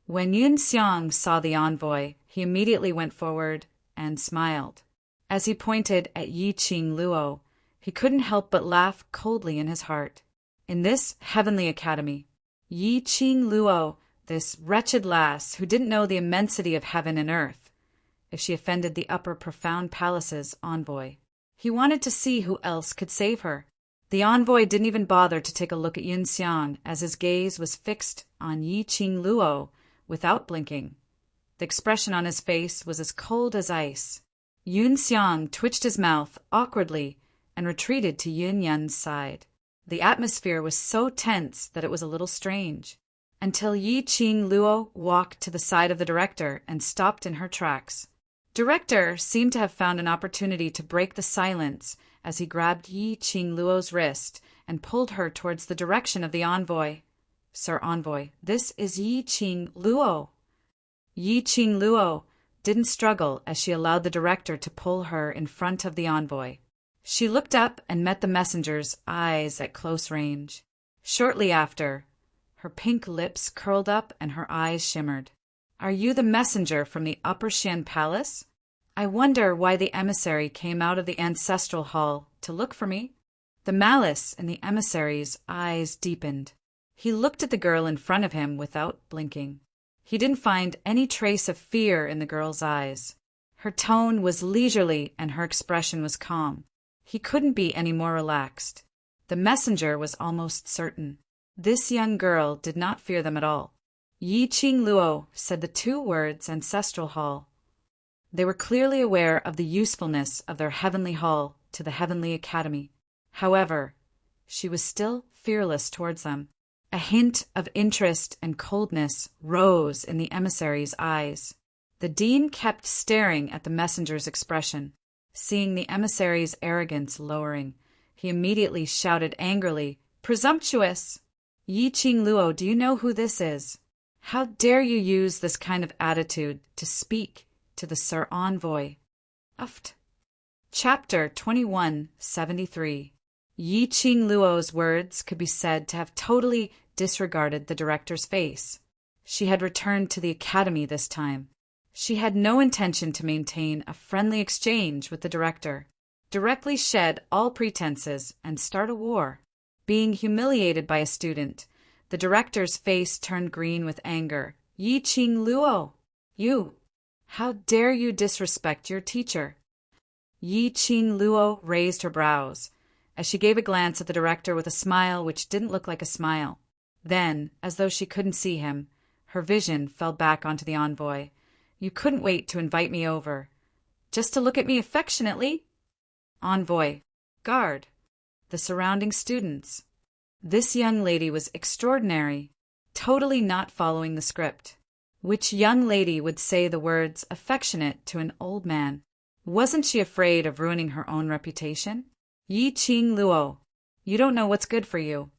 When Yun Xiang saw the envoy, he immediately went forward and smiled. As he pointed at Yi Qing Luo, he couldn't help but laugh coldly in his heart. In this heavenly academy, Yi Qing Luo, this wretched lass who didn't know the immensity of heaven and earth, if she offended the upper profound palace's envoy. He wanted to see who else could save her. The envoy didn't even bother to take a look at Yun Xiang as his gaze was fixed on Yi Qing Luo without blinking. The expression on his face was as cold as ice. Yun Xiang twitched his mouth awkwardly and retreated to Yun Yun's side. The atmosphere was so tense that it was a little strange, until Yi Qing Luo walked to the side of the director and stopped in her tracks. Director seemed to have found an opportunity to break the silence as he grabbed Yi Qing Luo's wrist and pulled her towards the direction of the envoy. Sir Envoy, this is Yi Qing Luo. Yi Qing Luo didn't struggle as she allowed the director to pull her in front of the envoy. She looked up and met the messenger's eyes at close range. Shortly after, her pink lips curled up and her eyes shimmered. Are you the messenger from the Upper Xian Palace? I wonder why the emissary came out of the ancestral hall to look for me. The malice in the emissary's eyes deepened. He looked at the girl in front of him without blinking. He didn't find any trace of fear in the girl's eyes. Her tone was leisurely and her expression was calm. He couldn't be any more relaxed. The messenger was almost certain. This young girl did not fear them at all. Yi Qing Luo said the two words ancestral hall. They were clearly aware of the usefulness of their heavenly hall to the heavenly academy. However, she was still fearless towards them. A hint of interest and coldness rose in the emissary's eyes. The dean kept staring at the messenger's expression. Seeing the emissary's arrogance lowering, he immediately shouted angrily, "Presumptuous! Yi Qing Luo, do you know who this is? How dare you use this kind of attitude to speak to the Sir Envoy?" Uft. Chapter 2173. Yi Qing Luo's words could be said to have totally disregarded the director's face. She had returned to the academy this time. She had no intention to maintain a friendly exchange with the director, directly shed all pretenses, and start a war. Being humiliated by a student, the director's face turned green with anger. Yi Qing Luo, you! How dare you disrespect your teacher? Yi Qing Luo raised her brows, as she gave a glance at the director with a smile which didn't look like a smile. Then, as though she couldn't see him, her vision fell back onto the envoy. You couldn't wait to invite me over, just to look at me affectionately? Envoy, guard, the surrounding students. This young lady was extraordinary, totally not following the script. Which young lady would say the words affectionate to an old man? Wasn't she afraid of ruining her own reputation? Yi Qing Luo, you don't know what's good for you.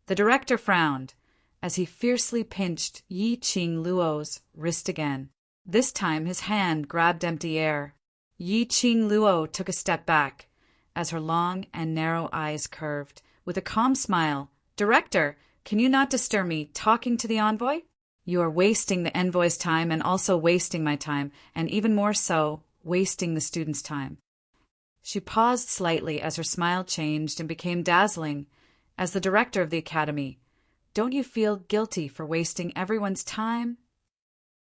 The director frowned as he fiercely pinched Yi Qing Luo's wrist again. This time his hand grabbed empty air. Yi Qing Luo took a step back as her long and narrow eyes curved. With a calm smile, "Director, can you not disturb me talking to the envoy? You are wasting the envoy's time and also wasting my time, and even more so, wasting the student's time." She paused slightly as her smile changed and became dazzling. As the director of the academy, don't you feel guilty for wasting everyone's time?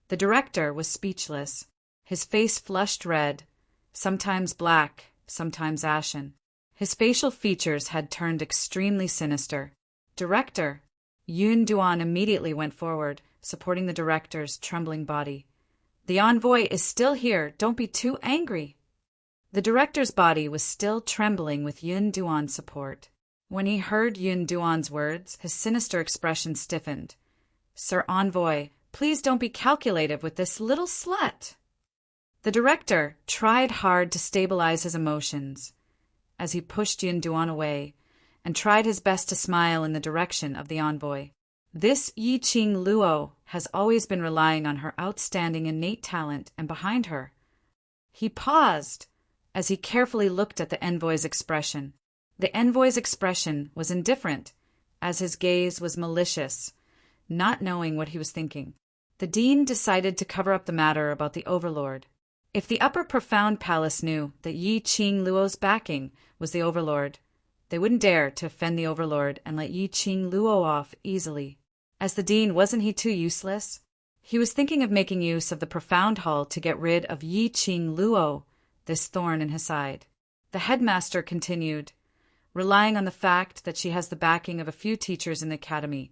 The director was speechless. His face flushed red, sometimes black, sometimes ashen. His facial features had turned extremely sinister. "Director!" Yun Duan immediately went forward, supporting the director's trembling body. "The envoy is still here. Don't be too angry." The director's body was still trembling with Yun Duan's support. When he heard Yun Duan's words, his sinister expression stiffened. "Sir Envoy, please don't be calculative with this little slut." The director tried hard to stabilize his emotions as he pushed Yun Duan away and tried his best to smile in the direction of the envoy. This Yi Qing Luo has always been relying on her outstanding innate talent, and behind her. He paused as he carefully looked at the envoy's expression. The envoy's expression was indifferent, as his gaze was malicious, not knowing what he was thinking. The dean decided to cover up the matter about the Overlord. If the upper profound palace knew that Yi Qing Luo's backing was the Overlord, they wouldn't dare to offend the Overlord and let Yi Qing Luo off easily. As the dean, wasn't he too useless? He was thinking of making use of the profound hall to get rid of Yi Qing Luo, this thorn in his side. The headmaster continued, relying on the fact that she has the backing of a few teachers in the academy.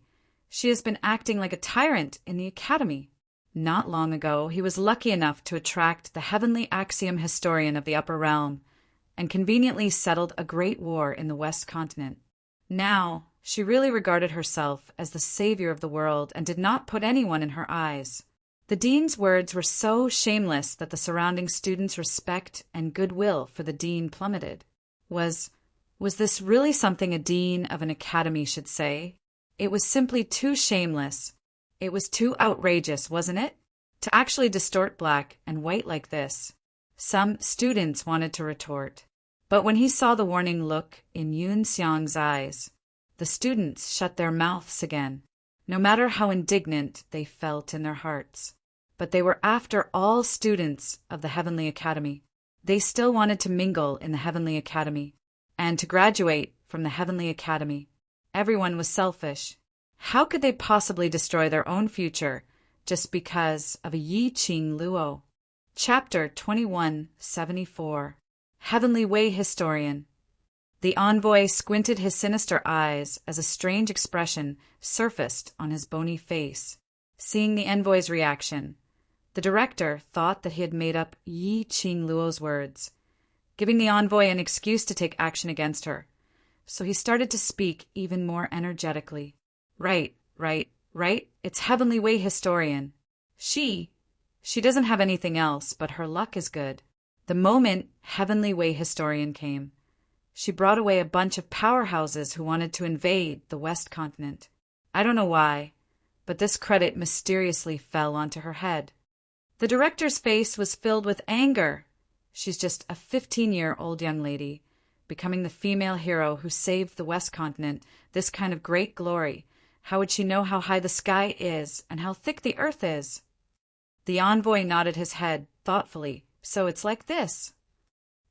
She has been acting like a tyrant in the academy. Not long ago, he was lucky enough to attract the heavenly axiom historian of the upper realm, and conveniently settled a great war in the West Continent. Now, she really regarded herself as the savior of the world and did not put anyone in her eyes. The dean's words were so shameless that the surrounding students' respect and goodwill for the dean plummeted. Was this really something a dean of an academy should say? It was simply too shameless. It was too outrageous, wasn't it? To actually distort black and white like this. Some students wanted to retort. But when he saw the warning look in Yun Xiang's eyes, the students shut their mouths again, no matter how indignant they felt in their hearts. But they were, after all, students of the Heavenly Academy. They still wanted to mingle in the Heavenly Academy, and to graduate from the Heavenly Academy. Everyone was selfish. How could they possibly destroy their own future just because of a Yi Qing Luo? Chapter 2174. Heavenly Way Historian. The envoy squinted his sinister eyes as a strange expression surfaced on his bony face. Seeing the envoy's reaction, the director thought that he had made up Yi Qing Luo's words, giving the envoy an excuse to take action against her. So he started to speak even more energetically. Right. It's Heavenly Way Historian. She doesn't have anything else, but her luck is good. The moment Heavenly Way Historian came, she brought away a bunch of powerhouses who wanted to invade the West Continent. I don't know why, but this credit mysteriously fell onto her head. The director's face was filled with anger. She's just a 15-year-old young lady, becoming the female hero who saved the West Continent this kind of great glory. How would she know how high the sky is and how thick the earth is? The envoy nodded his head thoughtfully. So it's like this.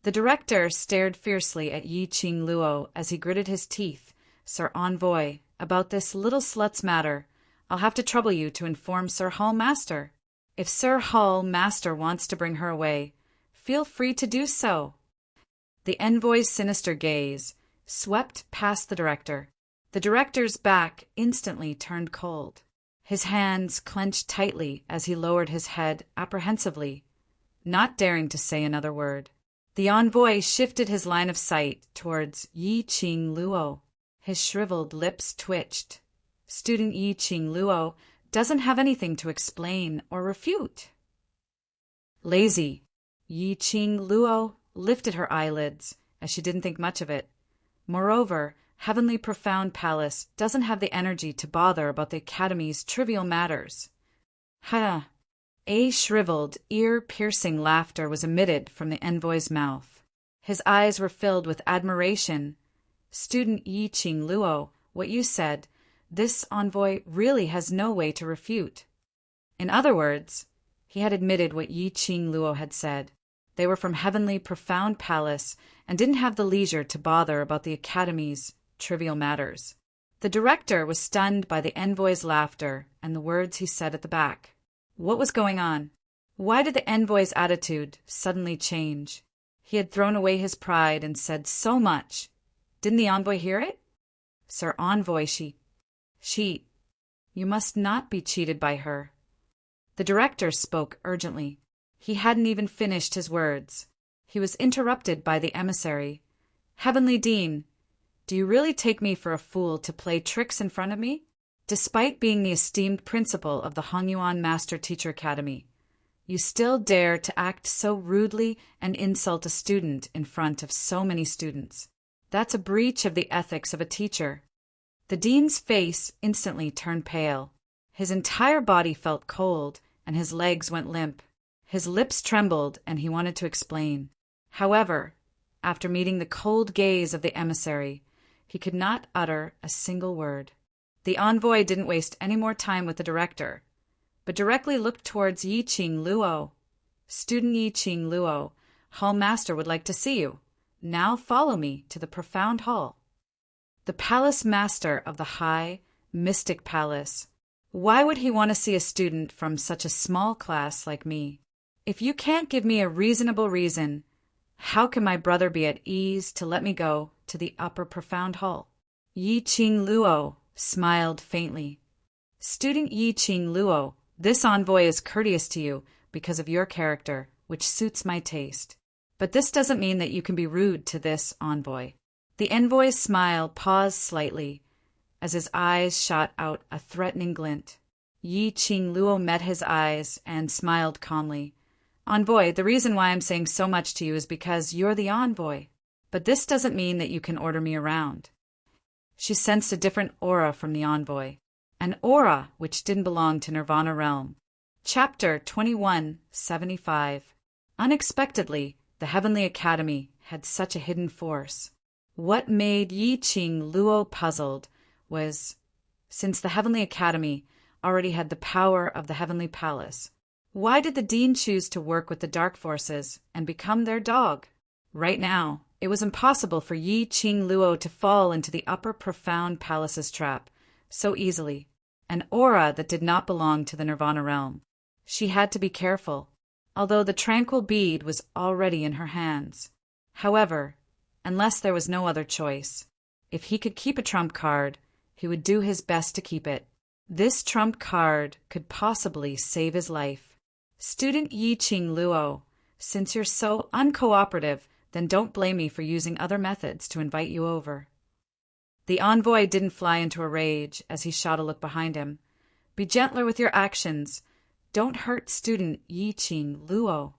The director stared fiercely at Yi Qing Luo as he gritted his teeth. Sir Envoy, about this little slut's matter, I'll have to trouble you to inform Sir Hall Master. If Sir Hall Master wants to bring her away, feel free to do so. The envoy's sinister gaze swept past the director. The director's back instantly turned cold. His hands clenched tightly as he lowered his head apprehensively, not daring to say another word. The envoy shifted his line of sight towards Yi Qing Luo. His shriveled lips twitched. Student Yi Qing Luo doesn't have anything to explain or refute. Lazy. Yi Qing Luo lifted her eyelids, as she didn't think much of it. Moreover, Heavenly Profound Palace doesn't have the energy to bother about the Academy's trivial matters. Ha! A shriveled, ear-piercing laughter was emitted from the envoy's mouth. His eyes were filled with admiration. Student Yi Qing Luo, what you said, this envoy really has no way to refute. In other words, he had admitted what Yi Qing Luo had said. They were from Heavenly Profound Palace and didn't have the leisure to bother about the Academy's trivial matters. The director was stunned by the envoy's laughter and the words he said at the back. What was going on? Why did the envoy's attitude suddenly change? He had thrown away his pride and said so much. Didn't the envoy hear it? Sir Envoy, she... You must not be cheated by her. The director spoke urgently. He hadn't even finished his words. He was interrupted by the emissary. Heavenly Dean, do you really take me for a fool to play tricks in front of me? Despite being the esteemed principal of the Hongyuan Master Teacher Academy, you still dare to act so rudely and insult a student in front of so many students. That's a breach of the ethics of a teacher. The dean's face instantly turned pale. His entire body felt cold, and his legs went limp. His lips trembled, and he wanted to explain. However, after meeting the cold gaze of the emissary, he could not utter a single word. The envoy didn't waste any more time with the director, but directly looked towards Yi Qing Luo. Student Yi Qing Luo, Hall Master would like to see you. Now follow me to the profound hall. The palace master of the high, mystic palace. Why would he want to see a student from such a small class like me? If you can't give me a reasonable reason, how can my brother be at ease to let me go to the upper profound hall? Yi Qing Luo smiled faintly. Student Yi Qing Luo, this envoy is courteous to you because of your character, which suits my taste. But this doesn't mean that you can be rude to this envoy. The envoy's smile paused slightly as his eyes shot out a threatening glint. Yi Qing Luo met his eyes and smiled calmly. Envoy, the reason why I'm saying so much to you is because you're the envoy. But this doesn't mean that you can order me around. She sensed a different aura from the envoy, an aura which didn't belong to Nirvana realm. Chapter 2175. Unexpectedly, the Heavenly Academy had such a hidden force. What made Yi Qing Luo puzzled was, since the Heavenly Academy already had the power of the Heavenly Palace, why did the Dean choose to work with the Dark Forces and become their dog? Right now, it was impossible for Yi Qing Luo to fall into the upper profound palace's trap so easily, an aura that did not belong to the Nirvana realm. She had to be careful, although the tranquil bead was already in her hands. However, unless there was no other choice, if he could keep a trump card, he would do his best to keep it. This trump card could possibly save his life. Student Yi Qing Luo, since you're so uncooperative, then don't blame me for using other methods to invite you over. The envoy didn't fly into a rage as he shot a look behind him. Be gentler with your actions. Don't hurt student Yi Qing Luo.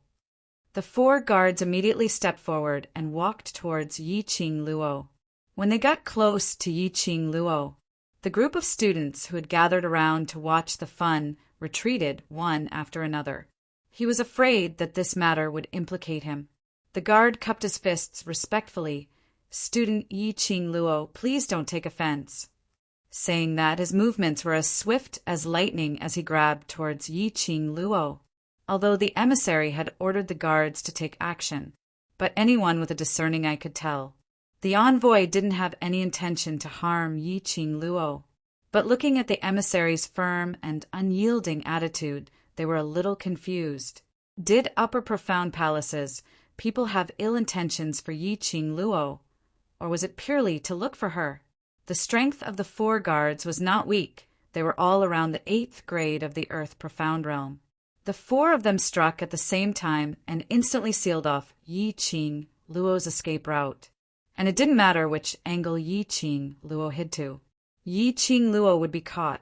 The 4 guards immediately stepped forward and walked towards Yi Qing Luo. When they got close to Yi Qing Luo, the group of students who had gathered around to watch the fun retreated one after another. He was afraid that this matter would implicate him. The guard cupped his fists respectfully. Student Yi Qing Luo, please don't take offense. Saying that, his movements were as swift as lightning as he grabbed towards Yi Qing Luo, although the emissary had ordered the guards to take action. But anyone with a discerning eye could tell. The envoy didn't have any intention to harm Yi Qing Luo, but looking at the emissary's firm and unyielding attitude, they were a little confused. Did upper profound palaces people have ill intentions for Yi Qing Luo, or was it purely to look for her? The strength of the 4 guards was not weak. They were all around the 8th grade of the Earth Profound Realm. The 4 of them struck at the same time and instantly sealed off Yi Qing Luo's escape route. And it didn't matter which angle Yi Qing Luo hid to. Yi Qing Luo would be caught.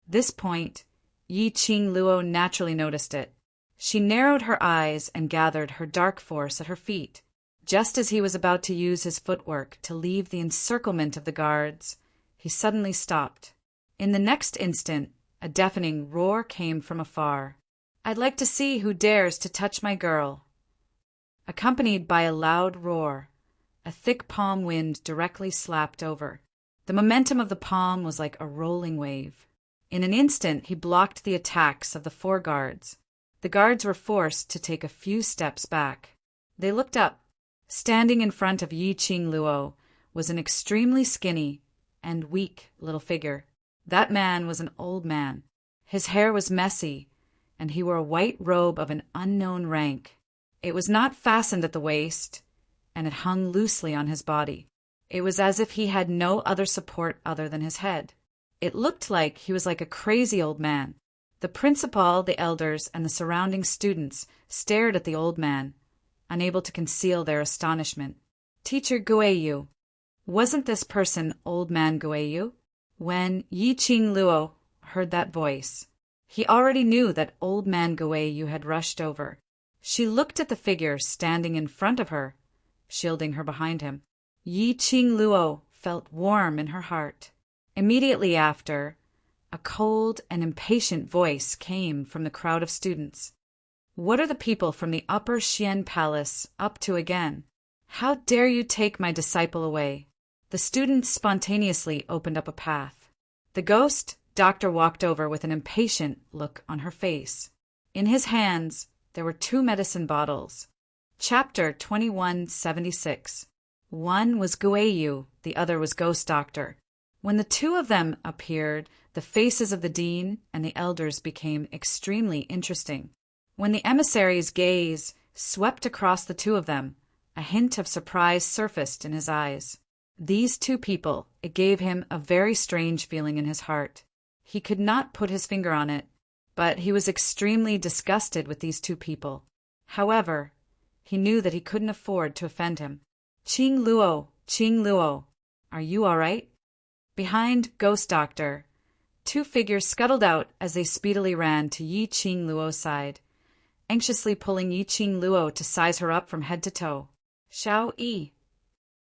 This point, Yi Qing Luo naturally noticed it. She narrowed her eyes and gathered her dark force at her feet. Just as he was about to use his footwork to leave the encirclement of the guards, he suddenly stopped. In the next instant, a deafening roar came from afar. I'd like to see who dares to touch my girl. Accompanied by a loud roar, a thick palm wind directly slapped over. The momentum of the palm was like a rolling wave. In an instant, he blocked the attacks of the 4 guards. The guards were forced to take a few steps back. They looked up. Standing in front of Yi Qing Luo was an extremely skinny and weak little figure. That man was an old man. His hair was messy, and he wore a white robe of an unknown rank. It was not fastened at the waist, and it hung loosely on his body. It was as if he had no other support other than his head. It looked like he was like a crazy old man. The principal, the elders, and the surrounding students stared at the old man, unable to conceal their astonishment. Teacher Guiyu. Wasn't this person Old Man Guiyu? When Yi Qing Luo heard that voice, he already knew that Old Man Guiyu had rushed over. She looked at the figure standing in front of her, shielding her behind him. Yi Qing Luo felt warm in her heart. Immediately after, a cold and impatient voice came from the crowd of students. What are the people from the Upper Xian Palace up to again? How dare you take my disciple away? The students spontaneously opened up a path. The ghost doctor walked over with an impatient look on her face. In his hands, there were 2 medicine bottles. Chapter 2176. One was Guayu, the other was Ghost Doctor. When the 2 of them appeared, the faces of the dean and the elders became extremely interesting. When the emissary's gaze swept across the 2 of them, a hint of surprise surfaced in his eyes. These 2 people, it gave him a very strange feeling in his heart. He could not put his finger on it, but he was extremely disgusted with these 2 people. However, he knew that he couldn't afford to offend him. Qing Luo, are you all right? Behind Ghost Doctor, 2 figures scuttled out as they speedily ran to Yi Qing Luo's side, anxiously pulling Yi Qing Luo to size her up from head to toe. Xiao Yi.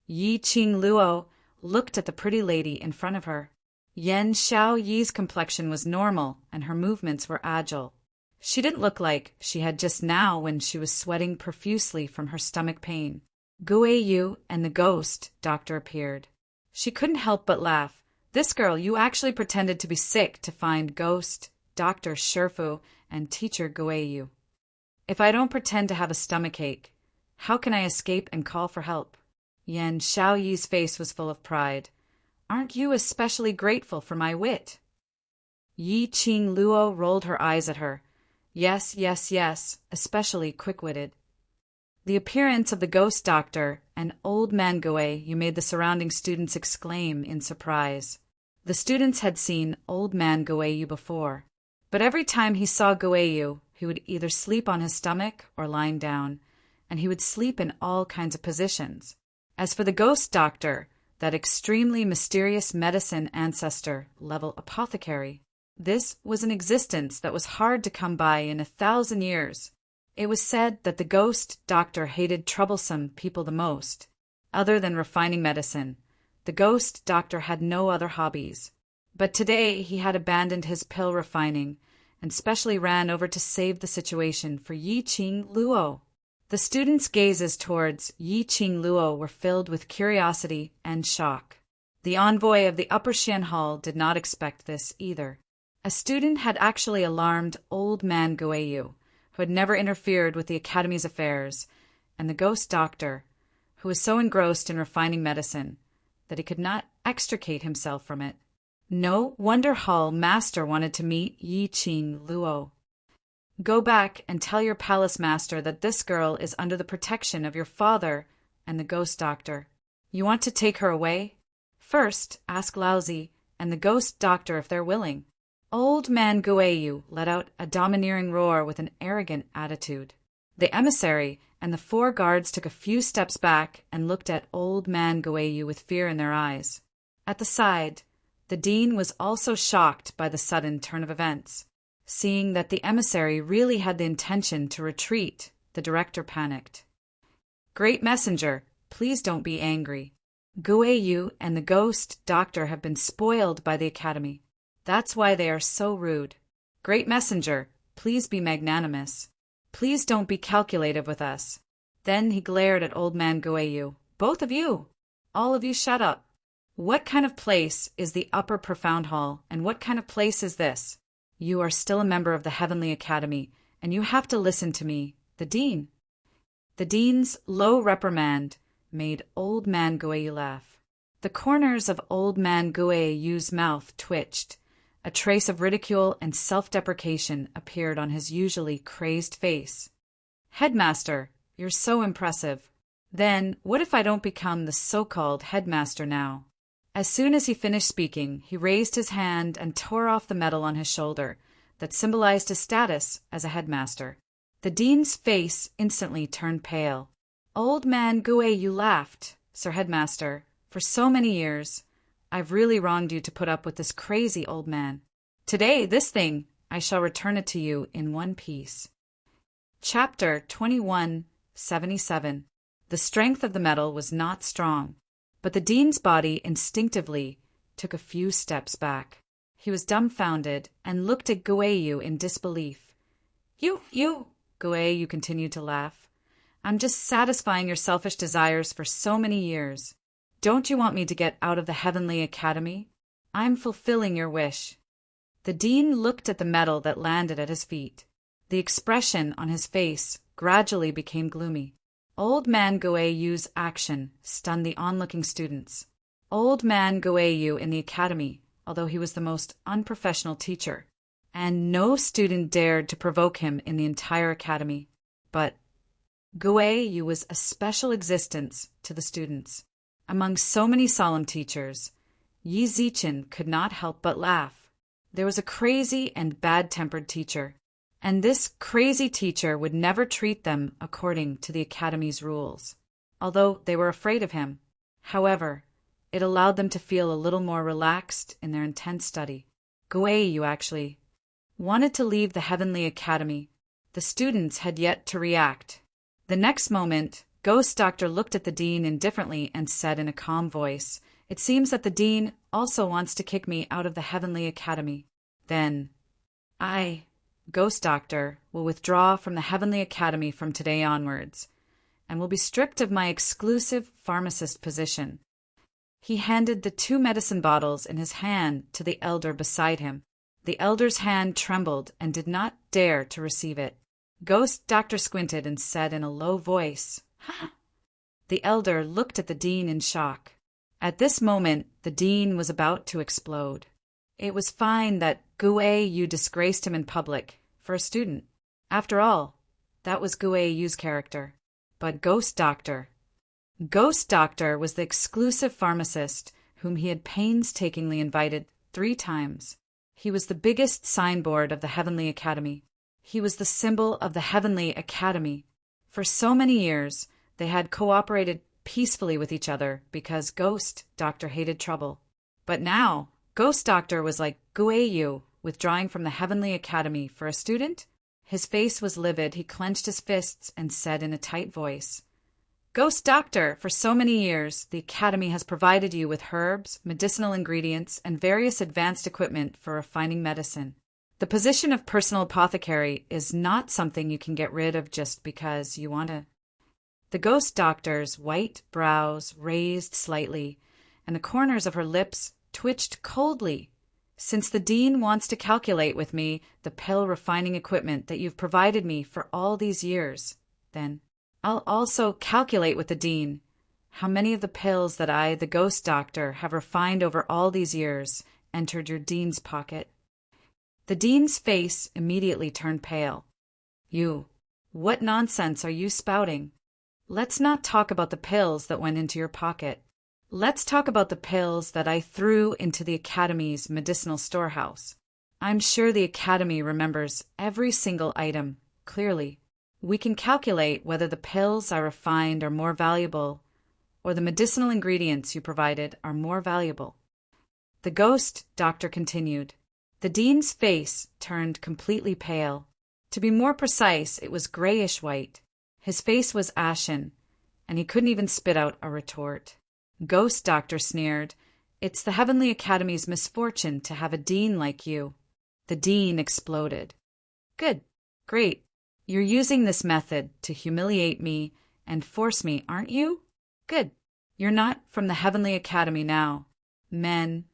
Yi Qing Luo looked at the pretty lady in front of her. Yan Xiao Yi's complexion was normal and her movements were agile. She didn't look like she had just now when she was sweating profusely from her stomach pain. Guayu and the Ghost Doctor appeared. She couldn't help but laugh. This girl, you actually pretended to be sick to find Ghost Doctor Sherfu and Teacher Guayu. If I don't pretend to have a stomachache, how can I escape and call for help? Yan Xiaoyi's face was full of pride. Aren't you especially grateful for my wit? Yi Qing Luo rolled her eyes at her. Yes, especially quick-witted. The appearance of the Ghost Doctor and Old Man Guayu made the surrounding students exclaim in surprise. The students had seen Old Man Guayu before, but every time he saw Guayu, he would either sleep on his stomach or lying down, and he would sleep in all kinds of positions. As for the Ghost Doctor, that extremely mysterious medicine ancestor-level apothecary, this was an existence that was hard to come by in 1,000 years. It was said that the Ghost Doctor hated troublesome people the most. Other than refining medicine, the Ghost Doctor had no other hobbies. But today he had abandoned his pill refining and specially ran over to save the situation for Yi Qing Luo. The students' gazes towards Yi Qing Luo were filled with curiosity and shock. The envoy of the Upper Xian Hall did not expect this either. A student had actually alarmed Old Man Guayu, who had never interfered with the Academy's affairs, and the Ghost Doctor, who was so engrossed in refining medicine that he could not extricate himself from it. No wonder Hall Master wanted to meet Yi Qing Luo. Go back and tell your palace master that this girl is under the protection of your father and the Ghost Doctor. You want to take her away? First, ask Laozi and the Ghost Doctor if they're willing. Old Man Guayu let out a domineering roar with an arrogant attitude. The emissary and the 4 guards took a few steps back and looked at Old Man Guayu with fear in their eyes. At the side, the dean was also shocked by the sudden turn of events. Seeing that the emissary really had the intention to retreat, the director panicked. Great Messenger, please don't be angry. Guayu and the Ghost Doctor have been spoiled by the Academy. That's why they are so rude. Great Messenger, please be magnanimous. Please don't be calculative with us. Then he glared at Old Man Guayu. Both of you! All of you shut up. What kind of place is the Upper Profound Hall, and what kind of place is this? You are still a member of the Heavenly Academy, and you have to listen to me, the Dean. The Dean's low reprimand made Old Man Guayu laugh. The corners of Old Man Guayu's mouth twitched. A trace of ridicule and self-deprecation appeared on his usually crazed face. Headmaster, you're so impressive. Then, what if I don't become the so-called headmaster now? As soon as he finished speaking, he raised his hand and tore off the medal on his shoulder that symbolized his status as a headmaster. The dean's face instantly turned pale. Old Man Guayu laughed. Sir Headmaster, for so many years, I've really wronged you to put up with this crazy old man. Today, this thing, I shall return it to you in one piece. Chapter 2177. The strength of the medal was not strong, but the dean's body instinctively took a few steps back. He was dumbfounded and looked at Guayu in disbelief. You, Guayu continued to laugh. I'm just satisfying your selfish desires for so many years. Don't you want me to get out of the Heavenly Academy? I'm fulfilling your wish. The dean looked at the medal that landed at his feet. The expression on his face gradually became gloomy. Old Man Goeiyu's action stunned the onlooking students. Old Man Goeiyu in the academy, although he was the most unprofessional teacher, and no student dared to provoke him in the entire academy. But Goeiyu was a special existence to the students. Among so many solemn teachers, Yi Zichen could not help but laugh. There was a crazy and bad-tempered teacher, and this crazy teacher would never treat them according to the academy's rules, although they were afraid of him. However, it allowed them to feel a little more relaxed in their intense study. Goeiyu actually wanted to leave the Heavenly Academy. The students had yet to react. The next moment, Ghost Doctor looked at the dean indifferently and said in a calm voice, "It seems that the dean also wants to kick me out of the Heavenly Academy. Then, I, Ghost Doctor, will withdraw from the Heavenly Academy from today onwards, and will be stripped of my exclusive pharmacist position." He handed the 2 medicine bottles in his hand to the elder beside him. The elder's hand trembled and did not dare to receive it. Ghost Doctor squinted and said in a low voice, "Huh?" The elder looked at the dean in shock. At this moment, the dean was about to explode. It was fine that Goeiyu disgraced him in public for a student. After all, that was Goeiyu's character. But Ghost Doctor was the exclusive pharmacist whom he had painstakingly invited 3 times. He was the biggest signboard of the Heavenly Academy. He was the symbol of the Heavenly Academy. For so many years, they had cooperated peacefully with each other because Ghost Doctor hated trouble. But now, Ghost Doctor was like Goeiyu, withdrawing from the Heavenly Academy for a student? His face was livid. He clenched his fists and said in a tight voice, "Ghost Doctor, for so many years, the Academy has provided you with herbs, medicinal ingredients, and various advanced equipment for refining medicine. The position of personal apothecary is not something you can get rid of just because you want to." The Ghost Doctor's white brows raised slightly, and the corners of her lips twitched coldly. "Since the dean wants to calculate with me the pill refining equipment that you've provided me for all these years, then I'll also calculate with the dean how many of the pills that I, the Ghost Doctor, have refined over all these years entered your dean's pocket." The dean's face immediately turned pale. "You, what nonsense are you spouting? Let's not talk about the pills that went into your pocket. Let's talk about the pills that I threw into the Academy's medicinal storehouse. I'm sure the Academy remembers every single item clearly. We can calculate whether the pills I refined are more valuable or the medicinal ingredients you provided are more valuable." The Ghost Doctor continued. The dean's face turned completely pale. To be more precise, it was grayish-white. His face was ashen, and he couldn't even spit out a retort. Ghost Doctor sneered, "It's the Heavenly Academy's misfortune to have a dean like you." The dean exploded. "Good. Great. You're using this method to humiliate me and force me, aren't you? Good. You're not from the Heavenly Academy now. Men,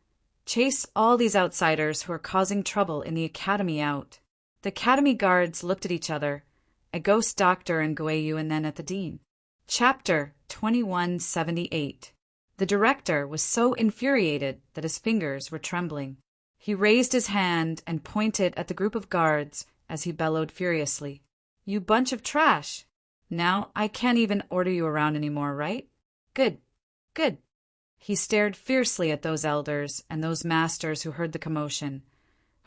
chase all these outsiders who are causing trouble in the Academy out." The Academy guards looked at each other, at Ghost Doctor and Goeiyu, and then at the dean. Chapter 2178. The director was so infuriated that his fingers were trembling. He raised his hand and pointed at the group of guards as he bellowed furiously, "You bunch of trash! Now I can't even order you around anymore, right? Good, good." He stared fiercely at those elders and those masters who heard the commotion.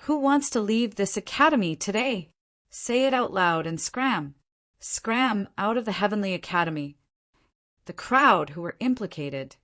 "Who wants to leave this academy today? Say it out loud and scram. Scram out of the Heavenly Academy." The crowd who were implicated.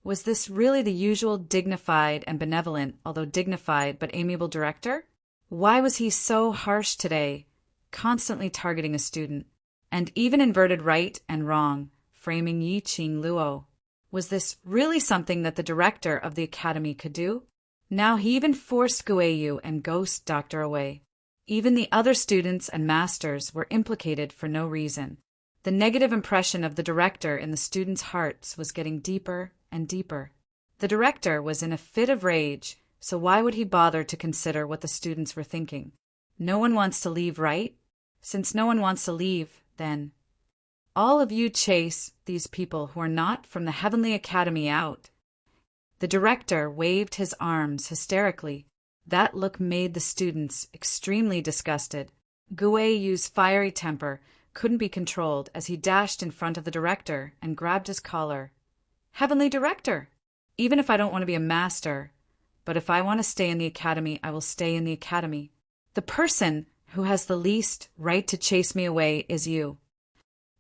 Was this really the usual dignified and benevolent, although dignified but amiable director? Why was he so harsh today, constantly targeting a student, and even inverted right and wrong, framing Yi Qing Luo? Was this really something that the director of the academy could do? Now he even forced Goeiyu and Ghost Doctor away. Even the other students and masters were implicated for no reason. The negative impression of the director in the students' hearts was getting deeper and deeper. The director was in a fit of rage, so why would he bother to consider what the students were thinking? No one wants to leave, right? Since no one wants to leave, then all of you chase these people who are not from the Heavenly Academy out. The director waved his arms hysterically. That look made the students extremely disgusted. Guayu's fiery temper couldn't be controlled as he dashed in front of the director and grabbed his collar. Heavenly Director! Even if I don't want to be a master, but if I want to stay in the academy, I will stay in the academy. The person who has the least right to chase me away is you.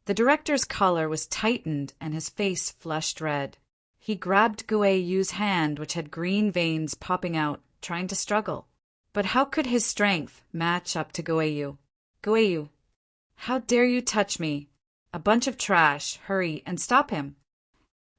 The director's collar was tightened and his face flushed red. He grabbed Guayu's hand, which had green veins popping out, trying to struggle. But how could his strength match up to Guayu? Guayu, how dare you touch me? A bunch of trash, hurry and stop him.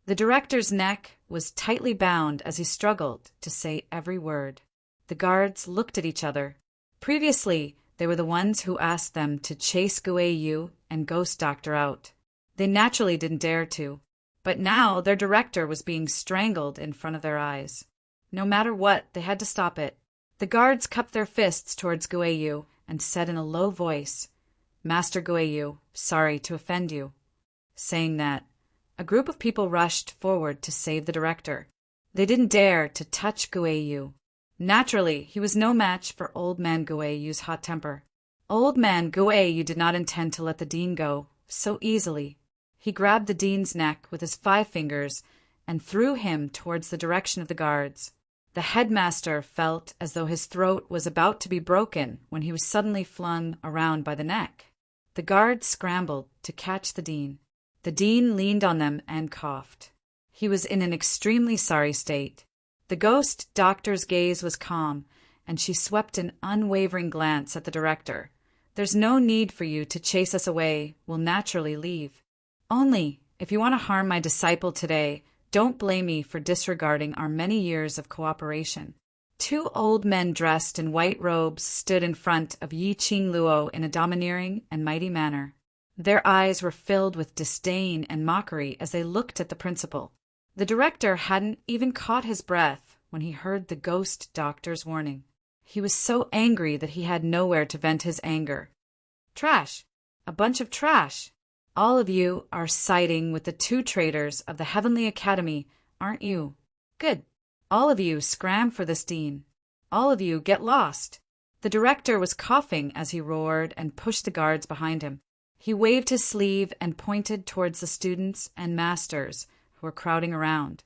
The director's neck was tightly bound as he struggled to say every word. The guards looked at each other. Previously, they were the ones who asked them to chase Guayu and Ghost Doctor out. They naturally didn't dare to. But now their director was being strangled in front of their eyes. No matter what, they had to stop it. The guards cupped their fists towards Guayu and said in a low voice, Master Guayu, sorry to offend you. Saying that, a group of people rushed forward to save the director. They didn't dare to touch Guayu. Naturally, he was no match for Old Man Guayu's hot temper. Old Man Guayu did not intend to let the dean go so easily. He grabbed the dean's neck with his 5 fingers and threw him towards the direction of the guards. The headmaster felt as though his throat was about to be broken when he was suddenly flung around by the neck. The guards scrambled to catch the dean. The dean leaned on them and coughed. He was in an extremely sorry state. The Ghost Doctor's gaze was calm, and she swept an unwavering glance at the director. There's no need for you to chase us away. We'll naturally leave. Only, if you want to harm my disciple today, don't blame me for disregarding our many years of cooperation. 2 old men dressed in white robes stood in front of Yi Qing Luo in a domineering and mighty manner. Their eyes were filled with disdain and mockery as they looked at the principal. The director hadn't even caught his breath when he heard the Ghost Doctor's warning. He was so angry that he had nowhere to vent his anger. Trash! A bunch of trash! All of you are siding with the 2 traitors of the Heavenly Academy, aren't you? Good. All of you scram for this dean. All of you get lost. The director was coughing as he roared and pushed the guards behind him. He waved his sleeve and pointed towards the students and masters who were crowding around.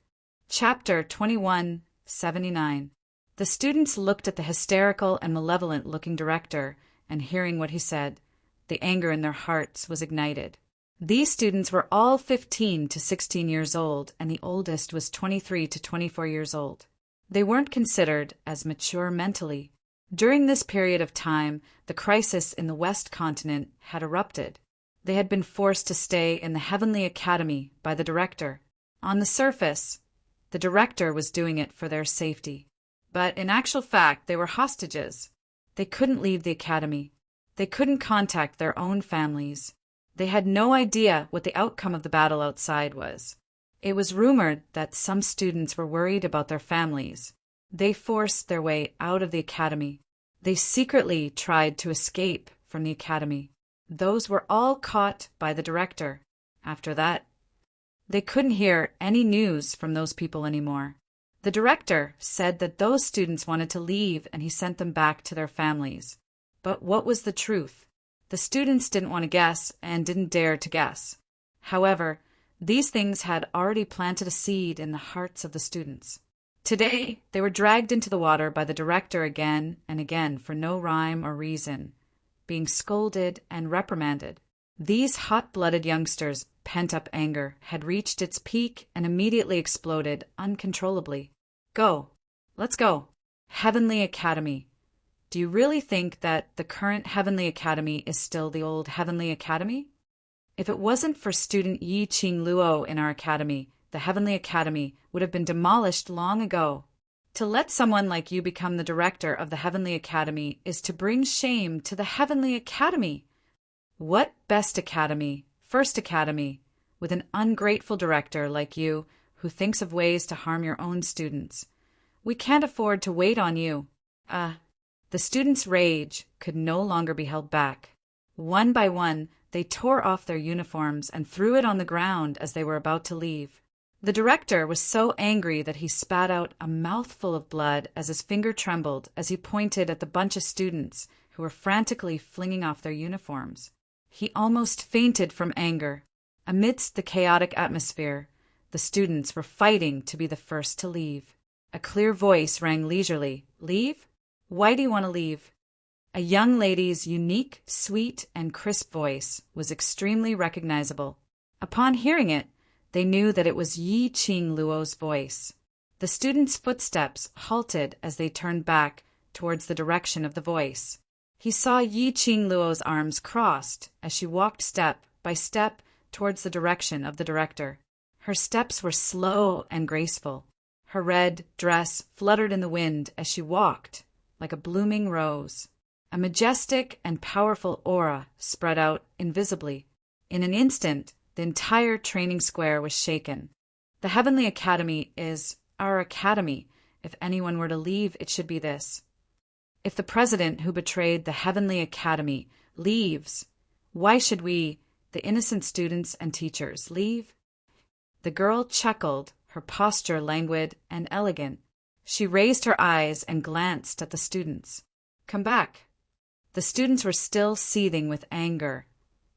Chapter 2179. The students looked at the hysterical and malevolent-looking director, and hearing what he said, the anger in their hearts was ignited. These students were all 15 to 16 years old, and the oldest was 23 to 24 years old. They weren't considered as mature mentally. During this period of time, the crisis in the West Continent had erupted. They had been forced to stay in the Heavenly Academy by the director. On the surface, the director was doing it for their safety. But in actual fact, they were hostages. They couldn't leave the academy. They couldn't contact their own families. They had no idea what the outcome of the battle outside was. It was rumored that some students were worried about their families. They forced their way out of the academy. They secretly tried to escape from the academy. Those were all caught by the director. After that, they couldn't hear any news from those people anymore. The director said that those students wanted to leave and he sent them back to their families. But what was the truth? The students didn't want to guess and didn't dare to guess. However, these things had already planted a seed in the hearts of the students. Today, they were dragged into the water by the director again and again for no rhyme or reason, being scolded and reprimanded. These hot-blooded youngsters' pent-up anger had reached its peak and immediately exploded uncontrollably. Go. Let's go. Heavenly Academy. Do you really think that the current Heavenly Academy is still the old Heavenly Academy? If it wasn't for student Yi Qing Luo in our academy, the Heavenly Academy would have been demolished long ago. To let someone like you become the director of the Heavenly Academy is to bring shame to the Heavenly Academy. What best academy, first academy, with an ungrateful director like you who thinks of ways to harm your own students? We can't afford to wait on you. The students' rage could no longer be held back. One by one, they tore off their uniforms and threw it on the ground as they were about to leave. The director was so angry that he spat out a mouthful of blood as his finger trembled as he pointed at the bunch of students who were frantically flinging off their uniforms. He almost fainted from anger. Amidst the chaotic atmosphere, the students were fighting to be the first to leave. A clear voice rang leisurely. "Leave? Why do you want to leave?" A young lady's unique, sweet, and crisp voice was extremely recognizable. Upon hearing it, they knew that it was Yi-Ching Luo's voice. The students' footsteps halted as they turned back towards the direction of the voice. He saw Yi-Ching Luo's arms crossed as she walked step by step towards the direction of the director. Her steps were slow and graceful. Her red dress fluttered in the wind as she walked, like a blooming rose. A majestic and powerful aura spread out invisibly. In an instant, the entire training square was shaken. The Heavenly Academy is our academy. If anyone were to leave, it should be this. If the president who betrayed the Heavenly Academy leaves, why should we, the innocent students and teachers, leave? The girl chuckled, her posture languid and elegant. She raised her eyes and glanced at the students. "Come back." The students were still seething with anger,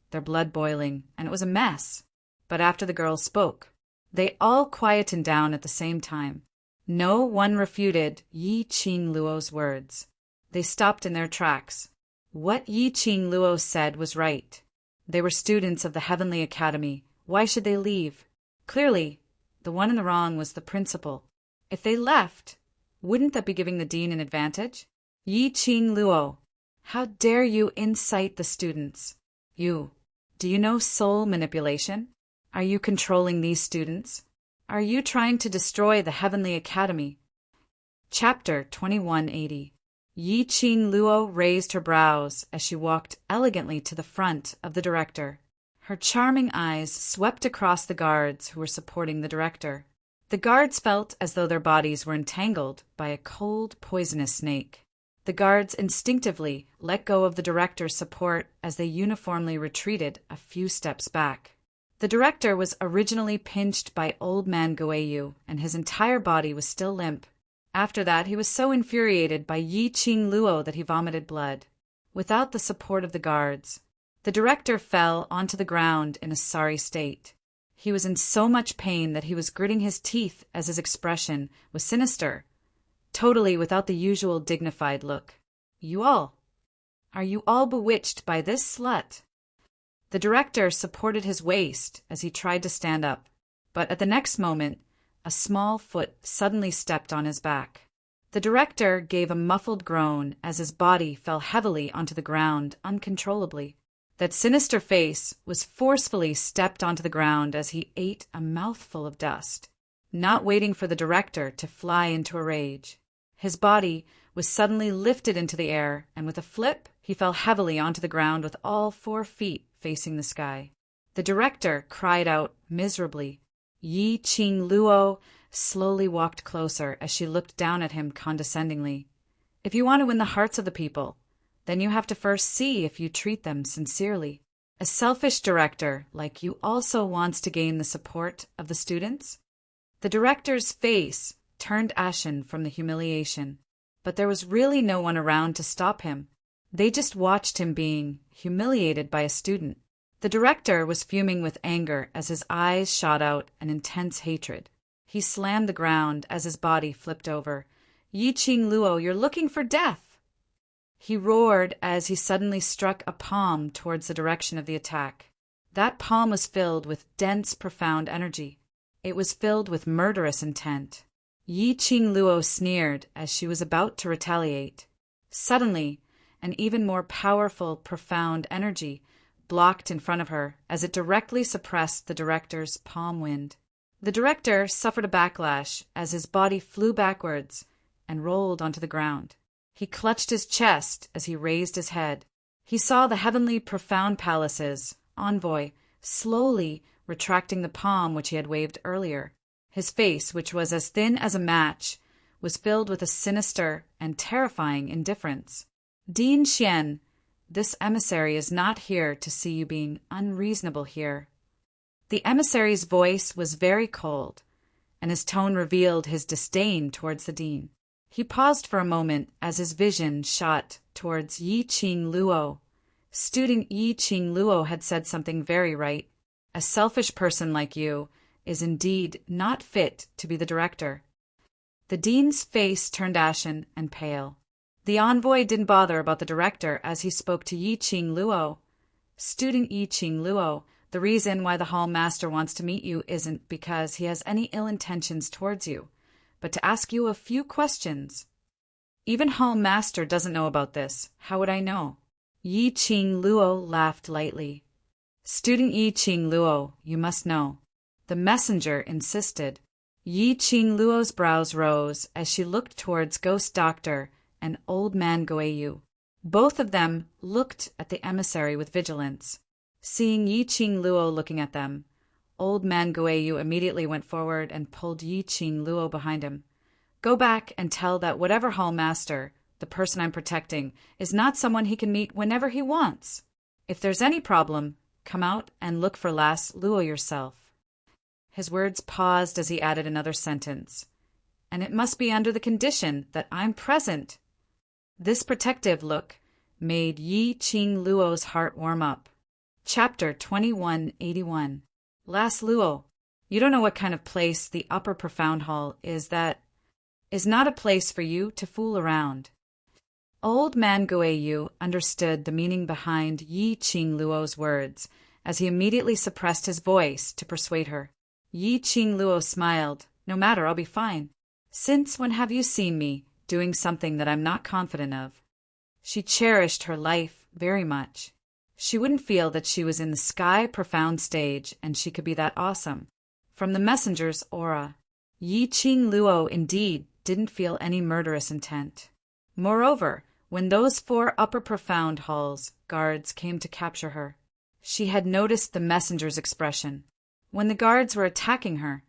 their blood boiling, and it was a mess. But after the girl spoke, they all quietened down at the same time. No one refuted Yi-Ching Luo's words. They stopped in their tracks. What Yi-Ching Luo said was right. They were students of the Heavenly Academy. Why should they leave? Clearly, the one in the wrong was the principal. If they left, wouldn't that be giving the dean an advantage? Yi-Ching Luo, how dare you incite the students? Do you know soul manipulation? Are you controlling these students? Are you trying to destroy the Heavenly Academy? Chapter 2180. Yi-Ching Luo raised her brows as she walked elegantly to the front of the director. Her charming eyes swept across the guards who were supporting the director. The guards felt as though their bodies were entangled by a cold, poisonous snake. The guards instinctively let go of the director's support as they uniformly retreated a few steps back. The director was originally pinched by Old Man Guiyu, and his entire body was still limp. After that, he was so infuriated by Yi-Ching Luo that he vomited blood. Without the support of the guards, the director fell onto the ground in a sorry state. He was in so much pain that he was gritting his teeth as his expression was sinister, totally without the usual dignified look. Are you all bewitched by this slut?" The director supported his waist as he tried to stand up, but at the next moment, a small foot suddenly stepped on his back. The director gave a muffled groan as his body fell heavily onto the ground uncontrollably. That sinister face was forcefully stepped onto the ground as he ate a mouthful of dust, not waiting for the director to fly into a rage. His body was suddenly lifted into the air, and with a flip, he fell heavily onto the ground with all 4 feet facing the sky. The director cried out miserably. Yi-Ching Luo slowly walked closer as she looked down at him condescendingly. "If you want to win the hearts of the people, then you have to first see if you treat them sincerely. A selfish director like you also wants to gain the support of the students?" The director's face turned ashen from the humiliation, but there was really no one around to stop him. They just watched him being humiliated by a student. The director was fuming with anger as his eyes shot out an intense hatred. He slammed the ground as his body flipped over. "Yi-Ching Luo, you're looking for death!" He roared as he suddenly struck a palm towards the direction of the attack. That palm was filled with dense, profound energy. It was filled with murderous intent. Yi-Ching Luo sneered as she was about to retaliate. Suddenly, an even more powerful, profound energy blocked in front of her as it directly suppressed the director's palm wind. The director suffered a backlash as his body flew backwards and rolled onto the ground. He clutched his chest as he raised his head. He saw the heavenly profound palace's envoy slowly retracting the palm which he had waved earlier. His face, which was as thin as a match, was filled with a sinister and terrifying indifference. Dean Xian, this emissary is not here to see you being unreasonable here. The emissary's voice was very cold, and his tone revealed his disdain towards the dean. He paused for a moment as his vision shot towards Yi Qing Luo. Student Yi Qing Luo had said something very right. A selfish person like you is indeed not fit to be the director. The dean's face turned ashen and pale. The envoy didn't bother about the director as he spoke to Yi Qing Luo. Student Yi Qing Luo, the reason why the hall master wants to meet you isn't because he has any ill intentions towards you, but to ask you a few questions. Even hall master doesn't know about this. How would I know? Yi Qing Luo laughed lightly. Student Yi Qing Luo, you must know. The messenger insisted. Yi Qing Luo's brows rose as she looked towards Ghost Doctor and Old Man Goeyu. Both of them looked at the emissary with vigilance. Seeing Yi Qing Luo looking at them, Old Man Goeyu immediately went forward and pulled Yi Qing Luo behind him. Go back and tell that whatever hall master, the person I'm protecting, is not someone he can meet whenever he wants. If there's any problem, come out and look for Lass Luo yourself. His words paused as he added another sentence. And it must be under the condition that I'm present. This protective look made Yi Qing Luo's heart warm up. Chapter 2181. Lass Luo, you don't know what kind of place the upper profound hall is. That is not a place for you to fool around. Old Man Goeyu understood the meaning behind Yi Qing Luo's words as he immediately suppressed his voice to persuade her. Yi Qing Luo smiled. No matter, I'll be fine. Since when have you seen me doing something that I'm not confident of? She cherished her life very much. She wouldn't feel that she was in the sky profound stage and she could be that awesome. From the messenger's aura, Yi Qing Luo indeed didn't feel any murderous intent. Moreover, when those 4 upper profound halls guards came to capture her, she had noticed the messenger's expression. When the guards were attacking her,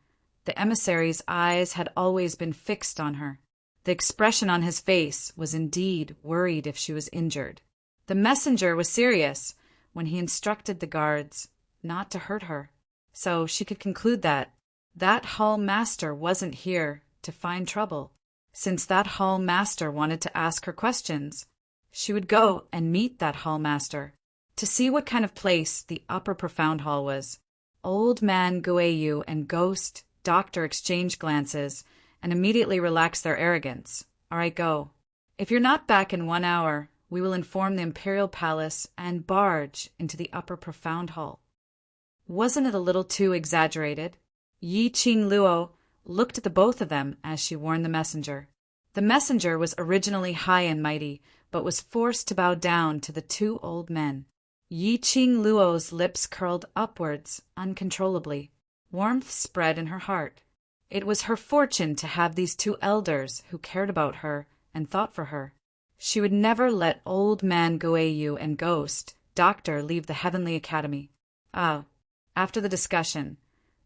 the emissary's eyes had always been fixed on her. The expression on his face was indeed worried if she was injured. The messenger was serious when he instructed the guards not to hurt her, so she could conclude that hall master wasn't here to find trouble. Since that hall master wanted to ask her questions, she would go and meet that hall master to see what kind of place the upper profound hall was. Old Man Goeyu and Ghost Doctor exchanged glances and immediately relaxed their arrogance. All right, go. If you're not back in 1 hour, we will inform the Imperial Palace and barge into the upper profound hall. Wasn't it a little too exaggerated? Yi Qing Luo looked at the both of them as she warned the messenger. The messenger was originally high and mighty, but was forced to bow down to the 2 old men. Yi Qing Luo's lips curled upwards uncontrollably. Warmth spread in her heart. It was her fortune to have these 2 elders who cared about her and thought for her. She would never let Old Man Goeyu and Ghost Doctor leave the Heavenly Academy. After the discussion,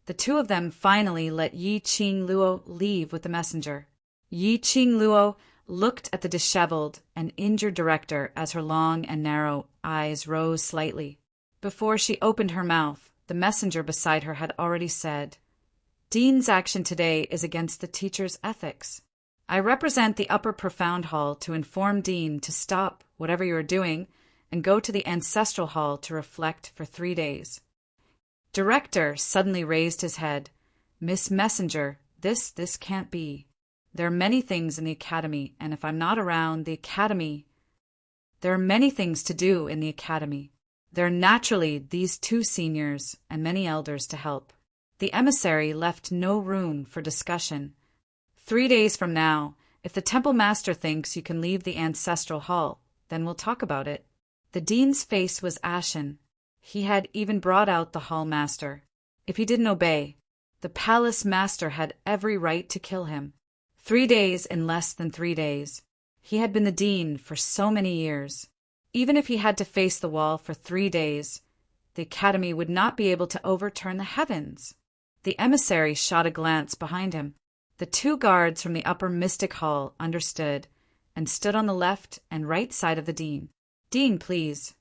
the 2 of them finally let Yi Qing Luo leave with the messenger. Yi Qing Luo looked at the disheveled and injured director as her long and narrow eyes rose slightly. Before she opened her mouth, the messenger beside her had already said, Dean's action today is against the teacher's ethics. I represent the upper profound hall to inform Dean to stop whatever you are doing and go to the ancestral hall to reflect for 3 days. Director suddenly raised his head. Miss Messenger, this can't be. There are many things in the academy, and if I'm not around the academy, there are many things to do in the academy. There are naturally these 2 seniors and many elders to help. The emissary left no room for discussion. 3 days from now, if the temple master thinks you can leave the ancestral hall, then we'll talk about it. The dean's face was ashen. He had even brought out the hall master. If he didn't obey, the palace master had every right to kill him. 3 days in less than 3 days. He had been the dean for so many years. Even if he had to face the wall for 3 days, the academy would not be able to overturn the heavens. The emissary shot a glance behind him. The 2 guards from the upper mystic hall understood and stood on the left and right side of the dean. Dean, please.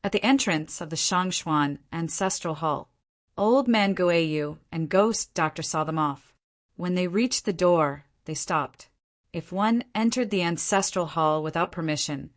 At the entrance of the Shangshuan ancestral hall, Old Man Goeyu and Ghost Doctor saw them off. When they reached the door, they stopped. If one entered the ancestral hall without permission,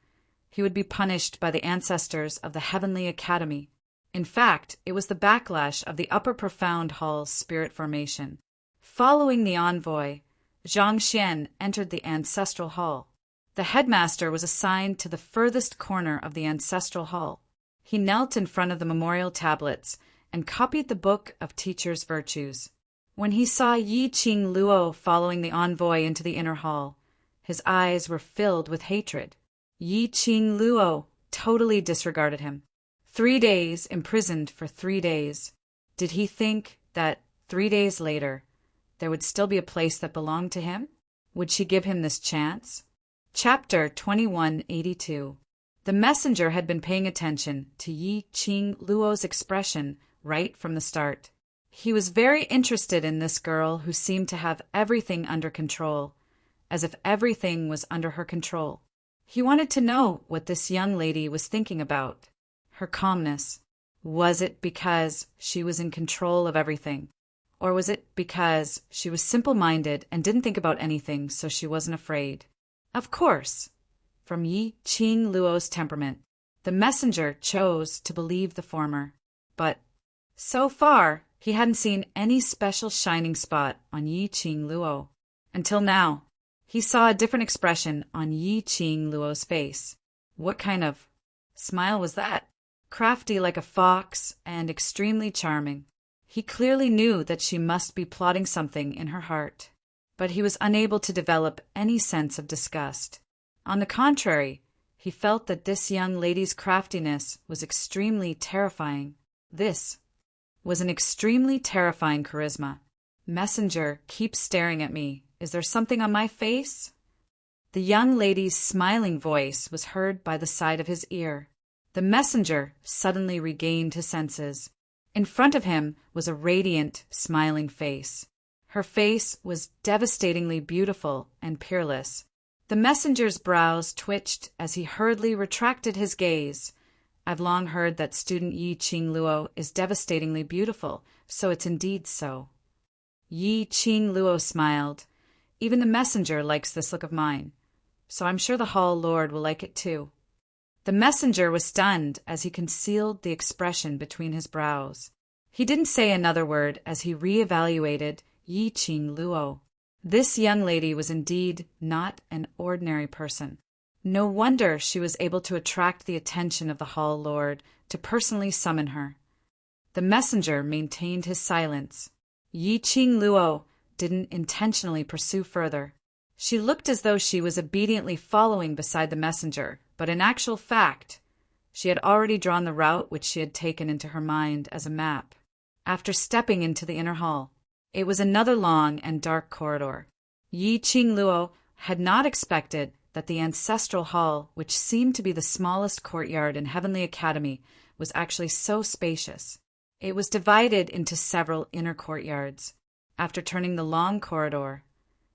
he would be punished by the ancestors of the Heavenly Academy. In fact, it was the backlash of the upper profound hall's spirit formation. Following the envoy, Zhang Xian entered the ancestral hall. The headmaster was assigned to the furthest corner of the ancestral hall. He knelt in front of the memorial tablets and copied the Book of Teachers' Virtues. When he saw Yi Qing Luo following the envoy into the inner hall, his eyes were filled with hatred. Yi Qing Luo totally disregarded him. 3 days imprisoned for 3 days. Did he think that 3 days later there would still be a place that belonged to him? Would she give him this chance? Chapter 2182. The messenger had been paying attention to Yi Qing Luo's expression right from the start. He was very interested in this girl who seemed to have everything under control, as if everything was under her control. He wanted to know what this young lady was thinking about. Her calmness. Was it because she was in control of everything? Or was it because she was simple-minded and didn't think about anything, so she wasn't afraid? Of course, from Yi Qing Luo's temperament, the messenger chose to believe the former. But so far, he hadn't seen any special shining spot on Yi Qing Luo. Until now, he saw a different expression on Yi Qing Luo's face. What kind of smile was that? Crafty like a fox and extremely charming. He clearly knew that she must be plotting something in her heart, but he was unable to develop any sense of disgust. On the contrary, he felt that this young lady's craftiness was extremely terrifying. This was an extremely terrifying charisma. Messenger keeps staring at me. Is there something on my face? The young lady's smiling voice was heard by the side of his ear. The messenger suddenly regained his senses. In front of him was a radiant, smiling face. Her face was devastatingly beautiful and peerless. The messenger's brows twitched as he hurriedly retracted his gaze. I've long heard that student Yi Qing Luo is devastatingly beautiful, so it's indeed so. Yi Qing Luo smiled. Even the messenger likes this look of mine, so I'm sure the Hall Lord will like it too. The messenger was stunned as he concealed the expression between his brows. He didn't say another word as he re-evaluated Yi Qing Luo. This young lady was indeed not an ordinary person. No wonder she was able to attract the attention of the Hall Lord to personally summon her. The messenger maintained his silence. Yi Qing Luo didn't intentionally pursue further. She looked as though she was obediently following beside the messenger, but in actual fact, she had already drawn the route which she had taken into her mind as a map. After stepping into the inner hall, it was another long and dark corridor. Yi Qing Luo had not expected that the ancestral hall, which seemed to be the smallest courtyard in Heavenly Academy, was actually so spacious. It was divided into several inner courtyards. After turning the long corridor,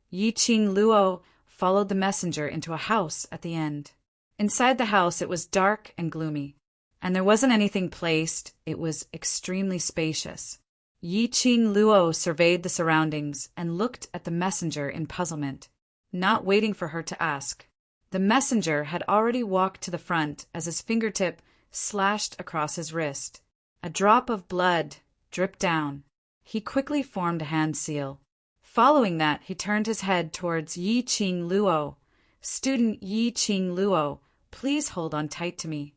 Yi Qing Luo followed the messenger into a house at the end. Inside the house it was dark and gloomy, and there wasn't anything placed. It was extremely spacious. Yi Qing Luo surveyed the surroundings and looked at the messenger in puzzlement, not waiting for her to ask. The messenger had already walked to the front as his fingertip slashed across his wrist. A drop of blood dripped down. He quickly formed a hand seal. Following that, he turned his head towards Yi Qing Luo. Student Yi Qing Luo, please hold on tight to me.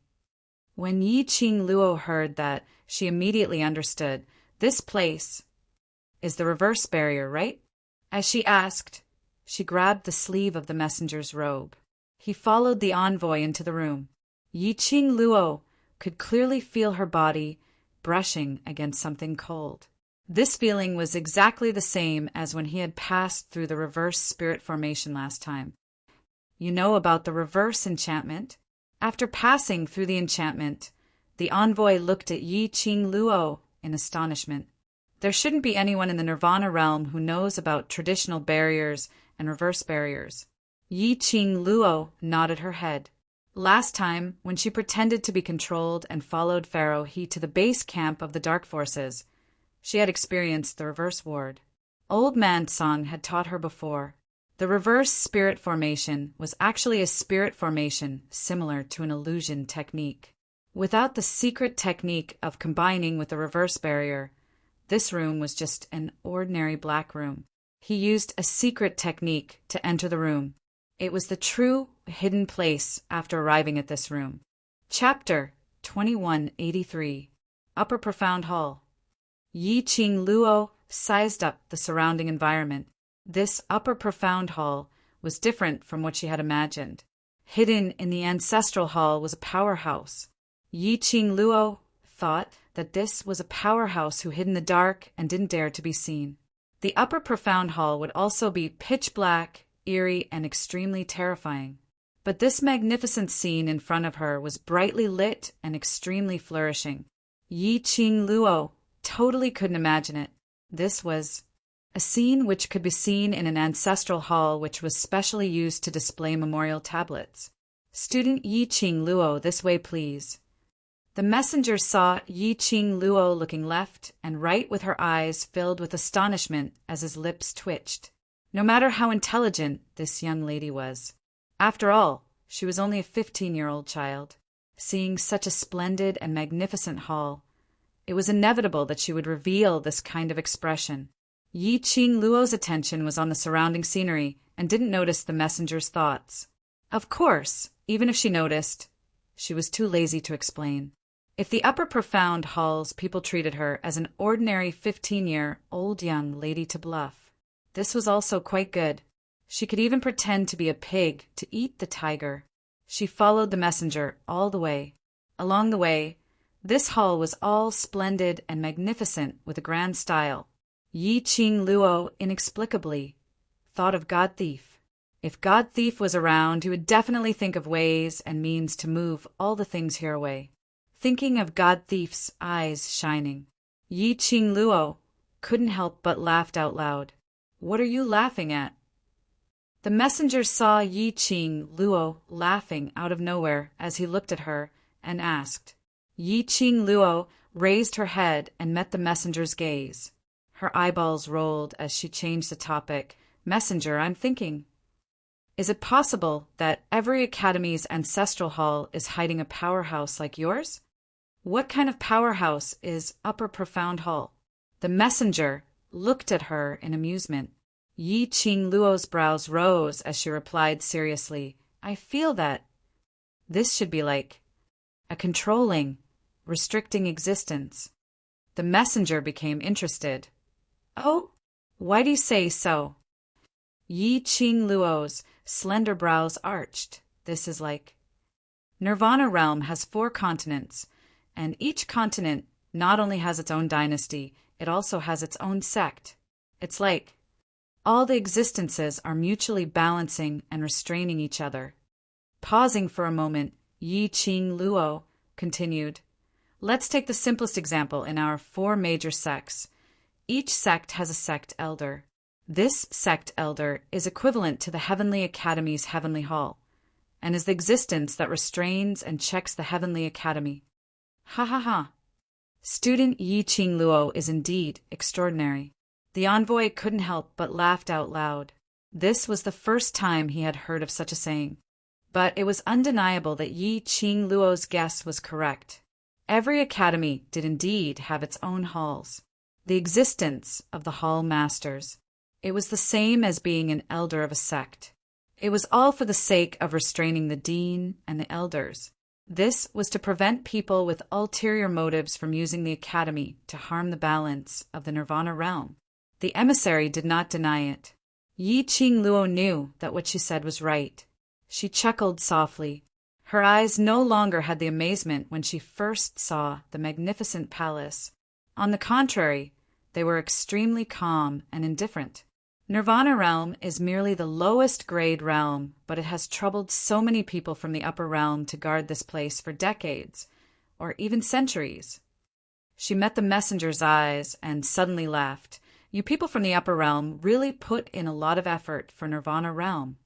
When Yi Qing Luo heard that, she immediately understood. This place is the reverse barrier, right? As she asked, she grabbed the sleeve of the messenger's robe. He followed the envoy into the room. Yi Qing Luo could clearly feel her body brushing against something cold. This feeling was exactly the same as when he had passed through the reverse spirit formation last time. You know about the reverse enchantment? After passing through the enchantment, the envoy looked at Yi Qing Luo in astonishment. There shouldn't be anyone in the Nirvana realm who knows about traditional barriers and reverse barriers. Yi Qing Luo nodded her head. Last time, when she pretended to be controlled and followed Pharaoh He to the base camp of the Dark Forces, she had experienced the reverse ward. Old Man Song had taught her before. The reverse spirit formation was actually a spirit formation similar to an illusion technique. Without the secret technique of combining with the reverse barrier, this room was just an ordinary black room. He used a secret technique to enter the room. It was the true hidden place after arriving at this room. Chapter 2183. Upper Profound Hall. Yi Qing Luo sized up the surrounding environment. This upper profound hall was different from what she had imagined. Hidden in the ancestral hall was a powerhouse. Yi Qing Luo thought that this was a powerhouse who hid in the dark and didn't dare to be seen. The upper profound hall would also be pitch black, eerie, and extremely terrifying. But this magnificent scene in front of her was brightly lit and extremely flourishing. Yi Qing Luo totally couldn't imagine it. This was a scene which could be seen in an ancestral hall which was specially used to display memorial tablets. Student Yi Qing Luo, this way please. The messenger saw Yi Qing Luo looking left and right with her eyes filled with astonishment as his lips twitched. No matter how intelligent this young lady was. After all, she was only a 15-year-old child. Seeing such a splendid and magnificent hall, it was inevitable that she would reveal this kind of expression. Yi Qing Luo's attention was on the surrounding scenery and didn't notice the messenger's thoughts. Of course, even if she noticed, she was too lazy to explain. If the upper profound hall's people treated her as an ordinary 15-year-old young lady to bluff, this was also quite good. She could even pretend to be a pig to eat the tiger. She followed the messenger all the way. Along the way, this hall was all splendid and magnificent with a grand style. Yi Qing Luo inexplicably thought of God Thief. If God Thief was around, he would definitely think of ways and means to move all the things here away. Thinking of God Thief's eyes shining, Yi Qing Luo couldn't help but laughed out loud. What are you laughing at? The messenger saw Yi Qing Luo laughing out of nowhere as he looked at her and asked. Yi Qing Luo raised her head and met the messenger's gaze. Her eyeballs rolled as she changed the topic. Messenger, I'm thinking. Is it possible that every academy's ancestral hall is hiding a powerhouse like yours? What kind of powerhouse is Upper Profound Hall? The messenger looked at her in amusement. Yi Qing Luo's brows rose as she replied seriously, I feel that this should be like a controlling, restricting existence. The messenger became interested. Oh, why do you say so? Yi Qing Luo's slender brows arched. This is like Nirvana realm has 4 continents, and each continent not only has its own dynasty, it also has its own sect. It's like all the existences are mutually balancing and restraining each other. Pausing for a moment, Yi Qing Luo continued, let's take the simplest example in our 4 major sects. Each sect has a sect elder. This sect elder is equivalent to the Heavenly Academy's Heavenly Hall, and is the existence that restrains and checks the Heavenly Academy. Ha ha ha. Student Yi Qing Luo is indeed extraordinary. The envoy couldn't help but laughed out loud. This was the first time he had heard of such a saying. But it was undeniable that Yi Qing Luo's guess was correct. Every academy did indeed have its own halls. The existence of the hall masters. It was the same as being an elder of a sect. It was all for the sake of restraining the dean and the elders. This was to prevent people with ulterior motives from using the academy to harm the balance of the Nirvana realm. The emissary did not deny it. Yi Qing Luo knew that what she said was right. She chuckled softly. Her eyes no longer had the amazement when she first saw the magnificent palace. On the contrary, they were extremely calm and indifferent. Nirvana realm is merely the lowest grade realm, but it has troubled so many people from the upper realm to guard this place for decades, or even centuries. She met the messenger's eyes and suddenly laughed. You people from the upper realm really put in a lot of effort for Nirvana realm.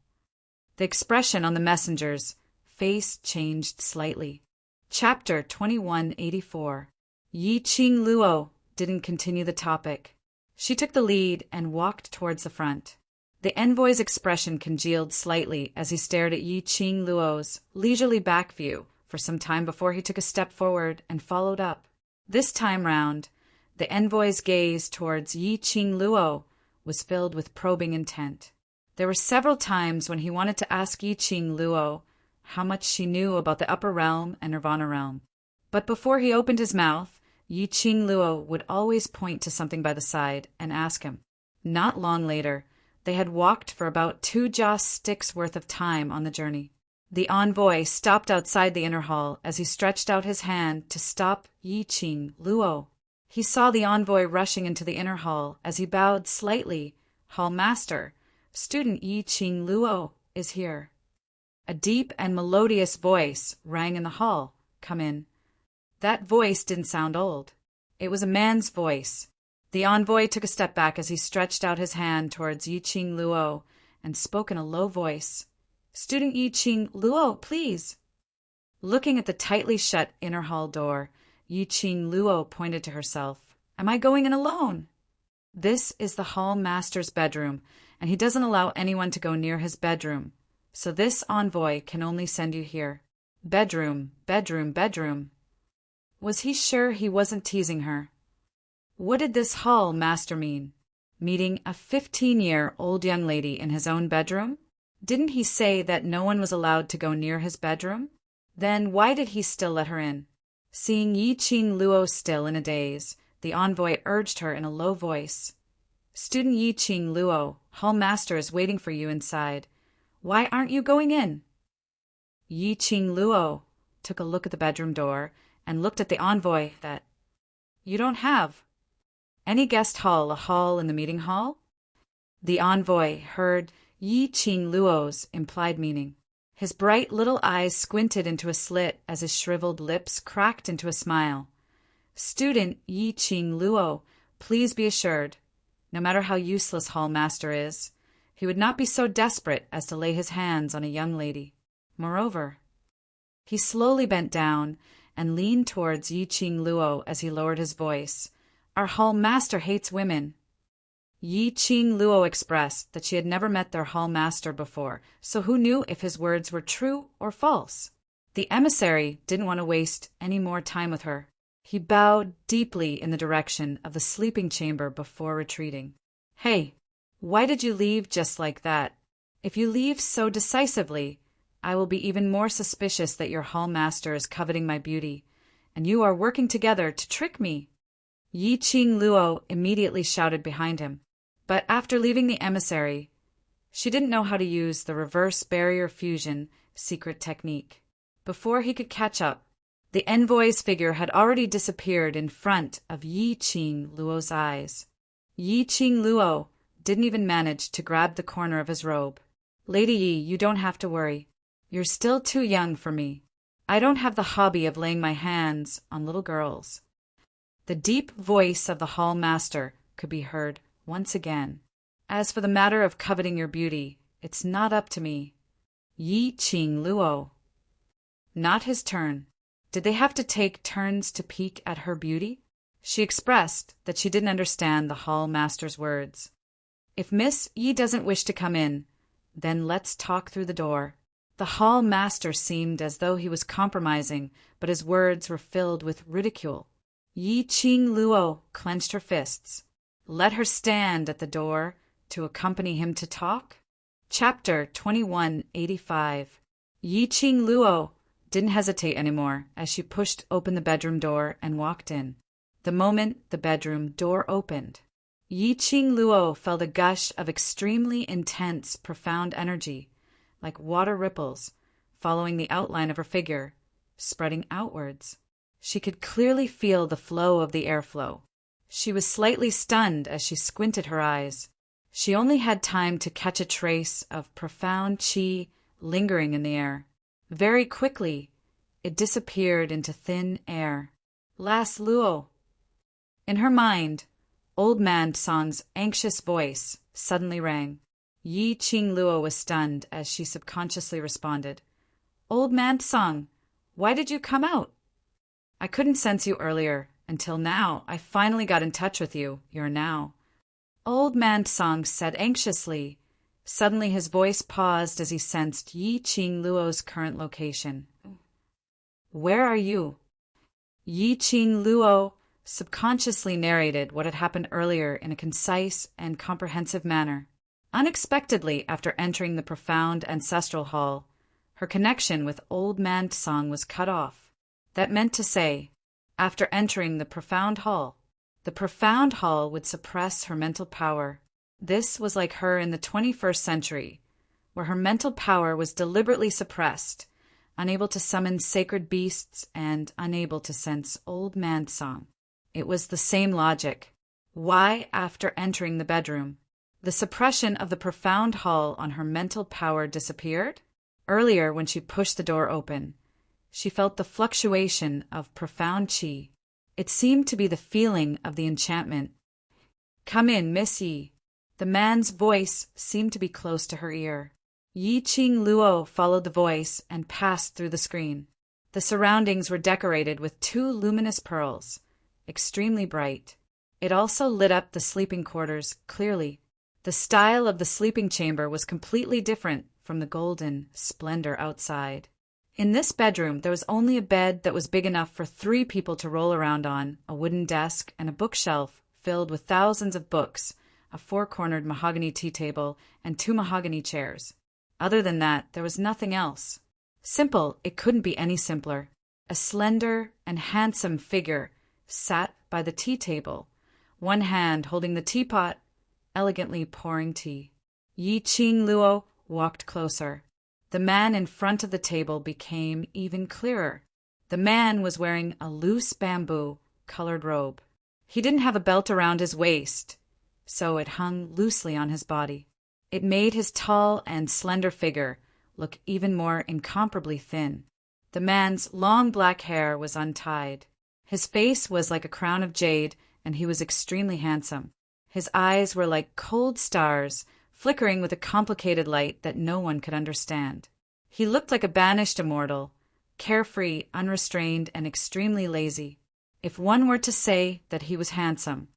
The expression on the messenger's face changed slightly. Chapter 2184. Yi Qing Luo didn't continue the topic. She took the lead and walked towards the front. The envoy's expression congealed slightly as he stared at Yi Qing Luo's leisurely back view for some time before he took a step forward and followed up. This time round, the envoy's gaze towards Yi Qing Luo was filled with probing intent. There were several times when he wanted to ask Yi Qing Luo how much she knew about the upper realm and Nirvana realm. But before he opened his mouth, Yi Qing Luo would always point to something by the side and ask him. Not long later, they had walked for about 2 joss sticks worth of time on the journey. The envoy stopped outside the inner hall as he stretched out his hand to stop Yi Qing Luo. He saw the envoy rushing into the inner hall as he bowed slightly. Hall Master, student Yi Qing Luo is here. A deep and melodious voice rang in the hall. Come in. That voice didn't sound old. It was a man's voice. The envoy took a step back as he stretched out his hand towards Yi Qing Luo and spoke in a low voice. Student Yi Qing Luo, please. Looking at the tightly shut inner hall door, Yi Qing Luo pointed to herself. Am I going in alone? This is the hall master's bedroom, and he doesn't allow anyone to go near his bedroom. So this envoy can only send you here. Bedroom, bedroom, bedroom. Was he sure he wasn't teasing her? What did this hall master mean? Meeting a 15-year-old young lady in his own bedroom? Didn't he say that no one was allowed to go near his bedroom? Then why did he still let her in? Seeing Yi Qing Luo still in a daze, the envoy urged her in a low voice. Student Yi Qing Luo, hall master is waiting for you inside. Why aren't you going in? Yi Qing Luo took a look at the bedroom door and looked at the envoy that, You don't have any guest hall, a hall in the meeting hall? The envoy heard Yi Qing Luo's implied meaning. His bright little eyes squinted into a slit as his shriveled lips cracked into a smile. Student Yi Qing Luo, please be assured, no matter how useless hall master is, he would not be so desperate as to lay his hands on a young lady. Moreover, he slowly bent down and leaned towards Yi Qing Luo as he lowered his voice. Our hall master hates women. Yi Qing Luo expressed that she had never met their hall master before, so who knew if his words were true or false? The emissary didn't want to waste any more time with her. He bowed deeply in the direction of the sleeping chamber before retreating. Hey, why did you leave just like that? If you leave so decisively, I will be even more suspicious that your hall master is coveting my beauty, and you are working together to trick me. Yi Qing Luo immediately shouted behind him. But after leaving the emissary, she didn't know how to use the reverse barrier fusion secret technique. Before he could catch up, the envoy's figure had already disappeared in front of Yi Qing Luo's eyes. Yi Qing Luo didn't even manage to grab the corner of his robe. Lady Yi, you don't have to worry. You're still too young for me. I don't have the hobby of laying my hands on little girls. The deep voice of the hall master could be heard once again. As for the matter of coveting your beauty, it's not up to me. Yi Qing Luo. Not his turn. Did they have to take turns to peek at her beauty? She expressed that she didn't understand the hall master's words. If Miss Yi doesn't wish to come in, then let's talk through the door. The hall master seemed as though he was compromising, but his words were filled with ridicule. Yi Qing Luo clenched her fists. Let her stand at the door to accompany him to talk? Chapter 2185. Yi Qing Luo didn't hesitate anymore as she pushed open the bedroom door and walked in. The moment the bedroom door opened, Yi Qing Luo felt a gush of extremely intense, profound energy, like water ripples, following the outline of her figure, spreading outwards. She could clearly feel the flow of the airflow. She was slightly stunned as she squinted her eyes. She only had time to catch a trace of profound qi lingering in the air. Very quickly, it disappeared into thin air. Lass Luo, In her mind, Old Man Song's anxious voice suddenly rang. Yi Qing Luo was stunned as she subconsciously responded. Old Man Song, why did you come out? I couldn't sense you earlier, until now. I finally got in touch with you. You're now. Old Man Song said anxiously. Suddenly his voice paused as he sensed Yi Qing Luo's current location. Where are you? Yi Qing Luo subconsciously narrated what had happened earlier in a concise and comprehensive manner. Unexpectedly, after entering the profound ancestral hall, her connection with Old Man Song was cut off. That meant to say, after entering the profound hall would suppress her mental power. This was like her in the 21st century, where her mental power was deliberately suppressed, unable to summon sacred beasts and unable to sense Old Man Song. It was the same logic. Why, after entering the bedroom, the suppression of the profound hall on her mental power disappeared? Earlier, when she pushed the door open, she felt the fluctuation of profound qi. It seemed to be the feeling of the enchantment. Come in, Miss Yi. The man's voice seemed to be close to her ear. Yi Qing Luo followed the voice and passed through the screen. The surroundings were decorated with 2 luminous pearls, extremely bright. It also lit up the sleeping quarters clearly. The style of the sleeping chamber was completely different from the golden splendor outside. In this bedroom, there was only a bed that was big enough for 3 people to roll around on, a wooden desk, and a bookshelf filled with thousands of books, a 4-cornered mahogany tea table, and 2 mahogany chairs. Other than that, there was nothing else. Simple, it couldn't be any simpler. A slender and handsome figure sat by the tea table, one hand holding the teapot, elegantly pouring tea. Yi Qing Luo walked closer. The man in front of the table became even clearer. The man was wearing a loose bamboo-colored robe. He didn't have a belt around his waist, so it hung loosely on his body. It made his tall and slender figure look even more incomparably thin. The man's long black hair was untied. His face was like a crown of jade, and he was extremely handsome. His eyes were like cold stars, flickering with a complicated light that no one could understand. He looked like a banished immortal, carefree, unrestrained, and extremely lazy. If one were to say that he was handsome,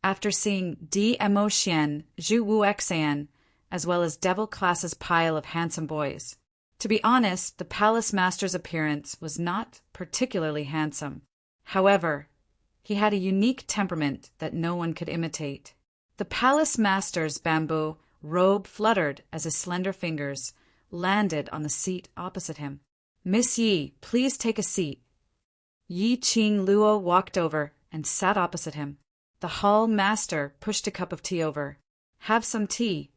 after seeing Di Mo Xian, Zhu Wu Xian, as well as Devil Class's pile of handsome boys. To be honest, the palace master's appearance was not particularly handsome. However, he had a unique temperament that no one could imitate. The palace master's bamboo robe fluttered as his slender fingers landed on the seat opposite him. Miss Yi, please take a seat. Yi Qing Luo walked over and sat opposite him. The hall master pushed a cup of tea over. Have some tea.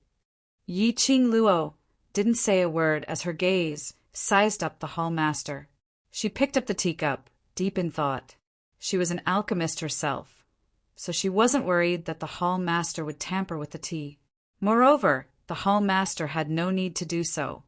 Yi Qing Luo didn't say a word as her gaze sized up the hall master. She picked up the teacup, deep in thought. She was an alchemist herself, so she wasn't worried that the hall master would tamper with the tea. Moreover, the hall master had no need to do so.